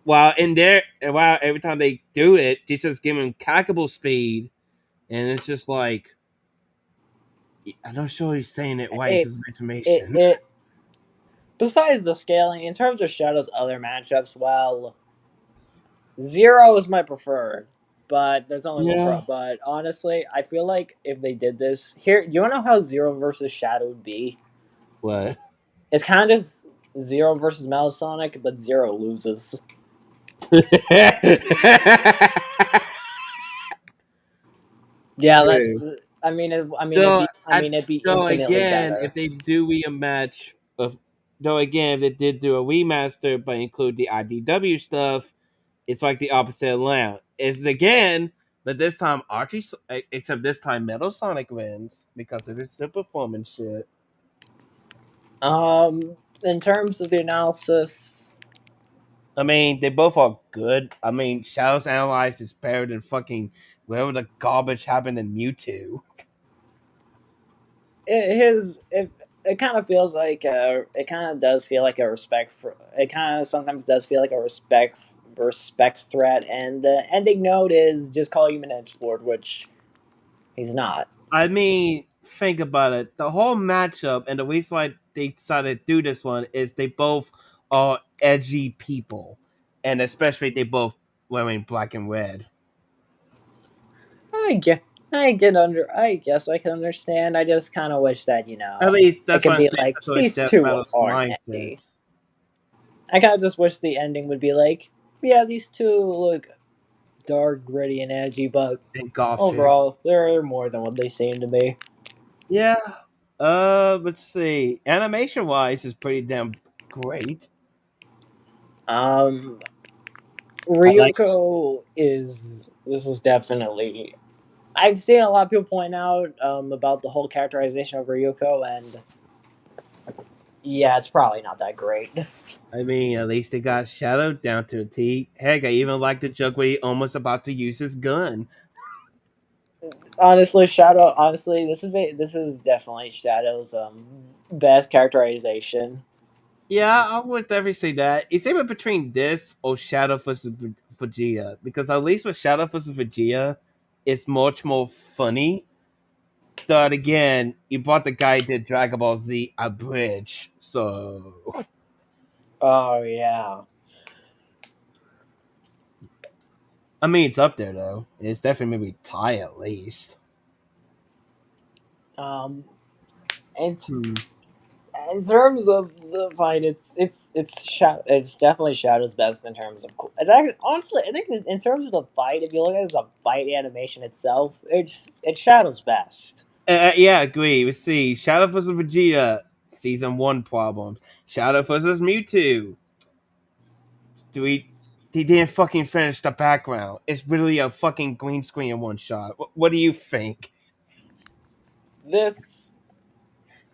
while in there, while every time they do it, they just give him calculable speed, and it's just like I'm not sure he's saying it right. it Just it information. it. Besides the scaling, in terms of Shadow's other matchups, well, Zero is my preferred, but there's only one Yeah. pro. But honestly, I feel like if they did this here, you wanna know how Zero versus Shadow would be? What? It's kind of Zero versus Metal Sonic, but Zero loses. Yeah, that's. True. It'd Though, be. It'd be though infinitely again, better. if they do rematch of, though again, if they did do a remaster but include the IDW stuff, it's like the opposite amount. It's again, but this time Archie, except this time Metal Sonic wins because of his super performance shit. In terms of the analysis, I mean, they both are good. I mean, Shadows Analyzed is better than fucking whatever the garbage happened in Mewtwo. it kind of feels like it kind of does feel like a respect for it kind of sometimes does feel like a respect threat, and the ending note is just call him an edge lord, which he's not. I mean, think about it. The whole matchup and the reason why they decided to do this one is they both are edgy people, and especially they both wearing black and red. I get. I guess I can understand. I just kind of wish that At least it that's could what I'm be saying. like That's what these Death two Battle's aren't edgy. mindsets I kind of just wish the ending would be like, yeah, these two look dark, gritty, and edgy, but and gothic. overall, they're more than what they seem to be. Yeah. Let's see. Animation wise, is pretty damn great. Um, I like. Ryuko is this is definitely. I've seen a lot of people point out about the whole characterization of Ryuko, and yeah, it's probably not that great. I mean, at least they got Shadow down to a T. Heck, I even like the joke where he almost about to use his gun. Honestly, Shadow. Honestly, this is definitely Shadow's best characterization. Yeah, I would definitely say that. It's either between this or Shadow vs. Vegeta. Because at least with Shadow vs. Vegeta, it's much more funny. But again, you brought the guy who did Dragon Ball Z a bridge. So, Oh yeah. I mean, it's up there though. It's definitely maybe tie at least. Um, and Hmm. in terms of the fight, it's definitely Shadow's best in terms of. It's actually honestly, I think that in terms of the fight, if you look at it as a fight animation itself, it's Shadow's best. Yeah, I agree. Let's see. Shadow vs. Vegeta, Season 1 problems. Shadow vs. Mewtwo. Do we. They didn't fucking finish the background. It's really a fucking green screen in one shot. What do you think? this,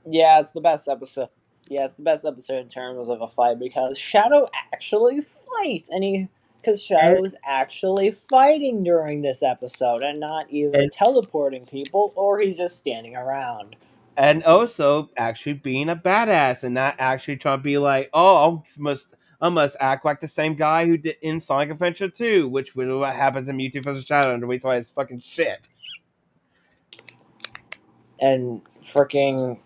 yeah, it's the best episode. Yeah, it's the best episode in terms of a fight because Shadow actually fights, because and Shadow is actually fighting during this episode and not either and teleporting people or he's just standing around. and also actually being a badass and not actually trying to be like, oh, I must act like the same guy who did in Sonic Adventure 2, which was what happens in Mewtwo vs. Shadow, and the reason why it's fucking shit. And freaking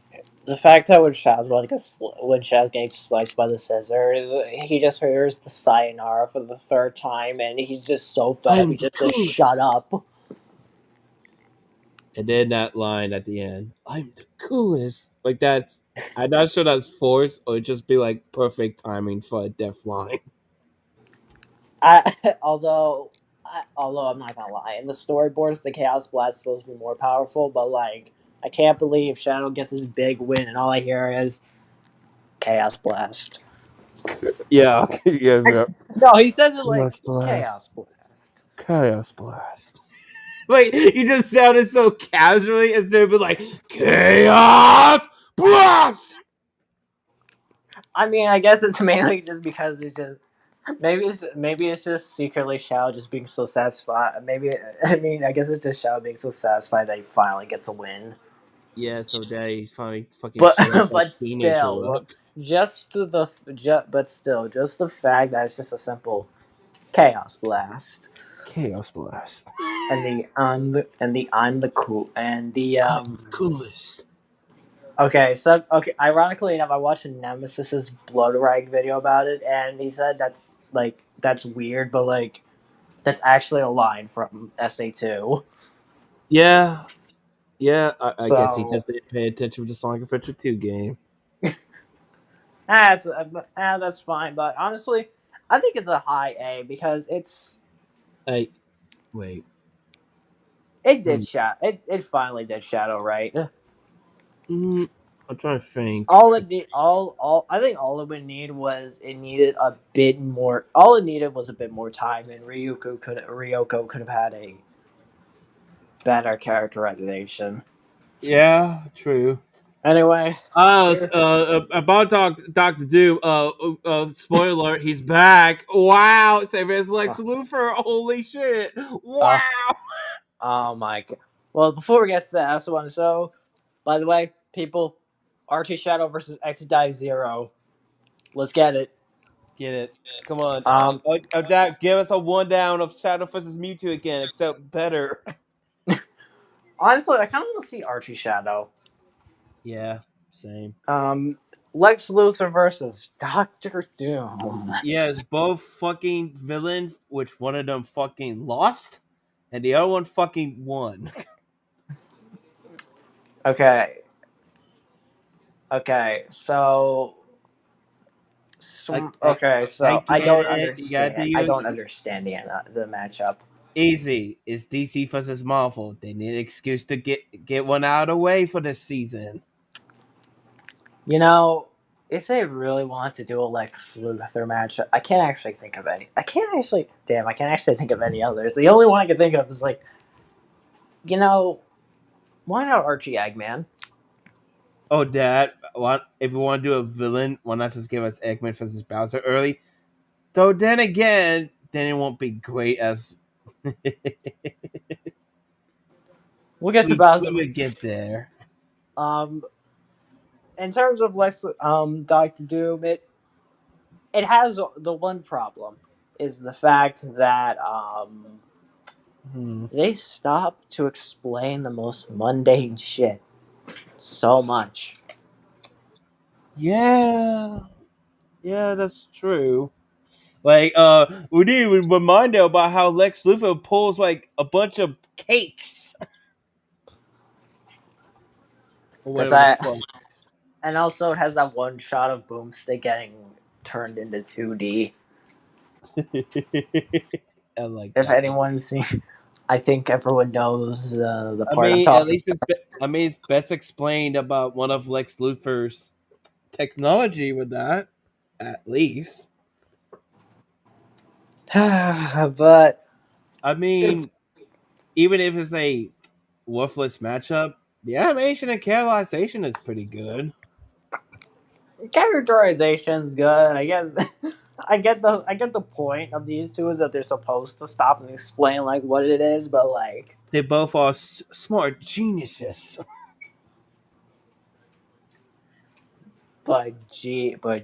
the fact that when when Shaz gets sliced by the scissors, he just hears the sayonara for the third time, and he's just so fed up. He I'm the just says, coolest. "Shut up." And then that line at the end, I'm the coolest. Like that's, I'm not sure that's forced or just be like perfect timing for a death line. I although I'm not gonna lie, in the storyboards, the Chaos Blast is supposed to be more powerful, but like I can't believe Shadow gets his big win, and all I hear is Chaos Blast. Yeah, yeah, yeah. No, he says it like Chaos Blast. Chaos Blast. Chaos Blast. Like you just sounded so casually as they be like Chaos Blast. I mean, I guess it's mainly just because it's just maybe it's just secretly Shao just being so satisfied. Maybe I mean I guess it's just Shao being so satisfied that he finally gets a win. Yeah, so daddy finally fucking But shut that but teenager still, up. but still, just the fact that it's just a simple chaos blast Chaos Blast. and the I'm the cool and the I'm the coolest. okay, ironically enough, I watched Nemesis's blood rag video about it, and he said that's weird, but like that's actually a line from SA2. Yeah, yeah. I guess he So just didn't pay attention to the Sonic Adventure 2 game. that's fine. But honestly, I think it's a high A because Hey, wait. it finally did Shadow right. Mm, I'm trying to think. All I think all it would need was it needed a bit more. All it needed was a bit more time, and Ryoko could have had a better characterization. Yeah, true. Anyway, here- About Doctor Doom. Spoiler alert, he's back. Wow, same as Lex uh, Luthor. Holy shit! Wow. uh, oh my god. Well, before we get to that, I also want to show. By the way, people, Archie Shadow versus X Dive Zero. Let's get it. Get it? Come on. Um, Jack, give us a one down of Shadow versus Mewtwo again, except better. honestly, I kind of want to see Archie Shadow. Yeah, same. Um, Lex Luthor versus Doctor Doom. Yeah, it's both fucking villains, which one of them fucking lost, and the other one fucking won. Okay. Okay. I I don't get it. You gotta do understand. I your don't understand the matchup. easy. It's DC versus Marvel. They need an excuse to get one out of the way for this season. You know, if they really want to do a Lex Luthor match, I can't actually think of any. I can't actually. Damn, I can't actually think of any others. The only one I can think of is like, you know, why not Archie Eggman? Oh, Dad, what if you want to do a villain? Why not just give us Eggman versus Bowser early? Though then again, then it won't be great as We'll get to we Bowser. would get there. Um, in terms of Doctor Doom, it has the one problem is the fact that Hmm. they stop to explain the most mundane shit so much. Yeah, yeah, that's true. Like, we need to remind them about how Lex Luthor pulls like a bunch of cakes or That's whatever the I, fuck. and also it has that one shot of Boomstick getting turned into 2D. I like If that one. anyone's seen, I think everyone knows the I part I'm mean, at talking. least it's best explained about one of Lex Luthor's technology with that. At least, But I it's mean, even if it's a worthless matchup, The animation and characterization is pretty good. Characterization's good. I guess I get the point of these two is that they're supposed to stop and explain like what it is, but like They both are smart geniuses. but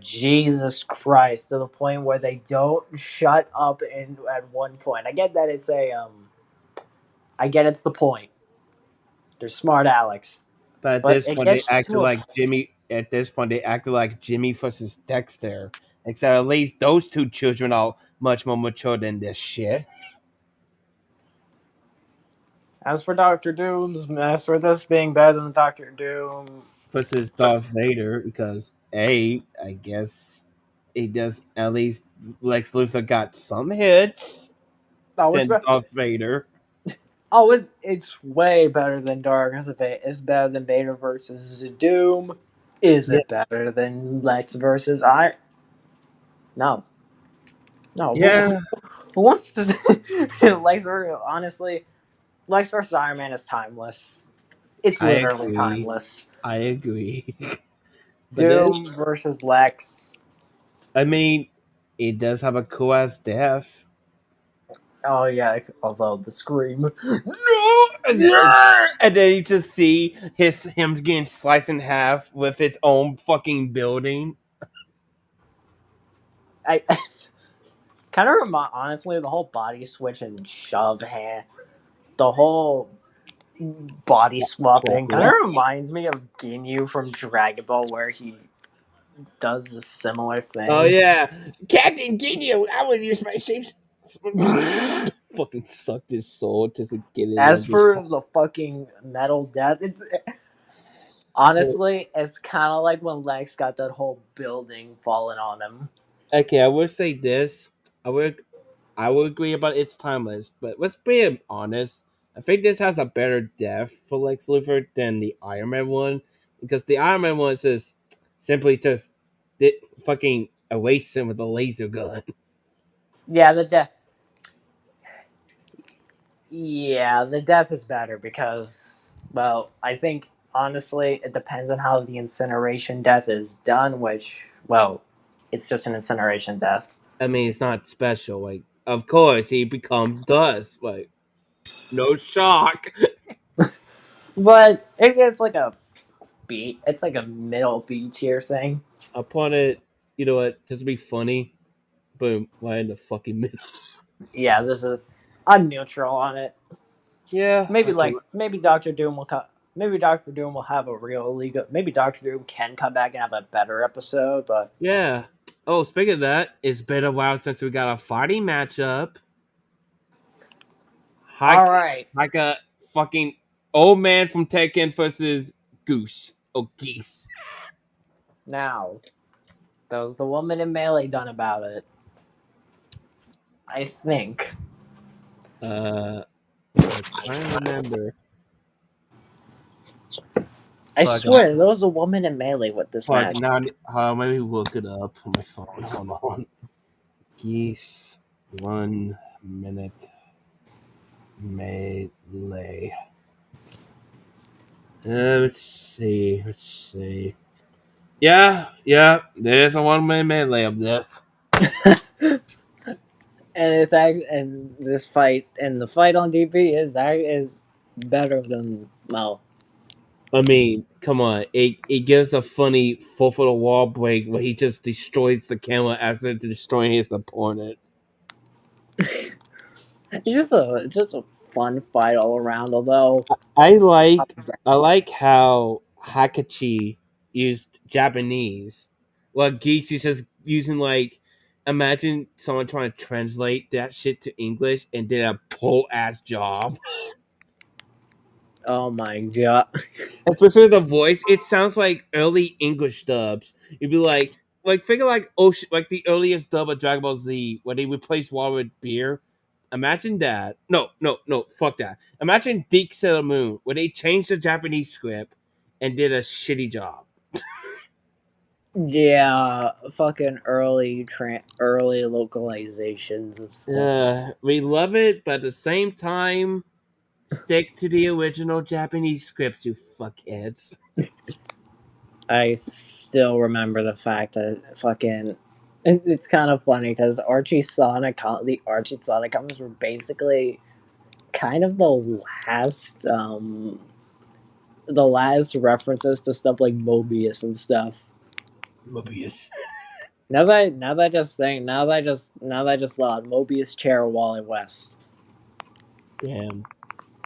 Jesus Christ, to the point where they don't shut up in at one point. I get that it's a I get it's the point. They're smart Alex. But at But this it point, they gets acted to a like Jimmy. At this point, they acted like Jimmy versus Dexter. Except at least those two children are much more mature than this shit. as for Doctor Doom's, as for this being better than Doctor Doom, Versus Darth Vader, because I guess he does at least Lex Luthor got some hits oh, than Darth Vader. it's way better than Dark. It's better than Vader versus Doom. Is Yeah, it better than Lex versus I? No, no. yeah, Who wants to? Lex versus honestly, Lex versus Iron Man is timeless. It's I literally agree. timeless. I agree. But then, Doom versus Lex. I mean, it does have a cool ass death. Oh yeah, although the scream. No, And then you just see him getting sliced in half with its own fucking building. I kind of remind honestly the whole body switch and shove hand, the whole body swapping kind of reminds me of Ginyu from Dragon Ball, where he does the similar Oh thing. yeah, Captain Ginyu, I would use my same. Fucking sucked his soul just to get it As in. for the fucking metal death, it's honestly it's kind of like when Lex got that whole building falling on him. Okay, I would say this. I would I would agree about its timeless, but let's be honest. I think this has a better death for Lex Luthor than the Iron Man one, because the Iron Man one is just simply just did fucking erase him with a laser gun. Yeah, the death. Yeah, the death is better because, well, I think honestly it depends on how the incineration death is done. Which, well, it's just an incineration death. I mean, it's not special. Like, of course, he becomes dust. Like, no shock. But it's like a B. It's like a middle B tier thing. Upon it, you know what? Just to be funny, boom, right in the fucking middle. Yeah, this is. I'm neutral on it. Yeah, Maybe okay. like maybe Doctor Doom will come. Maybe Doctor Doom will have a real league. Maybe Doctor Doom can come back and have a better episode. But Yeah. Oh, speaking of that, it's been a while since we got a fighting matchup. all Like, right, like a fucking old man from Tekken versus Goose. Oh, geese. now that was the woman in Melee done about it. I think. Uh, I'm trying to remember. I Fuck, swear there was a woman in Melee with this fuck. match. Now, maybe look it up on my phone. Hold on. Geese, 1 minute melee. Let's see. Let's see. Yeah, yeah. There's a 1 minute melee of this. And it's and this fight and the fight on DP is better than well. I mean, come on. It gives a funny fourth of the wall break where he just destroys the camera after destroying his opponent. It's just a fun fight all around. Although I like I like how Hakachi used Japanese. While Geeks is just using like imagine someone trying to translate that shit to English and did a poor ass job. oh my god, Especially the voice, it sounds like early English dubs. You'd be like figure like Ocean, like the earliest dub of Dragon Ball Z, where they replace water with beer. Imagine that. No, no, no, fuck that. Imagine Deep Sailor Moon, where they changed the Japanese script and did a shitty job. yeah, fucking early localizations of stuff. We love it, but at the same time, Stick to the original Japanese scripts, you fuckheads. I still remember the fact that fucking. It's kind of funny because the Archie Sonic comics were basically kind of the last references to stuff like Mobius and stuff. Mobius. Now that I just thought Mobius chair Wally West. Damn.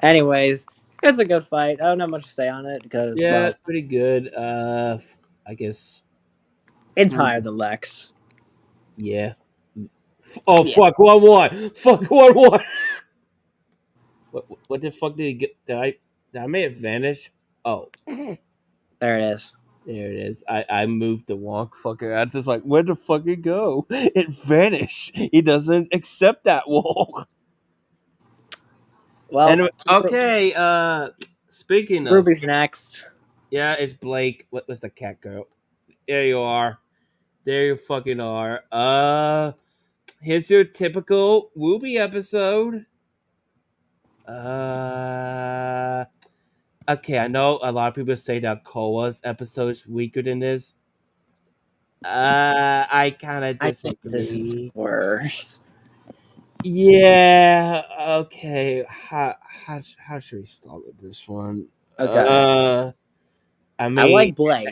Anyways, it's a good fight. I don't have much to say on it because Yeah, well, pretty good. I guess. it's Hmm, higher than Lex. yeah. Oh Yeah, fuck! 1-1. Fuck 1-1. What the fuck did he get? Did I make it vanish? Oh, there it is. there it is. I moved the wonk fucker. I just like, where the fuck it go? It vanished. He doesn't accept that wall. Well, And okay, speaking of, Ruby's next. yeah, it's Blake. What was the cat girl? There you are. There you fucking are. Here's your typical Wooby episode. Uh, okay, I know a lot of people say that Koa's episode is weaker than this. I kind of I think this is disagree. worse. Yeah. Okay. How should we start with this one? Okay, I I mean, like Blake.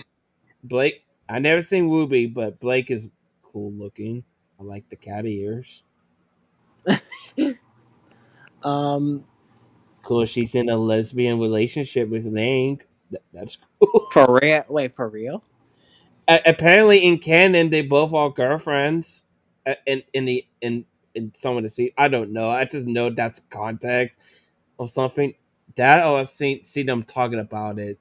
Blake. I never seen Wooby, but Blake is cool looking. I like the cat ears. um, Cool. She's in a lesbian relationship with Link. That's cool. for real? Wait, for real? Apparently, in canon, they both are girlfriends. In some of the scenes, I don't know. I just know that's context or something. That or I've seen them talking about it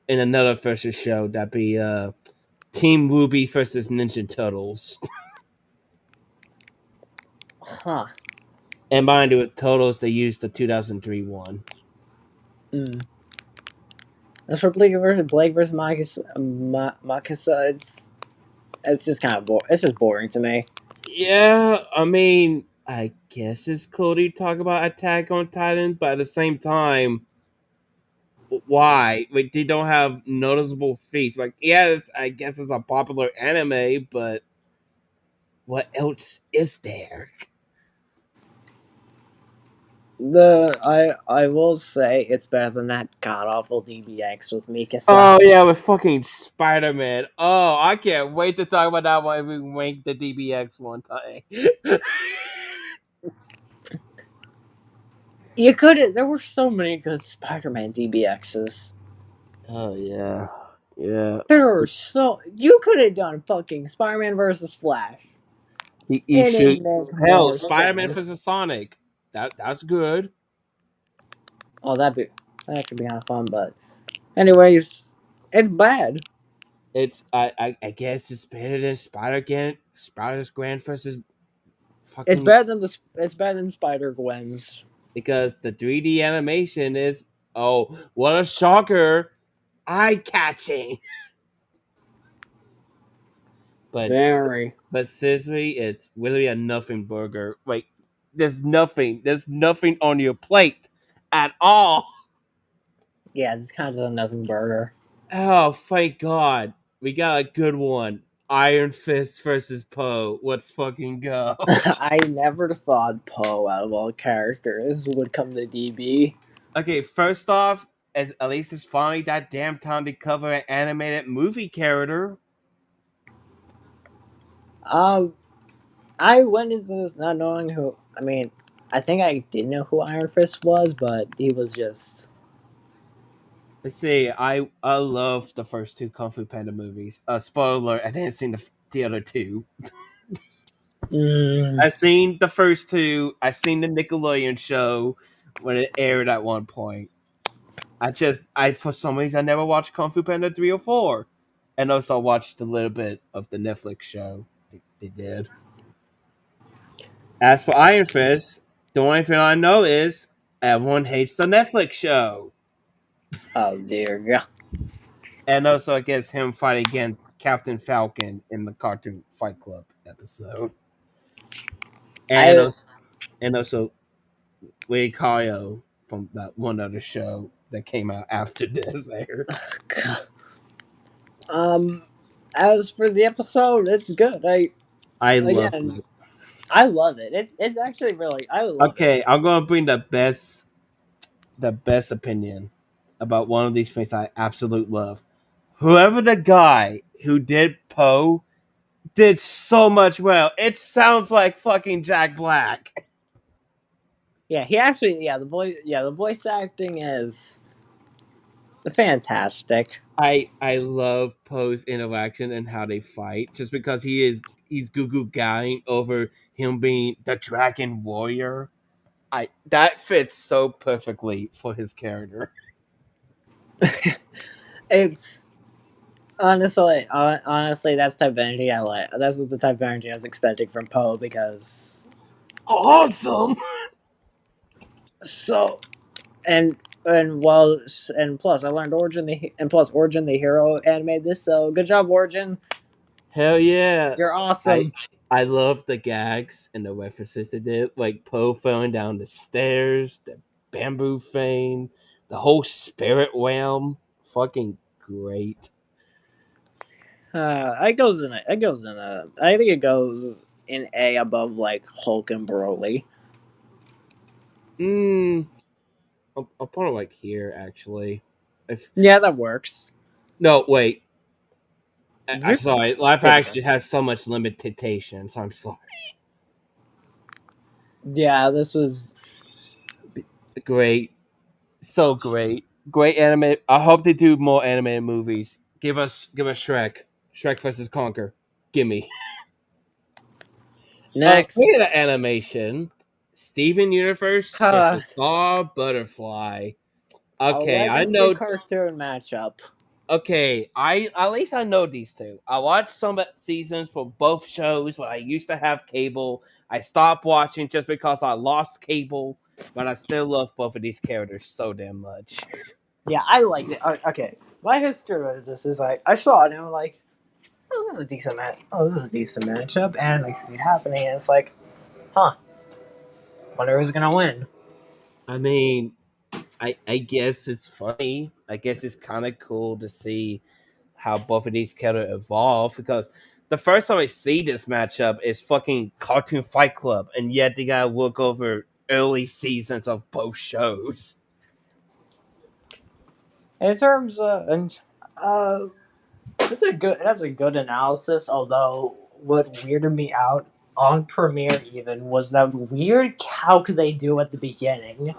in another versus show. That be Team Ruby versus Ninja Turtles. Huh. And mind you, with Turtles, they used the 2003 one. Mm. That's for Blake versus Makisa. It's just kind of it's just boring to me. Yeah, I mean, I guess it's cool to talk about Attack on Titan, but at the same time, why? Like, they don't have noticeable feats. Like, yes, I guess it's a popular anime, but what else is there? I will say it's better than that god awful DBX with Mikasa. Oh yeah, with fucking Spider Man. Oh, I can't wait to talk about that when we rank the DBX one time. You could there were so many good Spider-Man DBXs. Oh yeah, yeah. There were so you could have done fucking Spider-Man versus Flash. He And it should. make Hell, more Spider Man sense. versus Sonic. That's good. Oh, that could be kind of fun, but anyways, it's bad. I guess it's better than Spider's Grand versus It's fucking, better than it's better than Spider Gwen's. because the 3D animation is, oh, what a shocker, eye catching. But Very. but seriously, it's really a nothing burger. Like, there's nothing on your plate at all. Yeah, it's kind of just a nothing burger. Oh, thank God, we got a good one. Iron Fist versus Poe. Let's fucking go. I never thought Poe out of all characters would come to DB. Okay, first off, at least it's finally that damn time to cover an animated movie character. Um, I went into this not knowing who. I mean, I think I did know who Iron Fist was, but he was just. Let's see. I love the first two Kung Fu Panda movies. Spoiler: I didn't see the other two. Mm, I seen the first two. I seen the Nickelodeon show when it aired at one point. I for some reason I never watched Kung Fu Panda 3 or 4, and also watched a little bit of the Netflix show they did. As for Iron Fist, the only thing I know is everyone hates the Netflix show. oh dear God. And also, I guess him fighting against Captain Falcon in the Cartoon Fight Club episode. And I also, and also Wade Kaio from that one other show that came out after this aired. um, as for the episode, it's good. I love Again, it. I love it. It's actually really I love it. Okay, I'm gonna bring the best opinion about one of these things I absolutely love. Whoever the guy who did Poe did so much well. It sounds like fucking Jack Black. Yeah, he actually the voice acting is fantastic. I love Poe's interaction and how they fight, just because he's Goo Goo Guying over him being the Dragon Warrior. I that fits so perfectly for his character. It's honestly that's the type of energy I like. That's the type of energy I was expecting from Poe because Awesome. so and and well and plus I learned Origin the hero animated this, so good job Origin. Hell yeah. You're I awesome. I love the gags and the references they did, like Poe falling down the stairs, the bamboo fane, the whole spirit realm. Fucking great. I think it goes in A above like Hulk and Broly. Mm, I'll put it like here actually. If Yeah, that works. no, wait. I You're sorry. Life kidding me. actually has so much limitations. I'm sorry. Yeah, this was Great, so great, great anime. I hope they do more animated movies. Give us Shrek, Shrek versus Conquer. Gimme. Speaking of next. animation, Steven Universe Uh, versus Star Butterfly. a Okay, I legacy know. cartoon matchup. Okay, I at least I know these two. I watched some seasons for both shows when I used to have cable. I stopped watching just because I lost cable, but I still love both of these characters so damn much. Yeah, I like it. Okay, my history with this is like I saw it and I'm like, oh, this is a decent match. Oh, this is a decent matchup, and I see it happening, and it's like, huh, wonder who's gonna win. I mean, I guess it's funny. I guess it's kind of cool to see how both of these characters evolve, because the first time I see this matchup is fucking Cartoon Fight Club, and yet they gotta look over early seasons of both shows. In terms of and uh, that's a good analysis. Although what weirded me out on Premiere even was that weird calc they do at the beginning.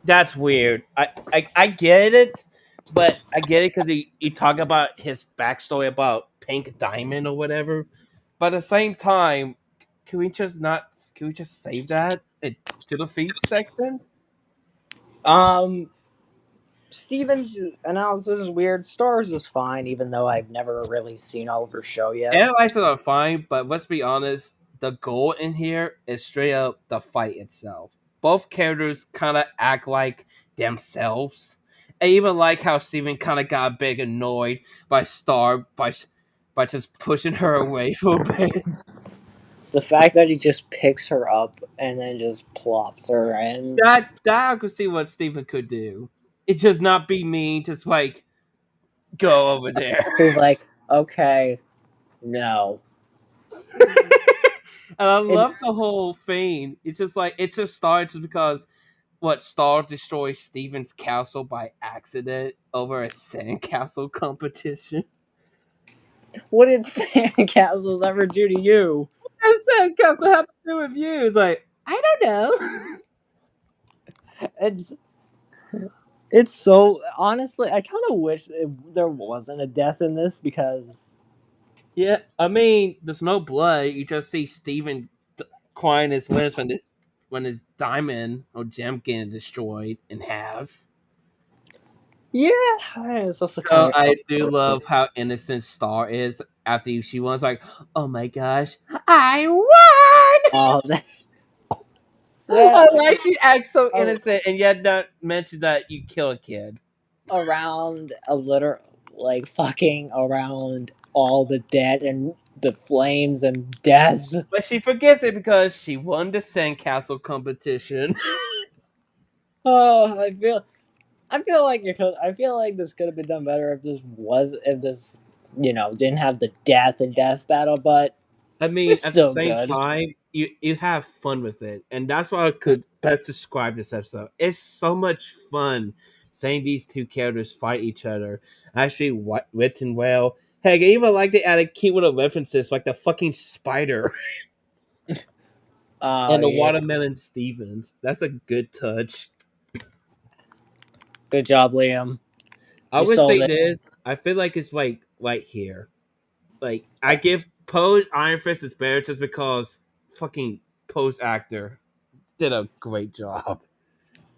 That's weird. I get it, but I get it because he talk about his backstory about Pink Diamond or whatever. But at the same time, can we just not? Can we just save that to the feed section? Um, Steven's analysis is weird. Stars is fine, even though I've never really seen Oliver's show yet. Analyzes are fine, but let's be honest. The goal in here is straight up the fight itself. Both characters kind of act like themselves. I even like how Steven kind of got a bit annoyed by Star by just pushing her away for a bit. The fact that he just picks her up and then just plops her in. That I could see what Steven could do. It just not be mean, just like go over there. He's like, okay, no. And I love It's the whole thing. It's just like it just started just because what Star destroys Steven's castle by accident over a sandcastle competition. what did Sandcastles ever do to you? What does sandcastle have to do with you? It's like I don't know. It's it's so honestly, I kind of wish there wasn't a death in this because Yeah, I mean, there's no blood. You just see Steven crying his wins when his diamond or gem getting destroyed in half. yeah, it's also So kind of I do love how innocent Star is after she was like, "Oh my gosh, I won!" oh I that like she acts so oh, innocent and yet not mention that you kill a kid. around a litter like fucking around all the dead and the flames and death. But she forgets it because she won the sandcastle competition. Oh, I feel like it could. I feel like this could have been done better if this, didn't have the death battle. But I mean, it's at the still same good. time, you have fun with it, and that's why I could best describe this episode. It's so much fun seeing these two characters fight each other. Actually, written well. Heck, I even like they added cute little references like the fucking spider Oh and the yeah, watermelon Stevens. That's a good touch. good job, Liam. I You would sold say it. this. I feel like it's like right here. Like I give Poe Iron Fist is better just because fucking Poe's actor did a great job.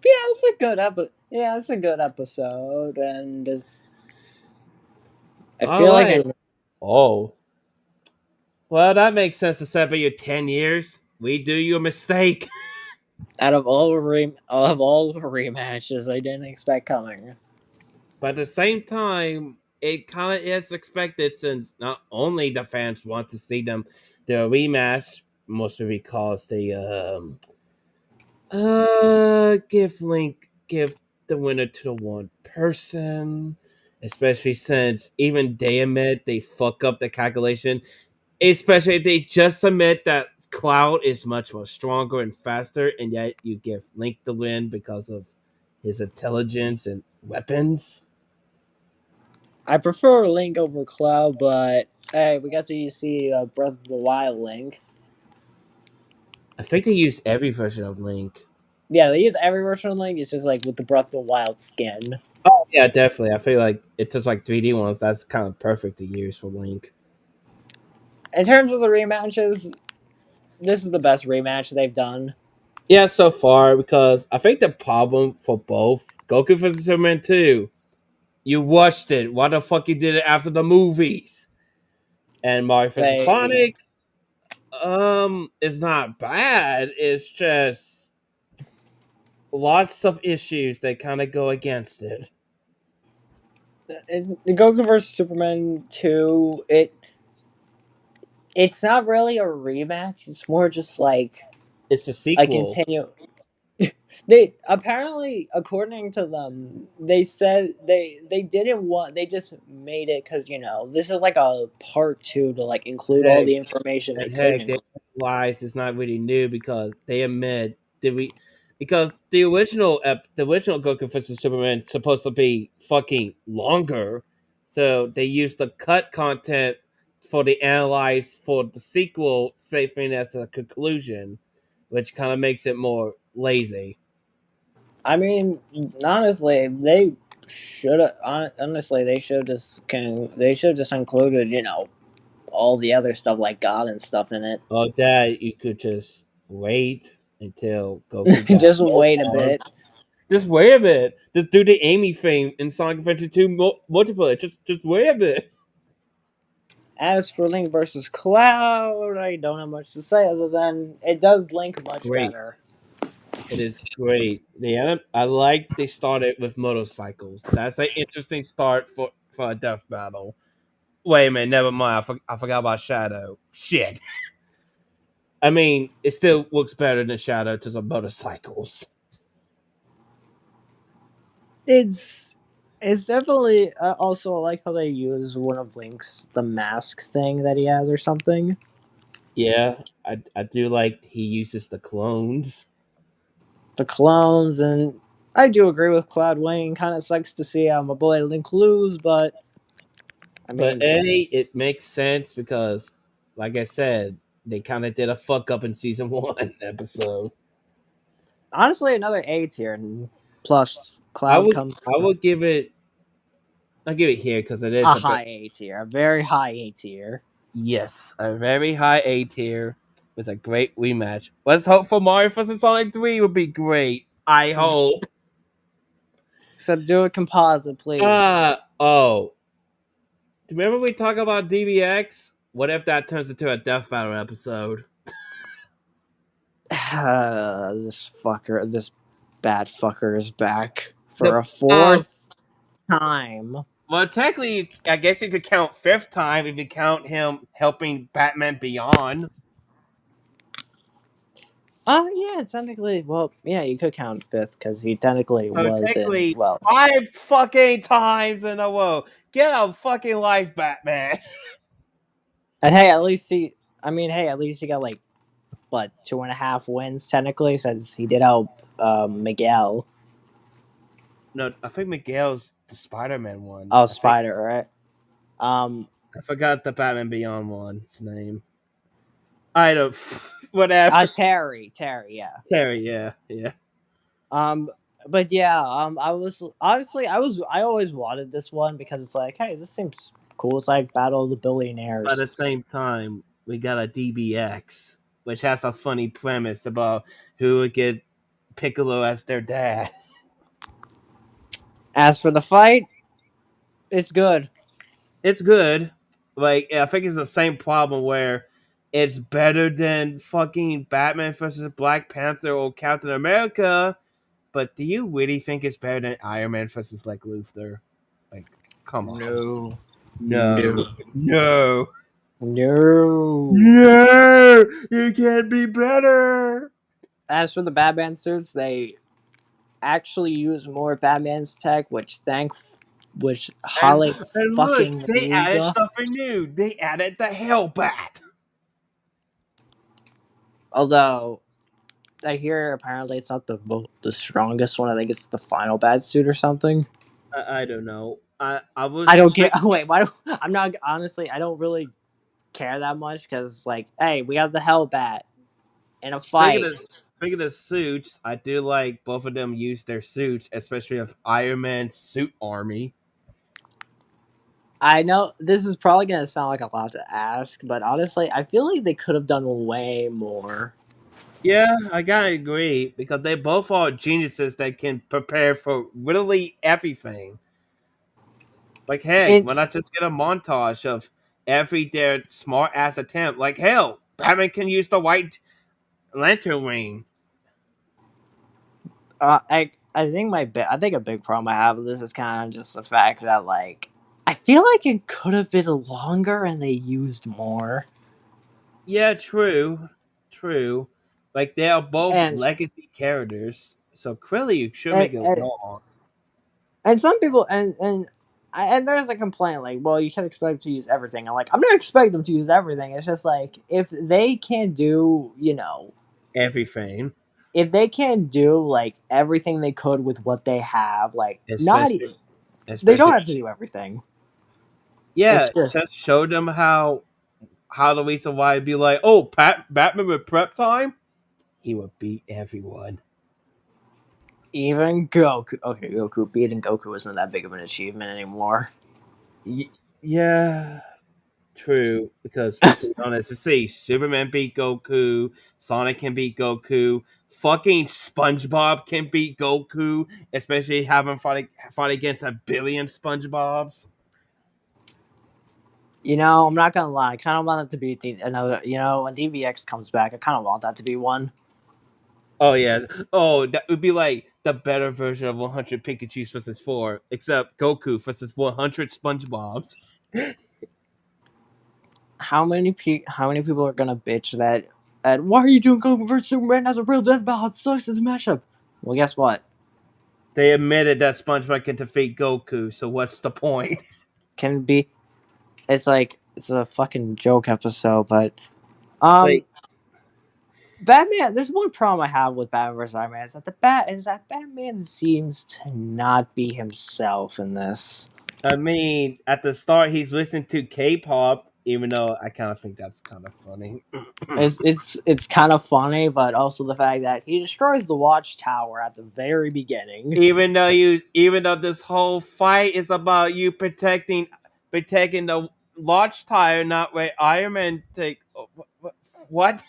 Yeah, it's a good episode. Yeah, it's a good episode, and I All feel like right. Oh, well, that makes sense to celebrate your 10 years. We do you a mistake. out of all the rematches, I didn't expect coming. But at the same time, it kind of is expected since not only the fans want to see them do a rematch, mostly because they give the winner to the one person, especially since even they admit they fuck up the calculation. Especially if they just admit that Cloud is much more stronger and faster, and yet you give Link the win because of his intelligence and weapons. I prefer Link over Cloud, but hey, we got to see Breath of the Wild Link. I think they use every version of Link. Yeah, they use every version of Link. It's just like with the Breath of the Wild skin. Oh yeah, definitely. I feel like it just like 3D ones. That's kind of perfect to use for Link. In terms of the rematches, this is the best rematch they've done. Yeah, so far because I think the problem for both Goku vs Superman 2, you watched it. Why the fuck you did it after the movies? And Mario vs They, Sonic, it's not bad. It's just lots of issues that kind of go against it. the Goku vs Superman 2, it's not really a rematch. It's more just like It's a a sequel. continue. They apparently, according to them, they said they didn't want. They just made it because this is like a part two to like include all Heck, the information they and could heck, they include. realize it's not really new because they admit did we because the original Goku vs Superman is supposed to be fucking longer, so they used the cut content for the analyze for the sequel, saving as a conclusion, which kind of makes it more lazy. I mean, honestly, they should have. Honestly, they should just included all the other stuff like God and stuff in it. Or that you could just wait until Goku got Just both wait a arms. bit. Just wait a bit. Just do the Amy thing in Sonic Adventure 2 multiplayer. Just wait a bit. As for Link versus Cloud, I don't have much to say other than it does Link much Great. better. It is great. I like they started with motorcycles. That's an interesting start for a death battle. Wait a minute, never mind. I forgot about Shadow. Shit. I mean, it still looks better than Shadow to some motorcycles. It's it's definitely also I like how they use one of Link's the mask thing that he has or something. Yeah, I do like he uses the clones. The clones and I do agree with Cloud Wayne. Kind of sucks to see my boy Link lose, but I But mean, A, it makes sense because, like I said, they kind of did a fuck up in season one episode. honestly, another A tier. And plus, I Cloud would comes I would give it I'll give it here because it a is a bit high A tier, a very high A tier. yes a very high A tier with a great rematch. Let's hope for Mario vs Sonic 3 would be great. I hope. Except do a composite, please. Oh, remember we talked about DBX? What if that turns into a death battle episode? This bad fucker is back for The a fourth time. Well, technically, I guess you could count fifth time if you count him helping Batman Beyond. Yeah, technically, well, yeah, you could count fifth because he technically So was in, technically, well, 5 fucking times in a row. Get a fucking life, Batman. and hey, at least hey, at least he got like, what, 2.5 wins technically, since he did help Miguel. No, I think Miguel's the Spider-Man one. Oh, I think Spider, right? Um, I forgot the Batman Beyond one's name. I don't. Whatever. Terry, yeah. Terry. Yeah. Yeah. Um, but yeah, I was honestly, I always wanted this one because it's like, hey, this seems cool. It's like Battle of the But at Billionaires. the same time, we got a DBX, which has a funny premise about who would get Piccolo as their dad. As for the fight, it's good. It's good. Like I think it's the same problem where it's better than fucking Batman versus Black Panther or Captain America. But do you really think it's better than Iron Man versus like Luthor? Like, come on. No, No. no, No. no. No. You can't be better. As for the Batman suits, they actually use more Batman's tech, which And Holly and look, fucking they added Luga. something new. They added the Hellbat. Although I hear apparently it's not the strongest one. I think it's the final bat suit or something. I don't know. I I was don't get. speaking Wait, why? I'm not honestly. I don't really care that much because, like, hey, we have the Hellbat in a speaking fight. of speaking of suits. I do like both of them use their suits, especially of Iron Man's suit army. I know this is probably gonna sound like a lot to ask, but honestly, I feel like they could have done way more. Yeah, I gotta agree because they both are geniuses that can prepare for literally everything. Like, heck, It why not just get a montage of every their smart ass attempt? Like, hell, Batman can use the White Lantern ring. I think I think a big problem I have with this is kind of just the fact that like I feel like it could have been longer and they used more. Yeah, true, true. Like they are both And legacy characters, so clearly you should and, make it and, long. and some people and there's a complaint like, well, you can't expect them to use everything. I'm like, I'm not expecting them to use everything. It's just like if they can do, Everything, if they can do like everything they could with what they have, like not especially, they don't especially, have to do everything. It's yeah, just just show them how the reason why it'd be like, oh, Batman with prep time, he would beat everyone. even Goku. Okay, Goku beating Goku isn't that big of an achievement anymore. Yeah, true. Because let's be honest, let's see, Superman beat Goku, Sonic can beat Goku, fucking SpongeBob can beat Goku, especially having fight against a billion SpongeBobs. I'm not gonna lie. I kind of want it to be another. When DVX comes back, I kind of want that to be one. Oh yeah. Oh, that would be like the better version of 100 Pikachu's versus 4, except Goku versus 100 SpongeBob's. How many people are gonna bitch that? Why are you doing Goku versus Superman as a real death battle? It sucks. It's a mashup. Well, guess what? They admitted that SpongeBob can defeat Goku, so what's the point? Can be. It's like it's a fucking joke episode, but Like, um, Batman. There's one problem I have with Batman vs Superman is that Batman seems to not be himself in this. I mean, at the start he's listening to K-pop, even though I kind of think that's kind of funny. It's kind of funny, but also the fact that he destroys the watchtower at the very beginning. Even though this whole fight is about you protecting the launch tire, not where Iron Man take. What?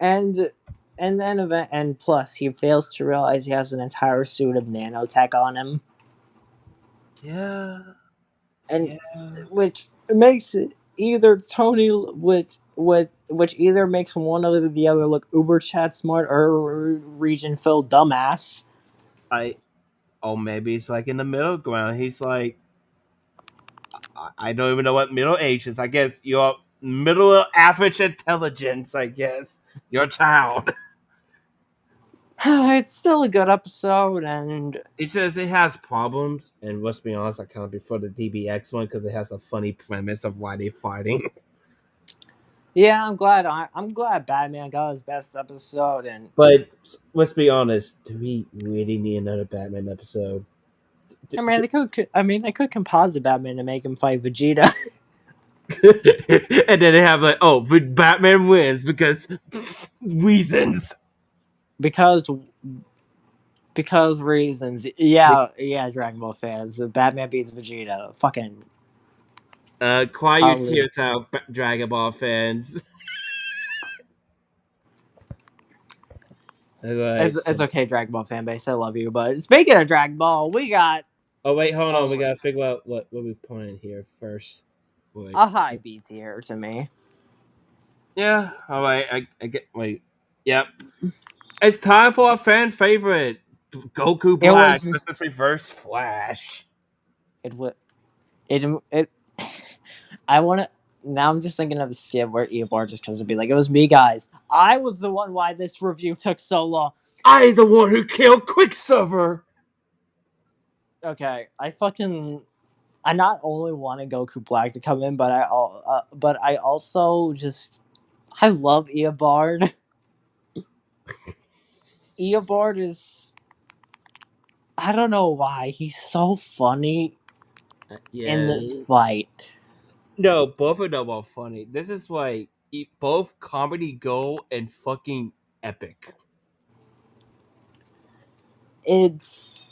and and plus he fails to realize he has an entire suit of nanotech on him, Yeah, and yeah. which makes it either Tony which either makes one or the other look uber chat smart or region filled dumbass. I Oh, maybe it's like in the middle ground. He's like, I don't even know what middle age is. I guess you're middle average intelligence. I guess your child. It's still a good episode, and It says it has problems, and let's be honest, I kind of prefer the DBX one because it has a funny premise of why they're fighting. yeah, I'm glad Batman got his best episode, and But let's be honest, do we really need another Batman episode? I mean they could composite Batman to make him fight Vegeta. And then they have like, oh, but Batman wins because reasons. because because reasons. Yeah, Dragon Ball fans. Batman beats Vegeta. Fucking Cry your hallelujah. tears out, Dragon Ball fans. All right, It's so okay, Dragon Ball fan base. I love you. But speaking of Dragon Ball, we got oh wait, hold on, we oh gotta figure out what we playing here first. Wait, a high B tier to me. yeah, all right, I get wait, yep. It's time for a fan favorite, Goku It Black was versus Reverse Flash. it was it. I want to. Now I'm just thinking of a skit where Eobard just comes to be like, "It was me, guys. I was the one why this review took so long." I the one who killed Quicksilver. Okay, I not only want Goku Black to come in, but I also just I love Eobard. Eobard is I don't know why he's so funny in Yeah, this fight. no, both of them are funny. This is why both comedy gold and fucking epic. It's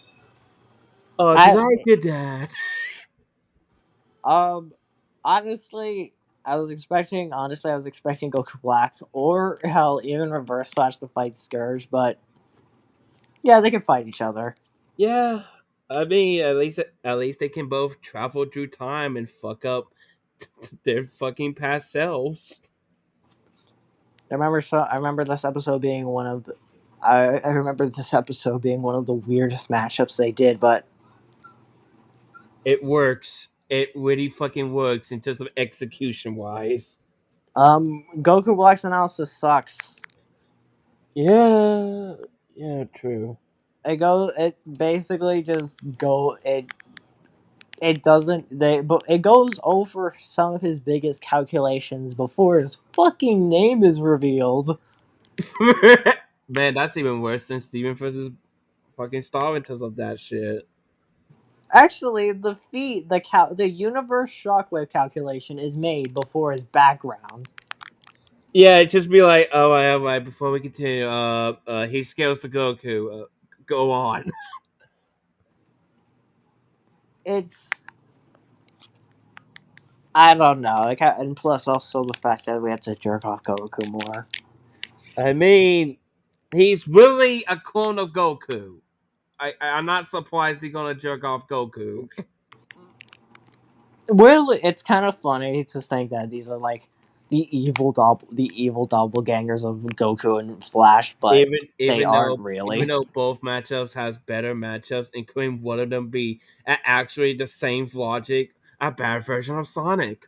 Oh, did I I did that? um honestly I was expecting Goku Black or hell even Reverse Flash to fight Scourge, but yeah, they can fight each other. Yeah, I mean, at least they can both travel through time and fuck up their fucking past selves. I remember this episode being one of I remember this episode being one of the weirdest matchups they did, but It works. It really fucking works in terms of execution wise. Goku Black's analysis sucks. Yeah, yeah, true. It basically just it doesn't they but it goes over some of his biggest calculations before his fucking name is revealed. Man, that's even worse than Steven versus fucking Star in terms of that shit. Actually, the universe shockwave calculation is made before his background. Yeah, it just be like, oh, all right. Before we continue, he scales to Goku. Go on. It's I don't know, and plus also the fact that we have to jerk off Goku more. I mean, he's really a clone of Goku. I'm not surprised he's gonna jerk off Goku. Well, it's kind of funny to think that these are like the evil doppelgangers of Goku and Flash, but Even they even aren't though even really. though both matchups has better matchups, including one of them be actually the same logic, a bad version of Sonic.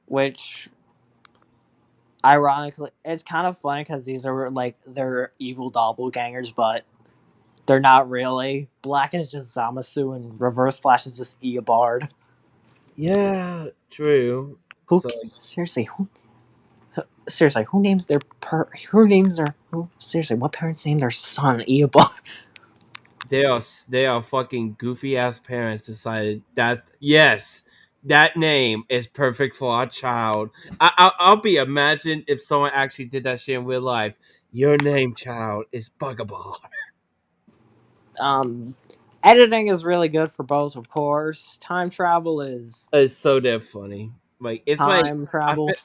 Which, ironically, it's kind of funny because these are like they're evil doppelgangers, but they're not really. Black is just Zamasu, and Reverse Flash is just Eobard. Yeah, true. Who So seriously? Seriously, who names their who names their who seriously? What parents name their son Eobard? they are fucking goofy ass parents decided that yes, that name is perfect for our child. I'll be imagine if someone actually did that shit in real life. Your name, child, is Bugaball. Um, Editing is really good for both, of course. Time travel is It's so damn funny. Like it's like time I travel. fit.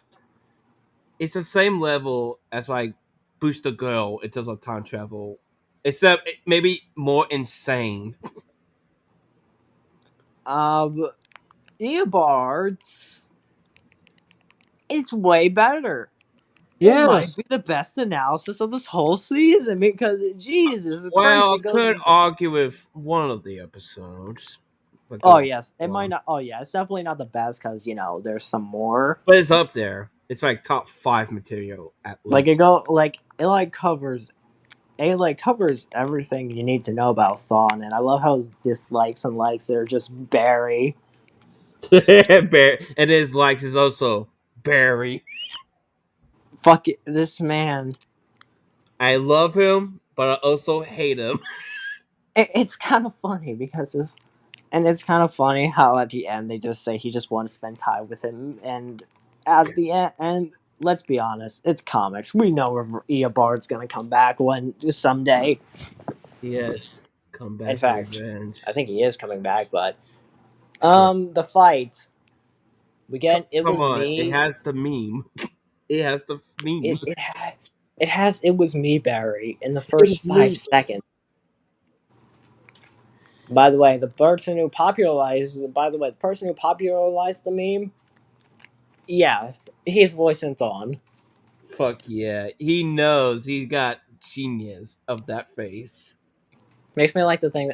It's the same level as like Booster Girl in terms of time travel, except maybe more insane. Um, Eobards, it's way better. It Yeah. might be the best analysis of this whole season because Jesus Christ, Well, I it goes could into. argue with one of the episodes, but Oh go on. yes, it Go might on. not. Oh yeah, it's definitely not the best because there's some more. But it's up there. It's like top five material at Like least. it like covers it like covers everything you need to know about Thawne, and I love how his dislikes and likes are just Barry. And his likes is also Barry. Fuck it, this man. I love him, but I also hate him. It's kind of funny because this, and it's kind of funny how at the end they just say he just wants to spend time with him, and at the end, and let's be honest, it's comics. We know Eobard's gonna come back one someday. Yes, come In back for fact, revenge. I think he is coming back, but For the fight we get it come was on, it me. has the meme. It has the meme. It was me, Barry, in the It first was five me. seconds. By the way, the person who popularized the meme, yeah, he's voicing Thawne. Fuck yeah, he knows he's got genius of that face. Makes me like to think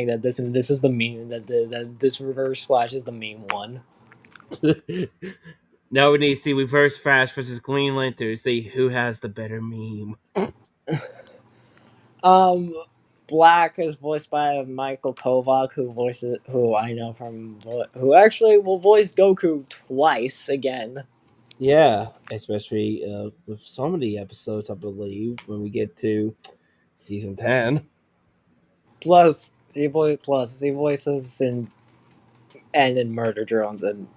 that this is the meme that this reverse flash is the meme one. Now we need to see Reverse Flash versus Green Lantern to see who has the better meme. Um, Black is voiced by Michael Kovac, who I know who actually will voice Goku twice again. Yeah, especially with some of the episodes, I believe, when we get to season 10. Plus he voices in Murder Drones, and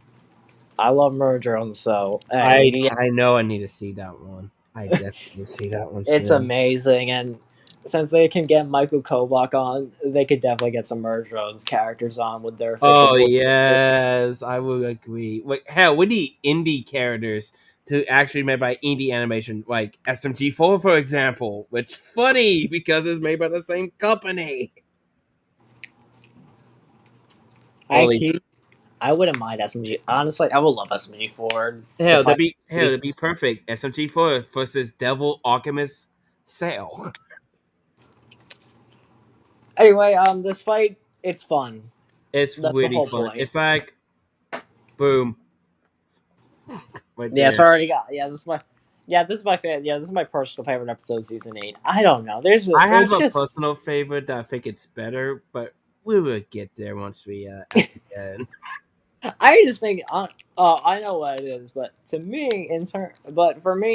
I love Murder Drones. So hey, I know I need to see that one. I definitely need to see that one it's soon. amazing, and since they can get Michael Kovac on, they could definitely get some Murder Drones characters on with their official Oh voice. yes, I would agree. Wait, hell, we need indie characters to actually made by indie animation, like SMG4, for example. Which funny because it's made by the same company. I Only keep. I wouldn't mind SMG. Honestly, I would love SMG four to hell, fight. that'd be perfect. SMG4 versus Devil Alchemist Sale. Anyway, this fight, it's fun. It's That's the really whole fun. In point. fact, boom, right Yeah, it's there. already got. This is my favorite. Yeah, this is my personal favorite episode, of season 8. I don't know. I have It's a just. personal favorite that I think it's better, but we will get there once we at the end. I just think. I know what it is, but for me,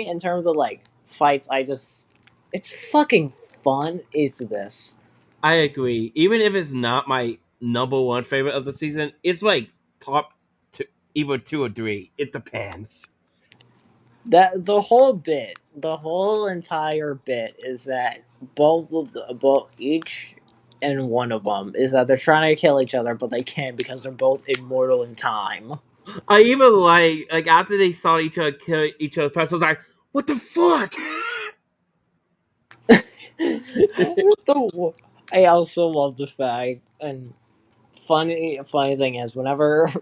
in terms of like fights, it's fucking fun. It's this. I agree. Even if it's not my number one favorite of the season, it's like top two, either two or three. It depends. The whole entire bit is that both each and one of them is that they're trying to kill each other, but they can't because they're both immortal in time. I even like after they saw each other kill each other's pets, I was like, "What the fuck?" I also love the fact, and funny thing is, whenever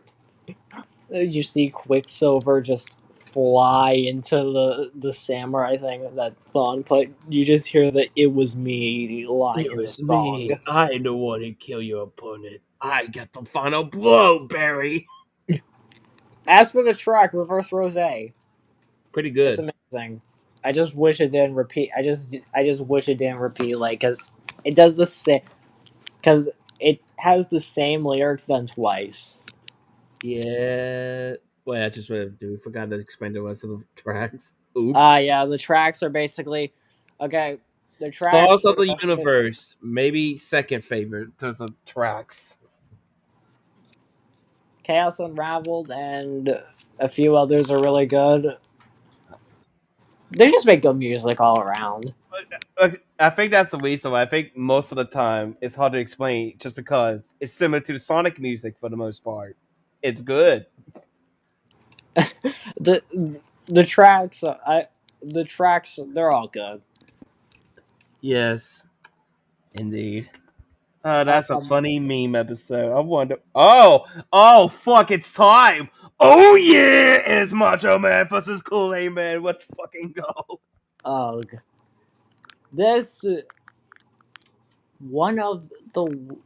you see Quicksilver just fly into the samurai thing that Thawne put, you just hear the "It was me" line It in this was song. me. I the one to kill your opponent. I got the final blow, Barry. As for the track, Reverse Rose, Pretty it's good. amazing. I just wish it didn't repeat. I just wish it didn't repeat, like, because it does the same, because it has the same lyrics done twice. Yeah. Wait, I just read, dude. Forgot to explain the rest of the tracks. Oops. Yeah, the tracks are basically okay. The tracks Stars for of the the rest of it, Universe, maybe second favorite in terms of tracks. Chaos Unraveled and a few others are really good. They just make good music all around. I think that's the reason why I think most of the time it's hard to explain just because it's similar to the Sonic music for the most part. It's good. the the tracks, the tracks, they're all good. Yes, indeed. That's a Um, funny meme episode. I wonder. Oh, fuck! It's time. Oh yeah, it's Macho Man versus Kool Aid Man. Let's fucking go. ugh. This one of the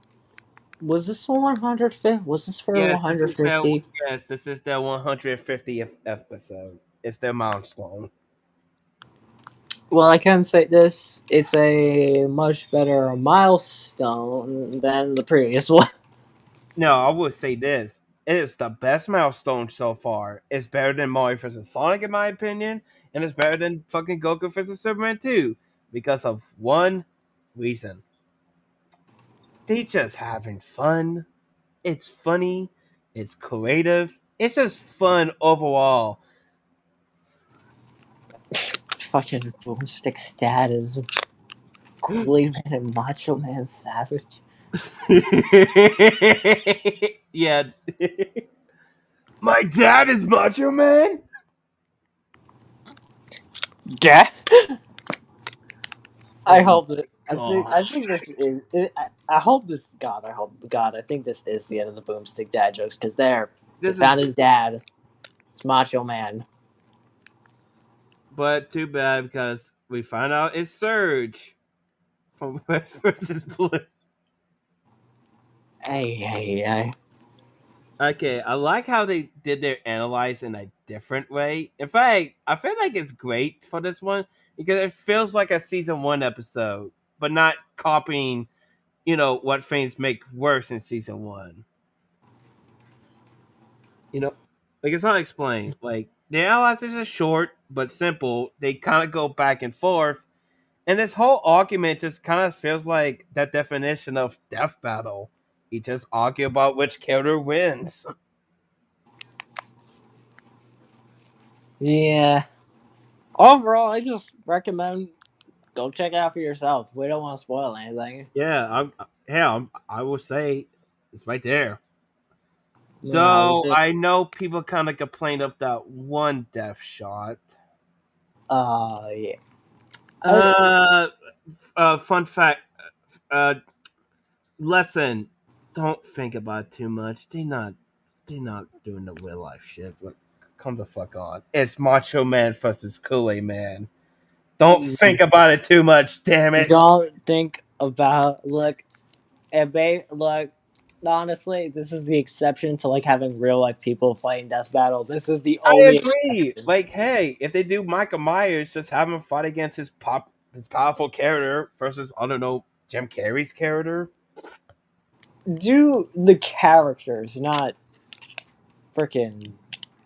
was this for 150? Was this for Yes, this is their 150? yes, this is their 150th episode. It's their milestone. Well, I can say this: it's a much better milestone than the previous one. No, I would say this. It is the best milestone so far. It's better than Mario vs. Sonic, in my opinion, and it's better than fucking Goku vs. Superman 2 because of one reason. They just having fun. It's funny. It's creative. It's just fun overall. Fucking boomstick stat is Kool Man and Macho Man Savage. Yeah. My dad is Macho Man? Yeah. I Oh hope my that I gosh. think this is I hope this God I think this is the end of the boomstick dad jokes because they This is found his dad. It's Macho Man. but too bad because we find out it's Surge from Red versus Blue. Hey. Okay, I like how they did their analyze in a different way. In fact, I feel like it's great for this one because it feels like a season one episode, but not copying, what things make worse in season one. You know, like it's not explained. Like the analysis is short but simple. They kind of go back and forth, and this whole argument just kind of feels like that definition of death battle. You just argue about which character wins. Yeah. Overall, I just recommend go check it out for yourself. We don't want to spoil anything. I will say it's right there. Yeah. Though I know people kind of complain of that one death shot. Yeah. Uh, Uh, fun fact. Uh, lesson: don't think about it too much. They're not doing the real life shit. But come the fuck on. It's Macho Man versus Kool-Aid Man. Don't think about it too much. Damn it. don't think about look. Honestly, this is the exception to like having real life people fighting death battle. This is the I only agree. exception. Like, hey, if they do Michael Myers, just have him fight against his powerful character versus I don't know Jim Carrey's character. Do the characters, not freaking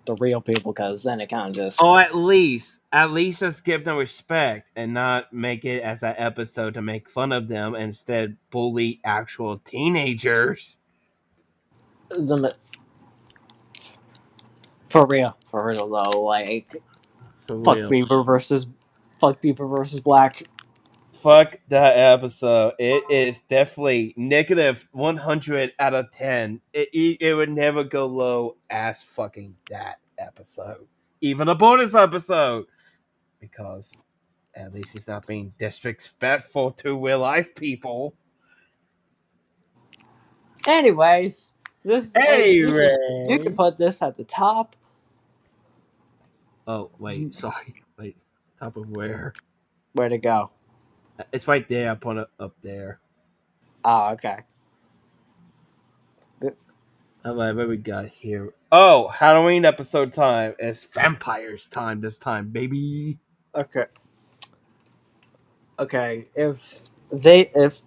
the real people, because then it kind of just Or at least just give them respect and not make it as an episode to make fun of them. Instead, bully actual teenagers. the for real though. Like For fuck real. Bieber versus fuck Bieber versus Black. Fuck that episode. It is definitely negative 100 out of 10. It would never go low as fucking that episode. Even a bonus episode. Because at least he's not being disrespectful to real life people. Anyways, this you can Anyway. put this at the top. Oh, wait. Sorry. Wait. Top of where? Where to go? It's right there. Up on it, up there. Oh, okay. All right, what we got here? Oh, Halloween episode time. It's vampires time this time, baby. Okay. Okay. If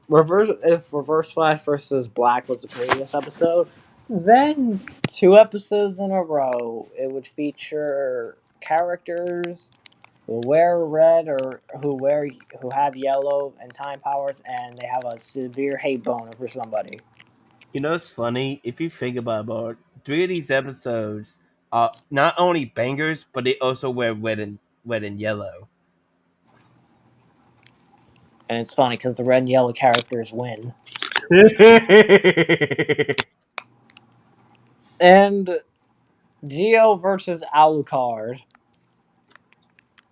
Reverse Flash versus Black was the previous episode, then 2 episodes in a row it would feature characters who wear red or who have yellow and time powers, and they have a severe hate boner for somebody. It's funny if you think about 3 of these episodes are not only bangers, but they also wear red and yellow. And it's funny because the red and yellow characters win. And Geo versus Alucard.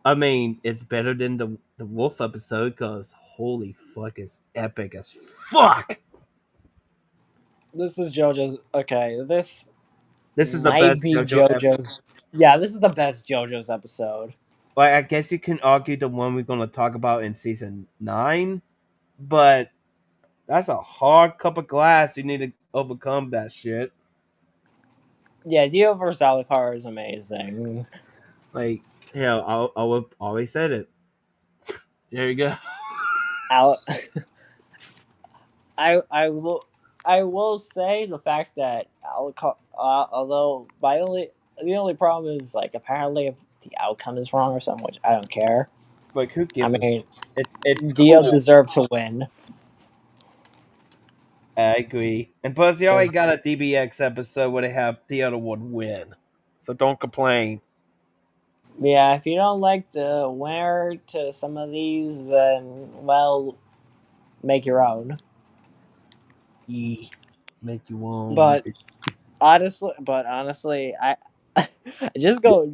I mean, it's better than the wolf episode because holy fuck, it's epic as fuck. This is JoJo's. Okay, this This is the might best be JoJo episode. JoJo's. Yeah, this is the best JoJo's episode. Like, I guess you can argue the one we're gonna talk about in season 9, but that's a hard cup of glass. You need to overcome that shit. Yeah, Dio versus Alucard is amazing. Like, hell, I would always said it. There you go. Out. I will say the fact that although the only problem is like apparently if the outcome is wrong or something, which I don't care. Like, who I gives a? mean, It's Dio cool. deserved to win I agree. And plus, they already because got a DBX episode where they have the other one win, so don't complain. yeah, if you don't like the winner to some of these, then well, make your own. E, make you own. But honestly, I just go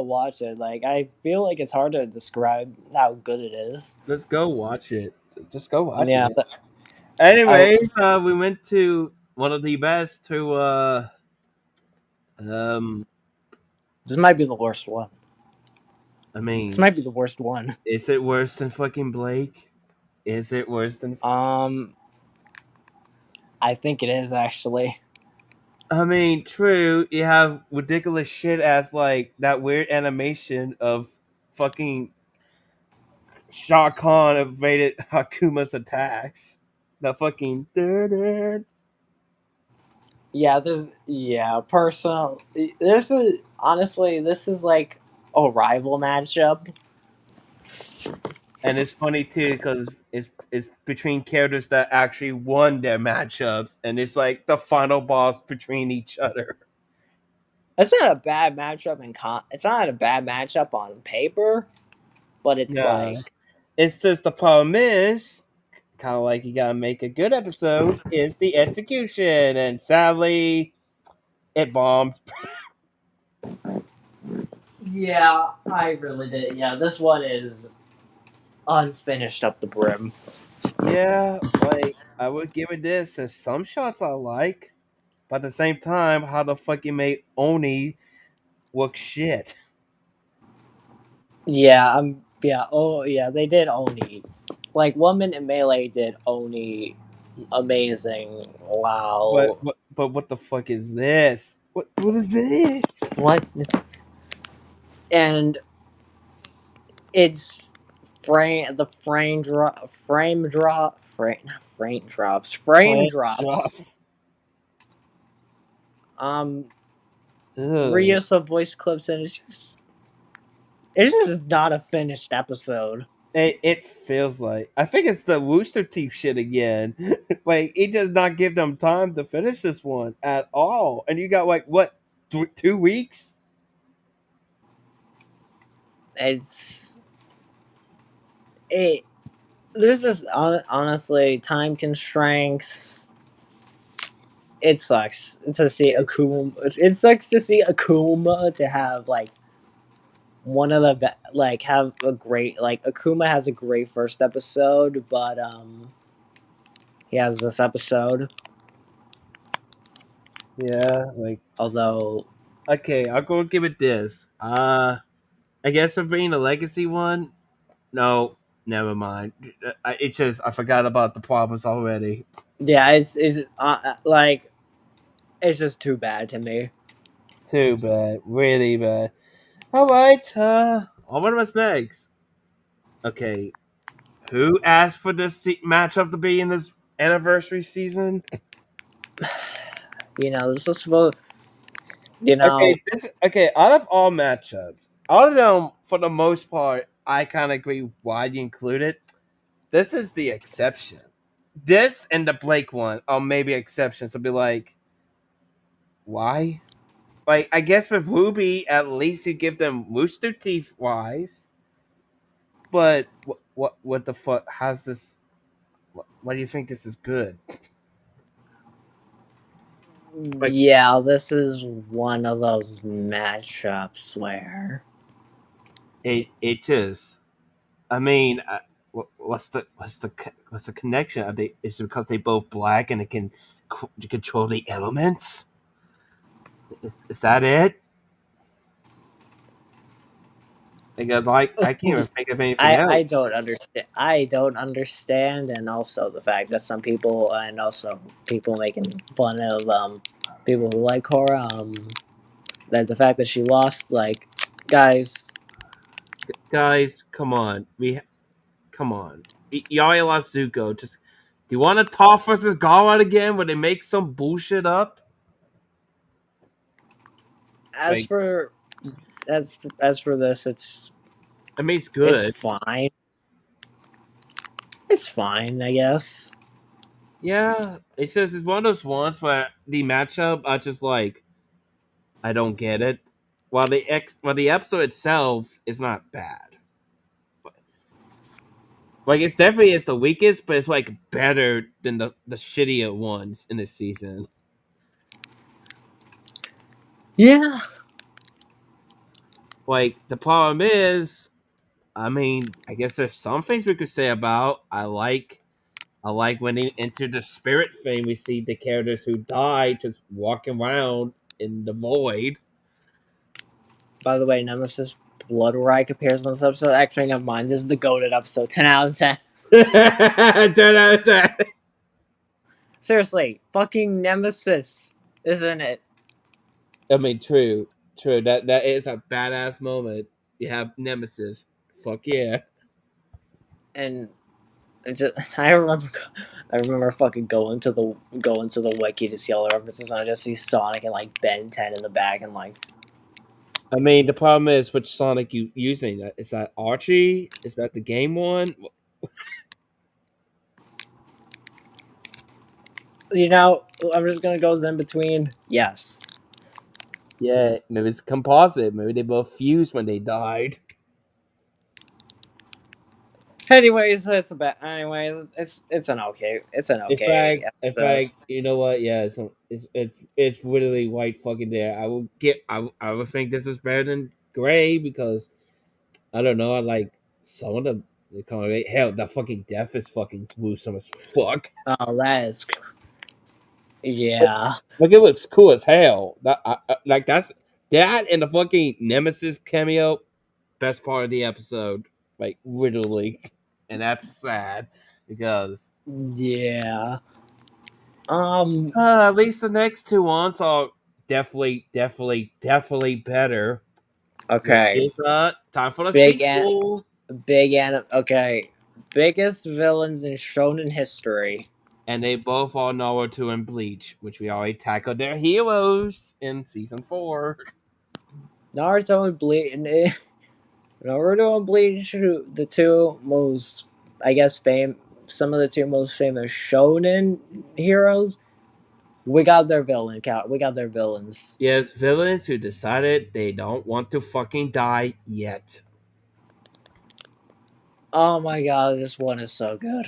watch it. Like I feel like it's hard to describe how good it is. Let's go watch it. Just go watch Yeah, it. but I Anyway, we went to one of the best to um this might be the worst one. I This mean, might be the worst one. is it worse than fucking Blake? Is it worse than Um, I think it is actually. I mean, true, you have ridiculous shit as like that weird animation of fucking Shah Khan evaded Hakuma's attacks. The fucking Personal. This is honestly this is like a rival matchup. and it's funny too because it's between characters that actually won their matchups, and it's like the final boss between each other. It's not a bad matchup It's not a bad matchup on paper, but it's Yeah, like it's just the problem is kind of like you gotta make a good episode is the execution, and sadly, it bombed. yeah, I really did. Yeah, this one is unfinished up the brim. Yeah, like I would give it this. There's some shots I like, but at the same time, how the fuck you made Oni look shit? Yeah, yeah. Oh, yeah. They did Oni. Like 1 minute melee did Oni amazing. Wow. But what the fuck is this? What is this? What? And it's frame Plant drops. drops. Um, Ugh. reuse of voice clips, and it's just not a finished episode. It feels like I think it's the Rooster Teeth shit again. Like it does not give them time to finish this one at all, and you got like what 2 weeks? It's it. This is honestly time constraints. It sucks to see Akuma. It sucks to see Akuma to have like one of the like have a great like Akuma has a great first episode, but he has this episode. Yeah, like Although okay, I'll go give it this. I guess for being a legacy one, no, never mind. It just I forgot about the problems already. yeah, it's like it's just too bad to me. Too bad, really bad. All right, on what was next? Okay, who asked for this matchup to be in this anniversary season? This is supposed. You know, Okay. Out of all matchups, out of them, for the most part, I kind of agree why you include it. This is the exception. This and the Blake one are maybe exceptions. To be like, why? Like, I guess with Ruby, at least you give them Rooster Teeth wise. But what the fuck? How's this? Why do you think this is good? Like, yeah, this is one of those matchups where it just. I mean, what's the connection? Are they? Is it because they both black and they can control the elements? Is that it? Because I can't even think of anything I else. don't understand. I don't understand, and also the fact that some people and also people making fun of people who like her that the fact that she lost, like, guys, Guys, come on, come on, Yaya Zuko. Just do you want to Toph versus Gara again, where they make some bullshit up? As Like, for as for this, I mean, it's it's good. fine. It's fine, I guess. Yeah, it's just it's one of those ones where the matchup, I just like, I don't get it. While the episode itself is not bad, like it's definitely it's the weakest, but it's like better than the shittier ones in this season. Yeah. Like the problem is, I mean, I guess there's some things we could say about. I like when they enter the spirit thing, we see the characters who died just walking around in the void. By the way, Nemesis Blood Reich appears in this episode. Actually, never mind. This is the goated episode. 10 out of 10. I Seriously, fucking Nemesis, isn't it? mean, true, true. That is a badass moment. You have Nemesis. Fuck yeah. And I remember fucking going to the wiki to see all the references, and I just see Sonic and like Ben 10 in the back, and like, I mean, the problem is which Sonic you using? Is that Archie? Is that the game one? I'm just gonna go in between. Yes. Yeah, maybe it's composite. Maybe they both fused when they died. Anyways, it's an okay In episode. fact, you know what? Yeah, it's literally white fucking there. I would think this is better than gray because I don't know. I like some of the color. Hell, that fucking death is fucking gruesome as fuck. Oh, that is, yeah, Like it looks cool as hell. Like that and the fucking Nemesis cameo, best part of the episode. Like literally, and that's sad because yeah. Um. at least the next two ones are definitely better. Which Okay. is time for the Big and sequel. Okay. Biggest villains in shonen history. And they both are Naruto and Bleach, which we already tackled their heroes in season 4. Naruto and Bleach. Naruto and Bleach, the two most, I guess, some of the two most famous shonen heroes. We got their villain count. We got their villains. Yes, villains who decided they don't want to fucking die yet. Oh my god, this one is so good.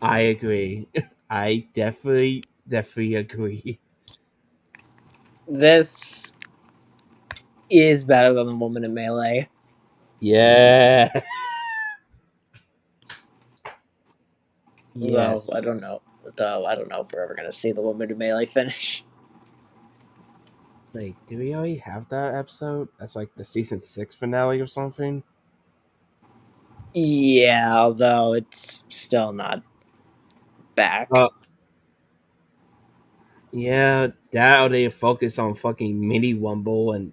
I agree. I definitely agree. This is better than the woman in Melee. Yeah. Though Yes. I don't know. Though I don't know if we're ever gonna see the woman in Melee finish. Wait, do we already have that episode? That's like the season 6 finale or something? Yeah, although it's still not back. Uh, yeah, that or they focus on fucking Mini Wumble and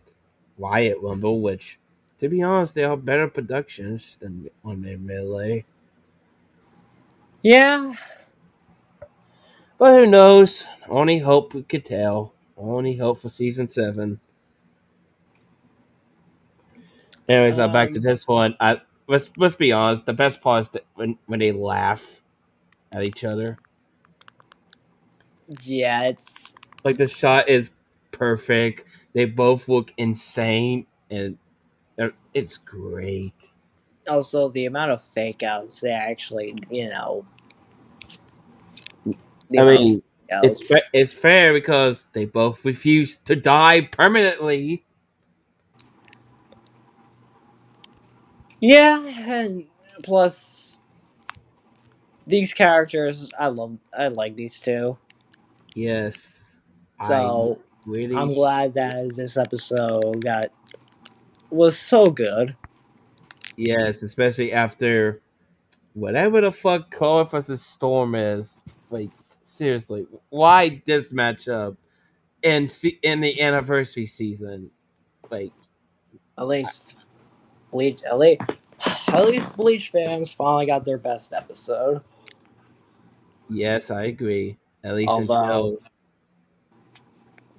Wyatt Wumble, which, to be honest, they are better productions than on their Melee. Yeah. But who knows? Only hope we could tell. Only hope for season 7. Anyways, back to Um. this one. Let's be honest. The best part is when they laugh at each other. Yeah. It's Like the shot is perfect. They both look insane, and it's great. also the amount of fake outs they actually, the I amount of mean, fake outs. it's fair because they both refuse to die permanently. Yeah, and plus these characters, I like these two. Yes, I So I'm really glad that this episode was so good. yes, especially after whatever the fuck Cole versus Storm is. Like seriously, why this matchup in the anniversary season? Like At least Bleach, at least at least Bleach fans finally got their best episode. Yes, I agree. At least Although, until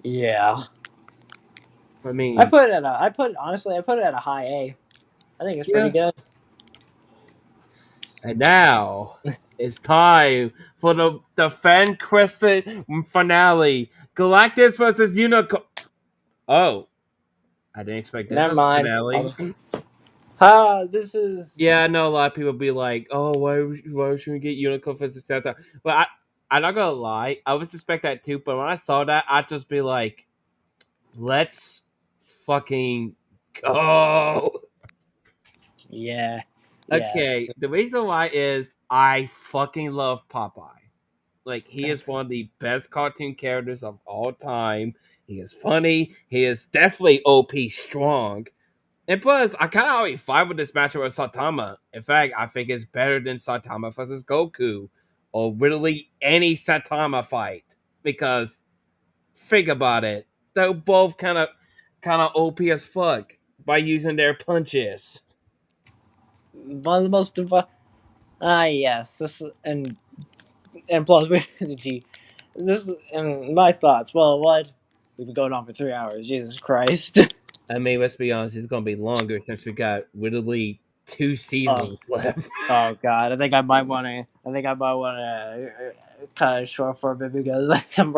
yeah, I mean, I put it at a high A. I think it's pretty yeah. good. And now it's time for the fan crested finale: Galactus versus Unicorn. Oh, I didn't expect this Never as a mind. finale. This is Yeah, I know a lot of people be like, "Oh, why should we get Unicorn versus Santa?" But I'm not gonna lie, I would suspect that too. But when I saw that, I'd just be like, "Let's fucking go!" yeah, yeah. Okay, the reason why is I fucking love Popeye. Like, he is one of the best cartoon characters of all time. He is funny. He is definitely OP strong. And plus, I kind of already fight with this matchup with Saitama. In fact, I think it's better than Saitama versus Goku, or literally any Saitama fight. Because think about it, they're both kind of OP as fuck by using their punches. One of the most yes. This and plus gee, this and my thoughts. Well, what we've been going on for 3 hours. Jesus Christ. I mean, let's be honest, it's gonna be longer since we got literally two Oh, seasons left. oh God. I think I might want to. I think I might want to cut it short for a bit because I'm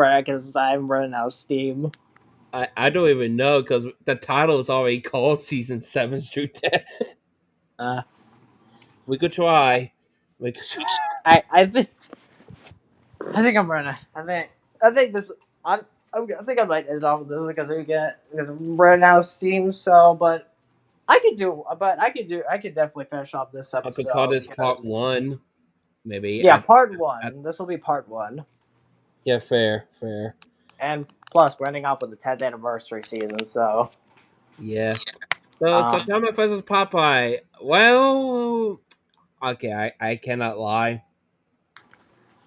running out of steam. I don't even know because the title is already called Season 7 True Death. Uh, We could try. We could try. I think I'm running. I think this. I think I might end off with this because I'm running out of steam. So, but I could definitely finish off this I could call episode this part because one, maybe. yeah, part At one. This will be part one, yeah, fair, fair. and plus we're ending off with the 10th anniversary season. So, Yeah. So um, Saitama versus Popeye. Well, okay, I cannot lie.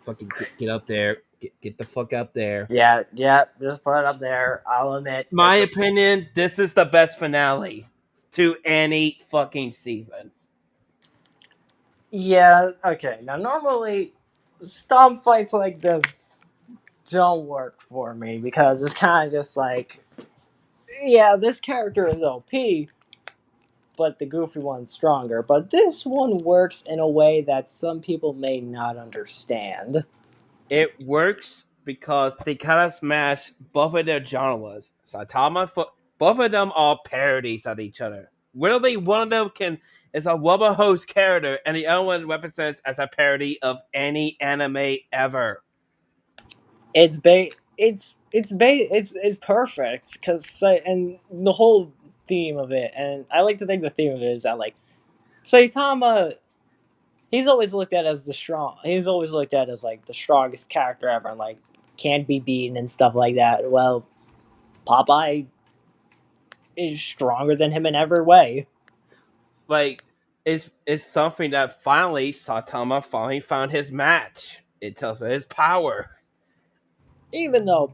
Fucking get up there. Get the fuck up there. yeah, yeah, just put it up there. I'll admit My opinion, this is the best finale to any fucking season. yeah, okay. Now normally, stomp fights like this don't work for me because it's kind of just like, yeah, this character is OP, but the goofy one's stronger. But this one works in a way that some people may not understand. It works because they kind of smash both of their genres. Both of them are parodies of each other. Literally, one of them is a rubber hose character, and the other one represents as a parody of any anime ever. It's perfect because and the whole theme of it, and I like to think the theme of it is that like Saitama, he's always looked at as the strong. He's always looked at as like the strongest character ever, and like can't be beaten and stuff like that. Well, Popeye is stronger than him in every way. Like, it's something that finally Saitama finally found his match. It tells us his power. Even though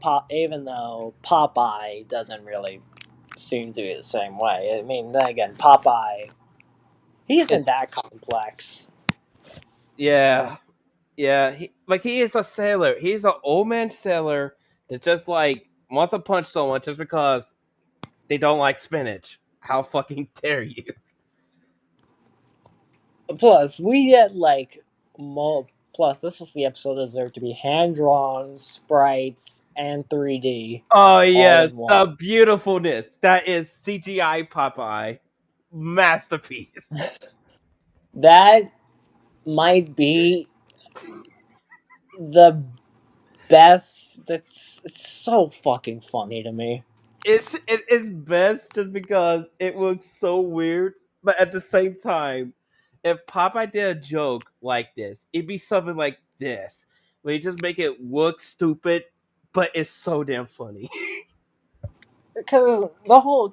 Popeye doesn't really seem to be the same way. I mean, then again, Popeye, he isn't It's that complex. yeah, yeah. He is a sailor. He's an old man sailor that just like wants to punch someone just because they don't like spinach. How fucking dare you? Plus, we get like plus this is the episode that deserved to be hand drawn sprites and 3D Oh all yes, in one. the beautifulness. That is CGI Popeye masterpiece. That might be the best. That's it's so fucking funny to me. It's best just because it looks so weird, but at the same time, if Popeye did a joke like this, it'd be something like this, where you just make it look stupid, but it's so damn funny. Because the whole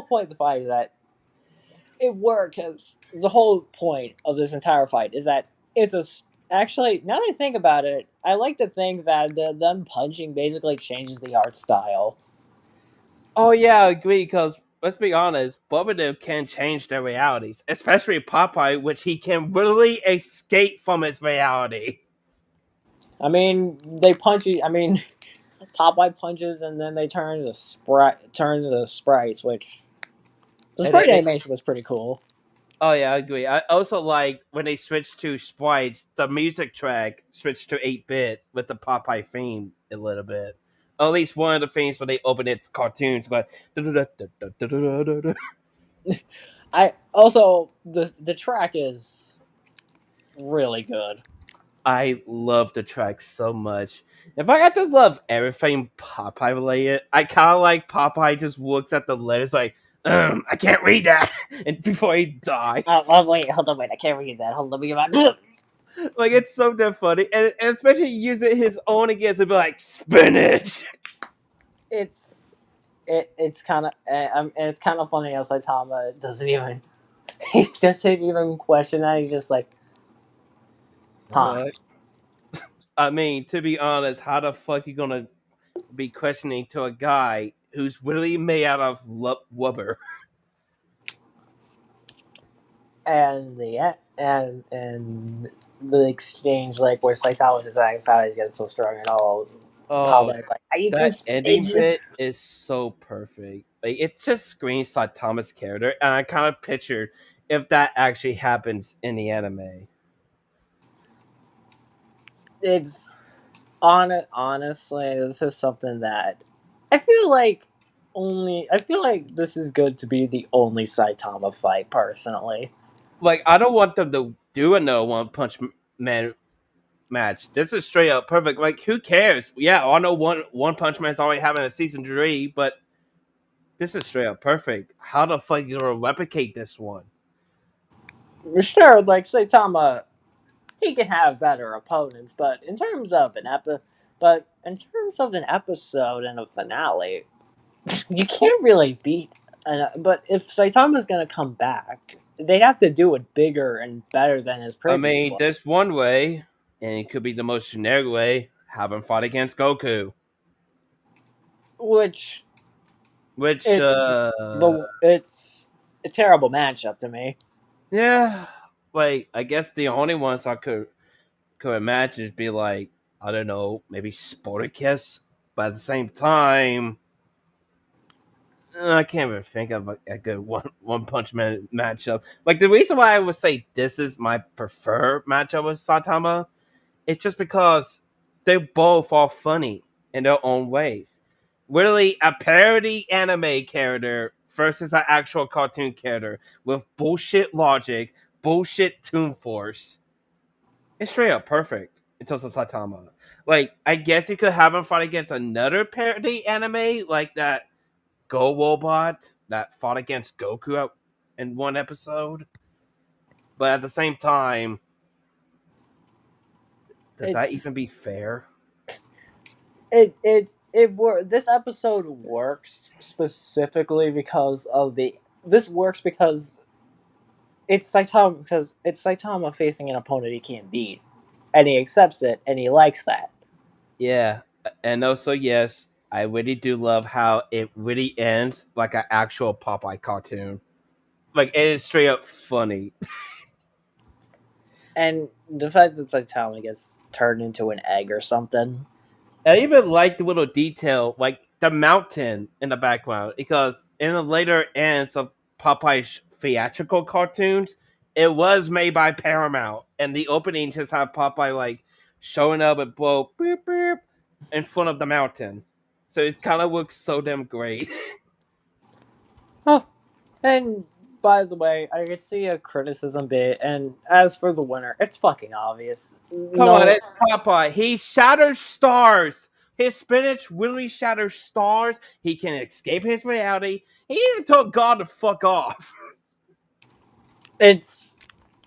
point of the fight is that it worked. Because the whole point of this entire fight is that it's a actually now that I think about it, I like to think that them punching basically changes the art style. Oh yeah, I agree. Because let's be honest, both of them can change their realities, especially Popeye, which he can literally escape from his reality. I mean, they punch you. I mean, Popeye punches and then they turn to sprites, which the And then sprite they, animation was pretty cool. oh yeah, I agree. I also like when they switched to sprites, the music track switched to 8-bit with the Popeye theme a little bit. At least one of the themes when they open its cartoons, but I also the track is really good. I love the track so much. In fact, I just love everything Popeye related. I kind of like Popeye just looks at the letters like, I can't read that, and before he dies, Wait, hold on, wait, I can't read that. Hold on, let me get back. like it's so damn funny, and especially using his own again to be like spinach. It's it's kind of it's kind of funny how Saitama doesn't even he doesn't even question that. He's just like, huh. Uh, I mean, to be honest, how the fuck you gonna be questioning to a guy who's really made out of rubber? And and the exchange like where Saitama just acts how he gets so strong and all. Oh, Papa's like, I eat some that ending spinach. bit is so perfect. Like it just screams like Thomas' character, and I kind of pictured if that actually happens in the anime. It's honestly, this is something that I feel like this is good to be the only Saitama fight personally. Like I don't want them to do a no one punch man match. This is straight up perfect. Like who cares? Yeah, I know one punch man's already having a season 3, but this is straight up perfect. How the fuck you gonna replicate this one? Sure, like Saitama, he can have better opponents, but in terms of an episode and a finale, you can't really beat. But if Saitama's gonna come back, they'd have to do it bigger and better than his I previous mean, one. there's one way, and it could be the most generic way. Have him fight against Goku, Which which it's a terrible matchup to me. yeah, like I guess the only ones I could imagine is be like I don't know, maybe Sporticus, but at the same time, I can't even think of a good one punch man matchup. Like the reason why I would say this is my preferred matchup with Saitama, it's just because they both are funny in their own ways. Really, a parody anime character versus an actual cartoon character with bullshit logic, bullshit tune force. It's straight up perfect in terms of Saitama. Like, I guess you could have him fight against another parody anime like that Go Robot that fought against Goku in one episode. But at the same time, does that It's even be fair? this episode works specifically because of the this works because it's Saitama facing an opponent he can't beat, and he accepts it and he likes that. Yeah, and also yes, I really do love how it really ends like an actual Popeye cartoon. Like it is straight up funny. And the fact that Saitama gets turned into an egg or something. I even like the little detail, like the mountain in the background, because in the later ends of Popeye's theatrical cartoons, it was made by Paramount, and the opening just had Popeye like showing up at blow beep beep in front of the mountain. So it kind of looks so damn great. Oh, and by the way, I could see a criticism bit, and as for the winner, it's fucking obvious. Come on, No, it's Popeye. He shatters stars. His spinach literally shatters stars. He can escape his reality. He even told God to fuck off. it's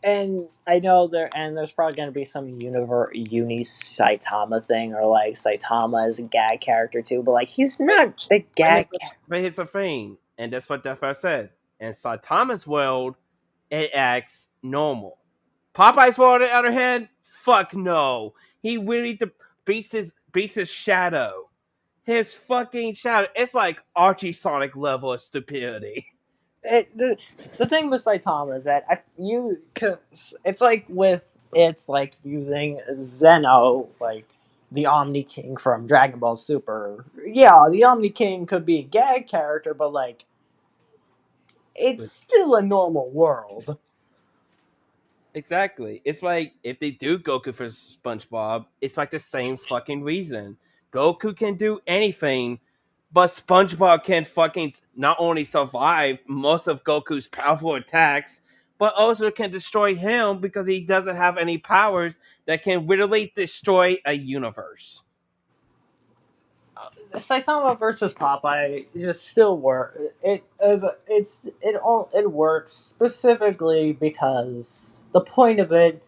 and I know there's probably gonna be some uni Saitama thing or like Saitama is a gag character too, but like he's But, not a but, here's gag. the, but here's the thing, and that's what Death said. In Saitama's world, it acts normal. Popeye's world, on the other hand, fuck no. He really beats his shadow. his fucking shadow. It's like Archie Sonic level of stupidity. The thing with Saitama is that cause it's like with it's like using Zeno, like the Omni King from Dragon Ball Super. Yeah, the Omni King could be a gag character, but like it's But still a normal world. exactly. It's like if they do Goku for SpongeBob, it's like the same fucking reason. Goku can do anything, but SpongeBob can fucking not only survive most of Goku's powerful attacks, but also can destroy him because he doesn't have any powers that can literally destroy a universe. Saitama versus Popeye just still work. It as a, it all it works specifically because the point of it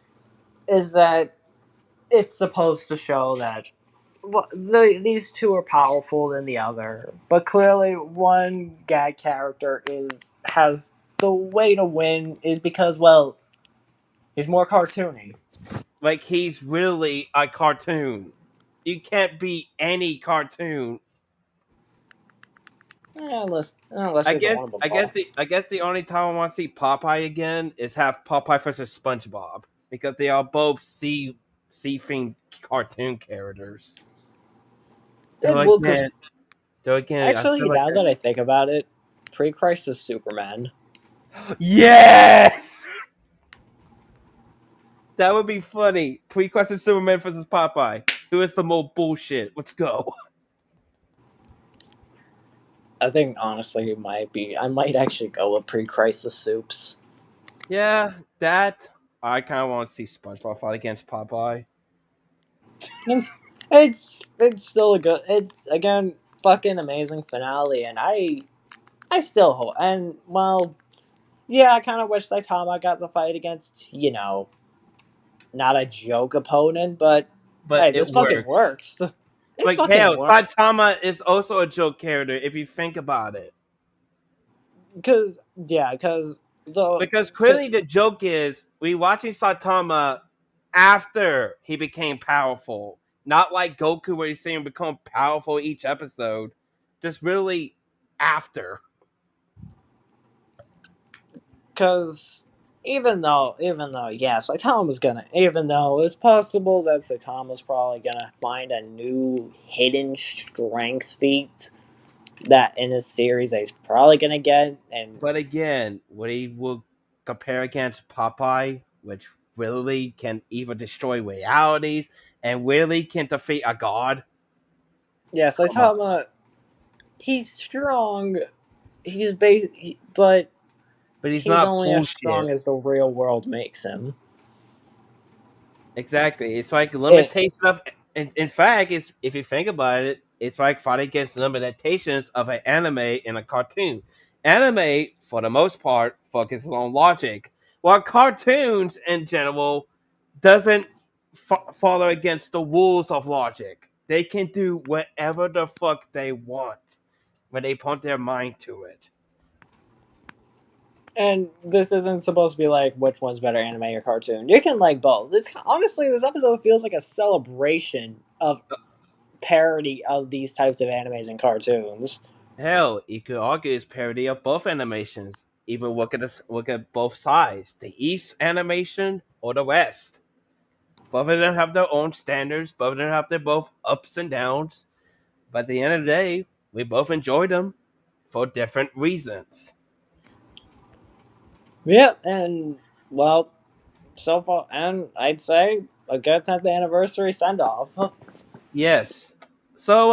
is that it's supposed to show that these two are powerful than the other, but clearly one gag character is has the way to win is because well he's more cartoony. Like he's really a cartoon. You can't be any cartoon. Unless I you're the guess one above I guess ball. the only time I want to see Popeye again is have Popeye versus SpongeBob because they are both sea themed cartoon characters. It Though will because again, though again, I actually feel like now that I think about it, pre-crisis Superman. yes, that would be funny. Pre-question Superman versus Popeye. Who is the more bullshit? Let's go. I think honestly it might be. I might actually go with pre-crisis soups. Yeah, that I kind of want to see SpongeBob fight against Popeye. It's it's still a good. It's again fucking amazing finale, and I still hope. And well, yeah, I kind of wish Saitama got the fight against not a joke opponent, but But hey, it this fucking worked. works. It Like fucking hell, works Saitama is also a joke character if you think about it. because yeah, because the Because cause, clearly the joke is we watching Saitama after he became powerful, not like Goku where you see him become powerful each episode. Just really after. Because even though yes, Saitama's gonna even though it's possible that Saitama's probably gonna find a new hidden strength feat that in this series that he's probably gonna get and But again, what he will compare against Popeye, which really can even destroy realities and really can defeat a god. yeah, Come on. Saitama he's strong. But But he's he's not only as strong bullshit. as the real world makes him. Exactly. It's like It limitation of. In fact, it's if you think about it, it's like fighting against limitations of an anime and a cartoon. Anime, for the most part, focuses on logic, while cartoons in general doesn't follow against the rules of logic. They can do whatever the fuck they want when they put their mind to it. and this isn't supposed to be like which one's better, anime or cartoon. You can like both. This honestly, this episode feels like a celebration of parody of these types of animes and cartoons. Hell, you could argue it's parody of both animations. Even look at both sides, the East animation or the West. Both of them have their own standards. Both of them have their both ups and downs. But at the end of the day, we both enjoyed them for different reasons. Yeah, and well, so far, and I'd say a good 10th anniversary send off. Yes. So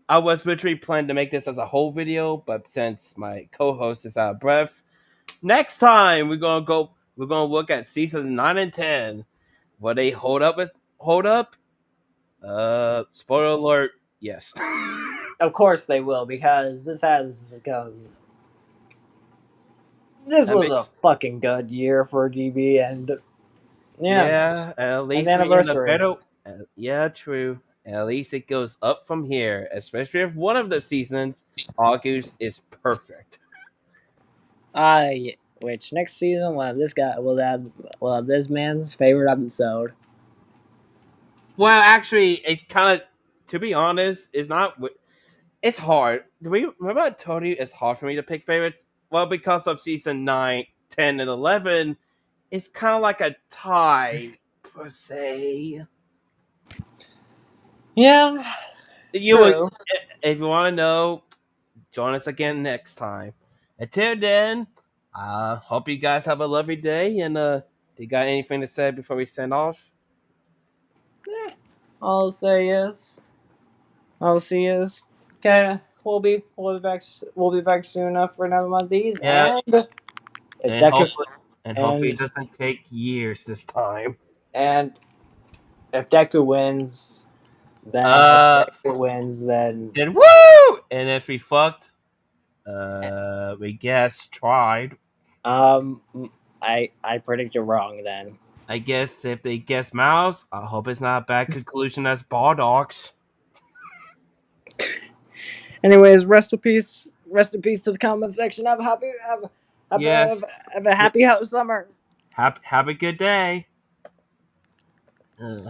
I was literally planning to make this as a whole video, but since my co-host is out of breath, next time we're gonna look at season 9 and 10. Will they hold up? Spoiler alert, yes. Of course they will because this I was mean, a fucking good year for DB, and yeah, yeah, at an least we're in a anniversary. better. Yeah, true. At least it goes up from here, especially if one of the seasons argues is perfect. Which next season we'll have this man's favorite episode. Well, actually, it kind of to be honest, it's not. It's hard. Remember I told you it's hard for me to pick favorites? Well, because of season 9, 10, and 11, it's kind of like a tie per se. Yeah, You would, true. if you want to know, join us again next time. Until then, hope you guys have a lovely day. And do you got anything to say before we send off? I'll say is, I'll see is. Okay, we'll be back soon enough for another one of these, Yeah, if and Deku hopefully it and doesn't take years this time. and if Deku wins, Uh, then then woo! And if we fucked, we guess tried. um, I predict you're wrong then. I guess if they guess mouse, I hope it's not a bad conclusion as Bardogs. Anyways, rest in peace to the comment section. Yes. Have a Yeah. happy summer. Have a good day. Ugh.